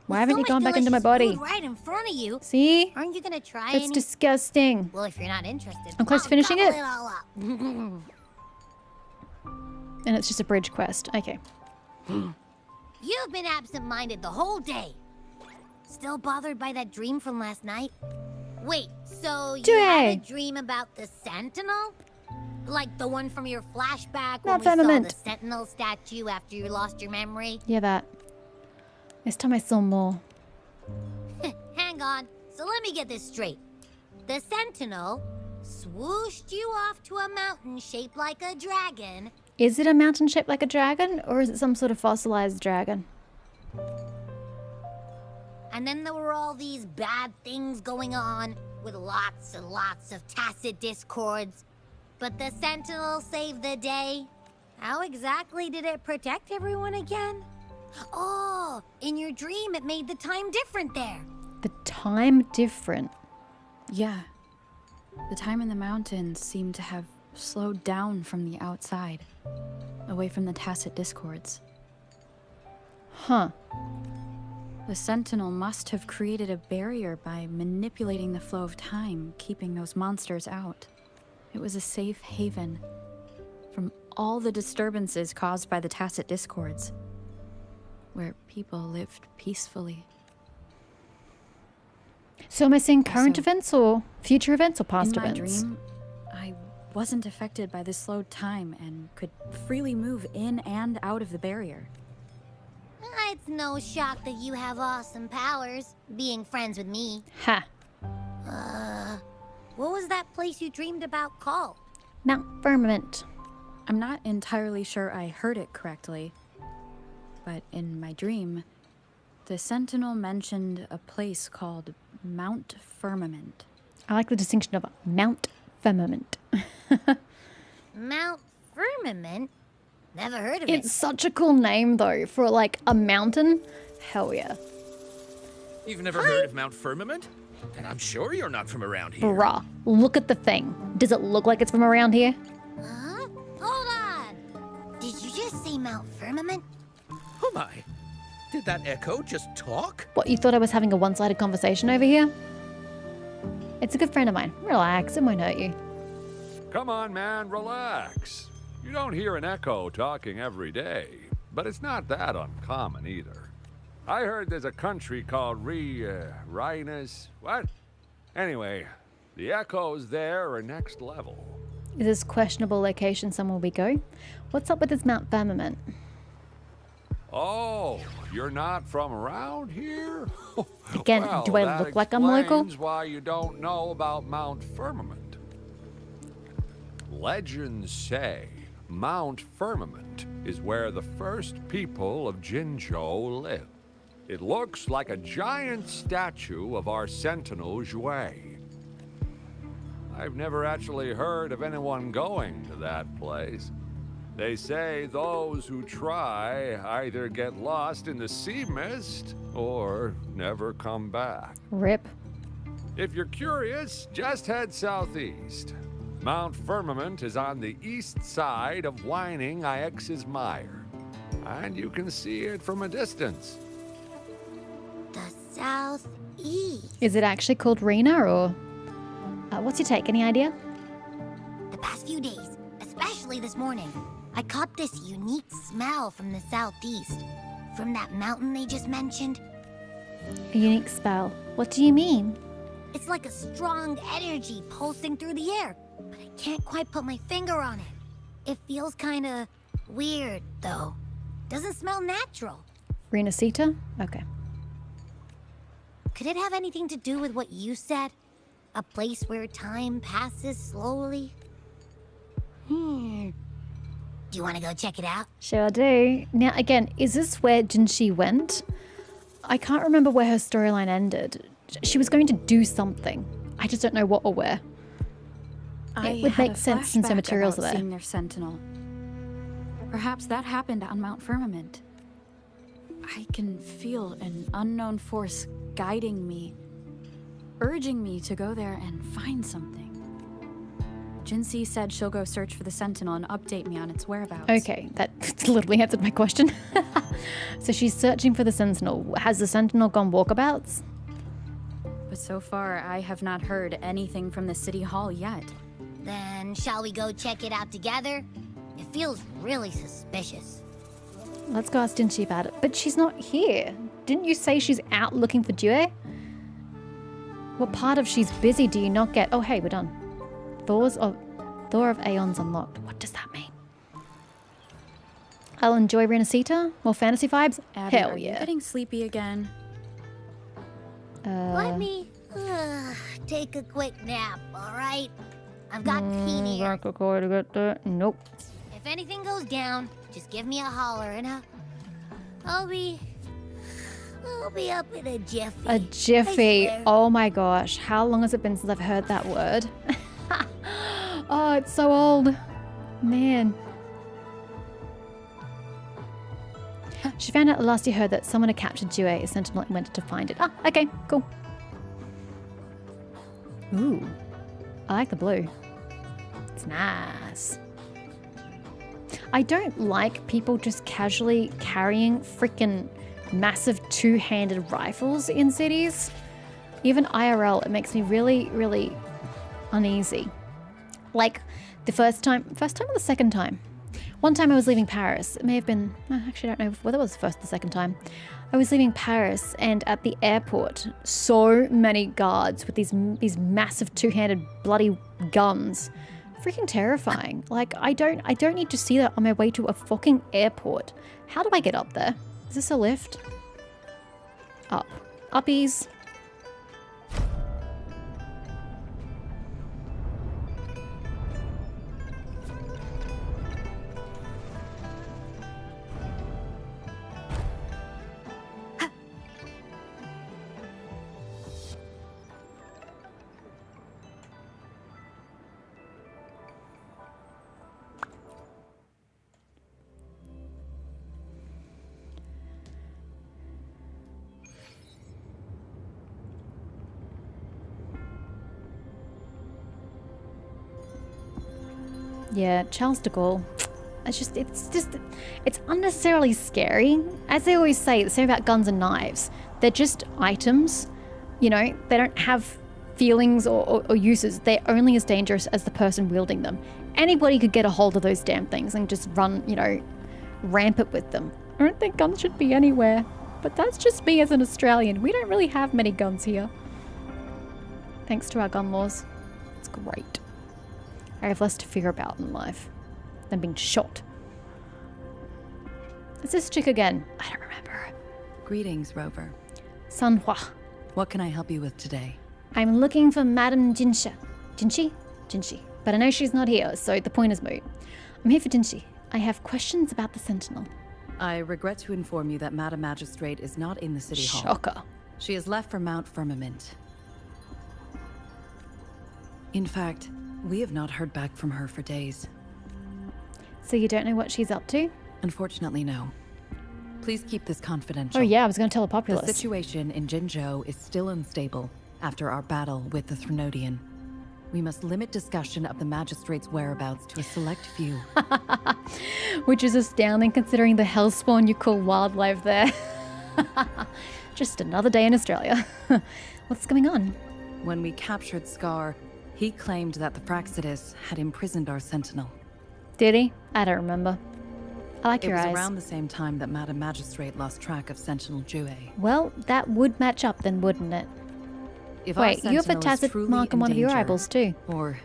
Why haven't you gone back into my body? Right in front of you. See? Aren't you gonna try It's disgusting. Well, if you're not interested, I'm close to finishing it. all up. And it's just a bridge quest. Okay. You've been absent-minded the whole day. Still bothered by that dream from last night? Wait, so you had a dream about the Sentinel? Like the one from your flashback when we saw the Sentinel statue after you lost your memory? Yeah, that. This time I saw more. Hang on. So let me get this straight. The Sentinel swooshed you off to a mountain shaped like a dragon. Is it a mountain shaped like a dragon, or is it some sort of fossilized dragon? And then there were all these bad things going on, with lots and lots of tacit discords. But the Sentinel saved the day. How exactly did it protect everyone again? Oh, in your dream it made the time different there. The time different? Yeah. The time in the mountains seemed to have slowed down from the outside, away from the tacit discords. Huh. The Sentinel must have created a barrier by manipulating the flow of time, keeping those monsters out. It was a safe haven from all the disturbances caused by the tacit discords, where people lived peacefully. So am I seeing current events or future events or past events? In my dream, I wasn't affected by the slowed time and could freely move in and out of the barrier. It's no shock that you have awesome powers, being friends with me. Ha. What was that place you dreamed about called? Mount Firmament. I'm not entirely sure I heard it correctly, but in my dream, the Sentinel mentioned a place called Mount Firmament. I like the distinction of Mount Firmament. Mount Firmament? Never heard of it. It's such a cool name, though, for like a mountain. Hell yeah. You've never heard of Mount Firmament? And I'm sure you're not from around here. Bruh, look at the thing. Does it look like it's from around here? Huh? Hold on! Did you just say Mount Firmament? Oh my. Did that echo just talk? What, you thought I was having a one-sided conversation over here? It's a good friend of mine. Relax, it won't hurt you. Come on, man, relax. You don't hear an echo talking every day, but it's not that uncommon either. I heard there's a country called Rhinus. What? Anyway, the echoes there are next level. Is this questionable location somewhere we go? What's up with this Mount Firmament? Oh, you're not from around here? Again, well, do I look like I'm local? That's why you don't know about Mount Firmament. Legends say Mount Firmament is where the first people of Jinzhou live. It looks like a giant statue of our sentinel Zhui. I've never actually heard of anyone going to that place. They say those who try either get lost in the sea mist or never come back. Rip. If you're curious, just head southeast. Mount Firmament is on the east side of Whining Ix's Mire, and you can see it from a distance. The southeast. Is it actually called Rena, or what's your take? Any idea? The past few days, especially this morning, I caught this unique smell from the southeast. From that mountain they just mentioned. A unique spell. What do you mean? It's like a strong energy pulsing through the air, but I can't quite put my finger on it. It feels kinda weird, though. Doesn't smell natural. Renacita? Okay. Could it have anything to do with what you said? A place where time passes slowly? Do you want to go check it out? Sure do. Now, again, is this where Jinxi went? I can't remember where her storyline ended. She was going to do something. I just don't know what or where. It would make sense since her materials are there. Seeing their sentinel. Perhaps that happened on Mount Firmament. I can feel an unknown force guiding me, urging me to go there and find something. Jinxi said she'll go search for the sentinel and update me on its whereabouts. Okay, that literally answered my question. So she's searching for the sentinel. Has the sentinel gone walkabouts? But so far, I have not heard anything from the city hall yet. Then shall we go check it out together? It feels really suspicious. Let's go ask Jinxi about it. But she's not here. Didn't you say she's out looking for Due? What part of she's busy do you not get? Oh, hey, we're done. Thor of Aeons unlocked. What does that mean? I'll enjoy Renacita? More fantasy vibes? Abby, Hell are yeah. you getting sleepy again? Let me take a quick nap, alright? I've got Pete here. Nope. If anything goes down, just give me a holler and I'll be up in a jiffy. A jiffy. Oh my gosh. How long has it been since I've heard that word? Oh, it's so old. Man. She found out the last you heard that someone had captured Due, a sentinel, and went to find it. Ah, okay, cool. Ooh. I like the blue. It's nice. I don't like people just casually carrying freaking massive two-handed rifles in cities. Even IRL, it makes me really, really uneasy. Like the first time or the second time? One time I was leaving Paris. It may have been, actually I don't know whether it was the first or the second time. I was leaving Paris, and at the airport, so many guards with these massive two-handed bloody guns. Freaking terrifying. Like I don't need to see that on my way to a fucking airport. How do I get up there? Is this a lift? Up. Uppies. Yeah, Charles de Gaulle. It's unnecessarily scary. As they always say, the same about guns and knives. They're just items. You know, they don't have feelings or uses. They're only as dangerous as the person wielding them. Anybody could get a hold of those damn things and just run, you know, rampant with them. I don't think guns should be anywhere. But that's just me as an Australian. We don't really have many guns here. Thanks to our gun laws. It's great. I have less to fear about in life than being shot. Is this chick again? I don't remember. Greetings, Rover. Sanhua. What can I help you with today? I'm looking for Madame Jinsha. Jinshi? Jinshi. But I know she's not here, so the point is moot. I'm here for Jinshi. I have questions about the Sentinel. I regret to inform you that Madame Magistrate is not in the City Hall. Shocker. She has left for Mount Firmament. In fact, we have not heard back from her for days. So you don't know what she's up to? Unfortunately, no. Please keep this confidential. Oh yeah, I was going to tell the populace. The situation in Jinzhou is still unstable after our battle with the Threnodian. We must limit discussion of the Magistrate's whereabouts to a select few. Which is astounding considering the hellspawn you call wildlife there. Just another day in Australia. What's going on? When we captured Scar, he claimed that the Praxidus had imprisoned our Sentinel. Did he? I don't remember. I like your eyes. It was around the same time that Madame Magistrate lost track of Sentinel Jue. Well, that would match up then, wouldn't it? If wait, you have a tacit mark on one of your eyeballs too. Or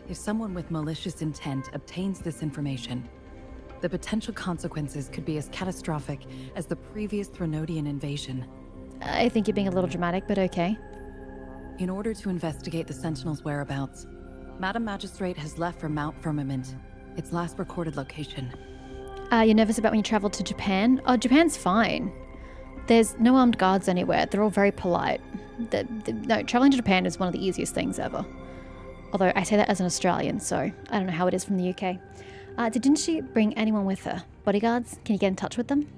if someone with malicious intent obtains this information, the potential consequences could be as catastrophic as the previous Threnodian invasion. I think you're being a little dramatic, but okay. In order to investigate the Sentinel's whereabouts, Madame Magistrate has left for Mount Firmament, its last recorded location. You're nervous about when you travel to Japan? Oh, Japan's fine. There's no armed guards anywhere. They're all very polite. No, traveling to Japan is one of the easiest things ever. Although I say that as an Australian, so I don't know how it is from the UK. Didn't she bring anyone with her? Bodyguards? Can you get in touch with them?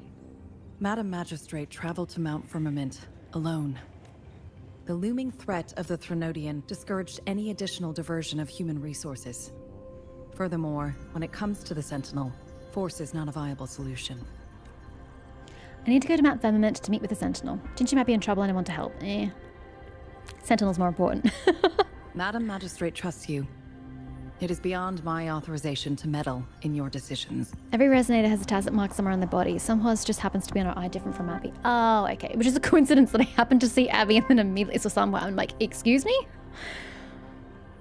Madame Magistrate traveled to Mount Firmament alone. The looming threat of the Threnodian discouraged any additional diversion of human resources. Furthermore, when it comes to the Sentinel, force is not a viable solution. I need to go to Mount Firmament to meet with the Sentinel. Jinshi might be in trouble and I want to help. Sentinel's more important. Madame Magistrate trusts you. It is beyond my authorization to meddle in your decisions. Every resonator has a tacit mark somewhere on their body. Some horse just happens to be on her eye different from Abby. Oh, okay. Which is a coincidence that I happened to see Abby and then immediately saw somewhere. I'm like, excuse me?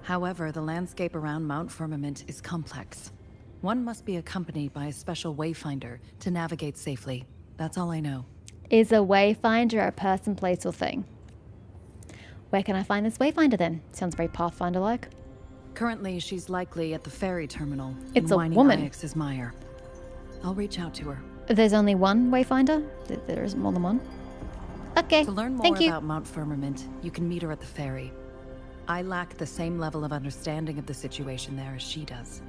However, the landscape around Mount Firmament is complex. One must be accompanied by a special wayfinder to navigate safely. That's all I know. Is a wayfinder a person, place, or thing? Where can I find this wayfinder then? Sounds very Pathfinder-like. Currently, she's likely at the ferry terminal. It's in a Whining woman. Ix's Mire. I'll reach out to her. There's only one wayfinder? There isn't more than one? Okay, To learn more thank you. about Mount Firmament, you can meet her at the ferry. I lack the same level of understanding of the situation there as she does.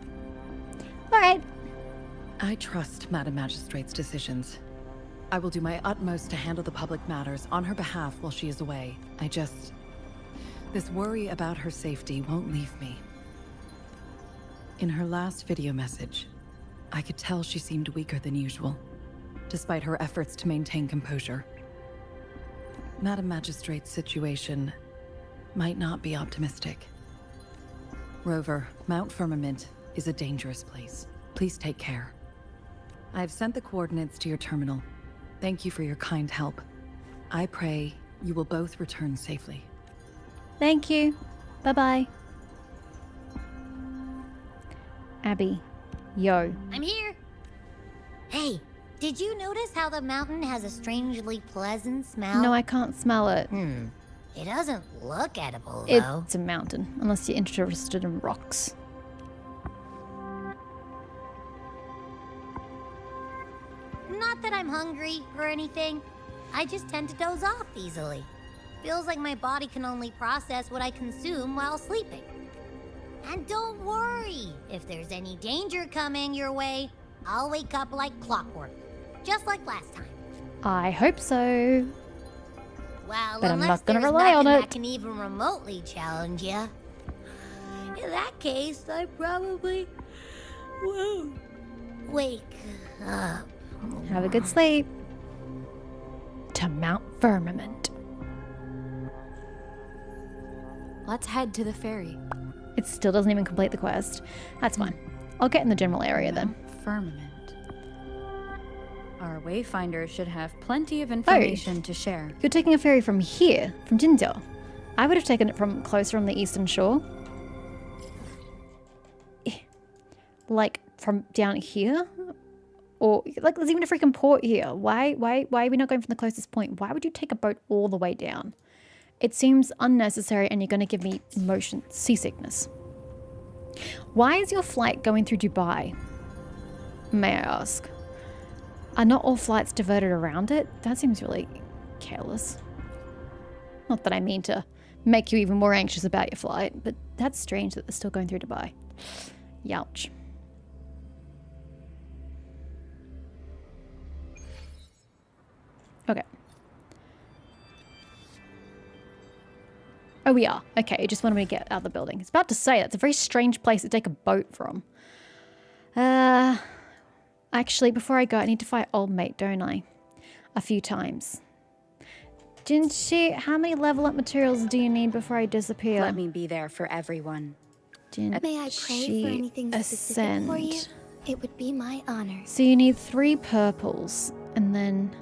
All right. I trust Madame Magistrate's decisions. I will do my utmost to handle the public matters on her behalf while she is away. This worry about her safety won't leave me. In her last video message, I could tell she seemed weaker than usual, despite her efforts to maintain composure. Madame Magistrate's situation might not be optimistic. Rover, Mount Firmament is a dangerous place. Please take care. I've sent the coordinates to your terminal. Thank you for your kind help. I pray you will both return safely. Thank you. Bye-bye. Abby. Yo. I'm here. Hey, did you notice how the mountain has a strangely pleasant smell? No, I can't smell it. It doesn't look edible, though. It's a mountain, unless you're interested in rocks. Not that I'm hungry or anything. I just tend to doze off easily. Feels like my body can only process what I consume while sleeping. And don't worry, if there's any danger coming your way, I'll wake up like clockwork, just like last time. I hope so. Well, But I'm unless not gonna there's rely on nothing it. that can even remotely challenge you. In that case, I probably won't wake up. Have a good sleep. To Mount Firmament. Let's head to the ferry. It still doesn't even complete the quest. That's fine. I'll get in the general area then. Firmament. Our wayfinders should have plenty of information to share. You're taking a ferry from here, from Jinzhou. I would have taken it from closer on the eastern shore. Like from down here? Or like there's even a freaking port here. Why are we not going from the closest point? Why would you take a boat all the way down? It seems unnecessary and you're going to give me motion seasickness. Why is your flight going through Dubai? May I ask? Are not all flights diverted around it? That seems really careless. Not that I mean to make you even more anxious about your flight, but that's strange that they're still going through Dubai. Youch. Okay. Oh, we are. Okay, it just wanted me to get out of the building. It's about to say, that's a very strange place to take a boat from. Actually, before I go, I need to fight old mate, don't I? A few times. Jinshi, how many level up materials do you need before I disappear? Let me be there for everyone. May I pray for anything specific for you? It would be my honor. So you need 3 purples, and then...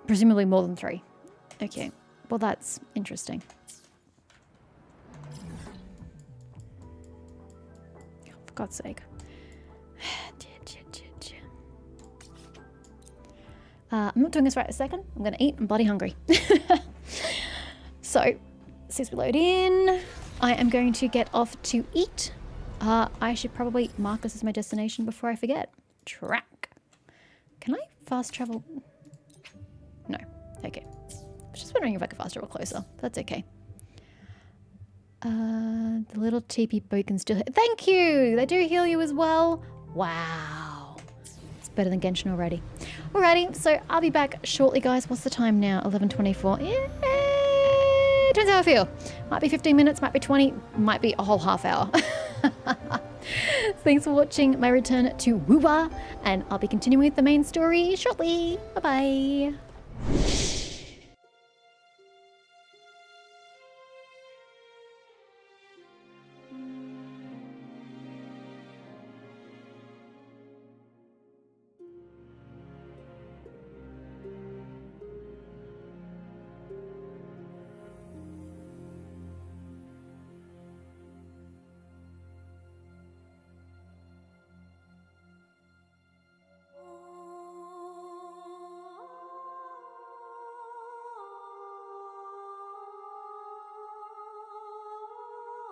presumably more than 3. Okay, well that's interesting. For God's sake. I'm not doing this right a second. I'm gonna eat. I'm bloody hungry. So, since we load in, I am going to get off to eat. I should probably mark this as my destination before I forget. Track. Can I fast travel? No. Okay. I was just wondering if I could fast travel closer. That's okay. The little teepee boat can still... Thank you! They do heal you as well. Wow. It's better than Genshin already. Alrighty, so I'll be back shortly, guys. What's the time now? 11:24. Yeah, depends how I feel. Might be 15 minutes, might be 20, might be a whole half hour. Thanks for watching my return to Wuba, and I'll be continuing with the main story shortly. Bye-bye.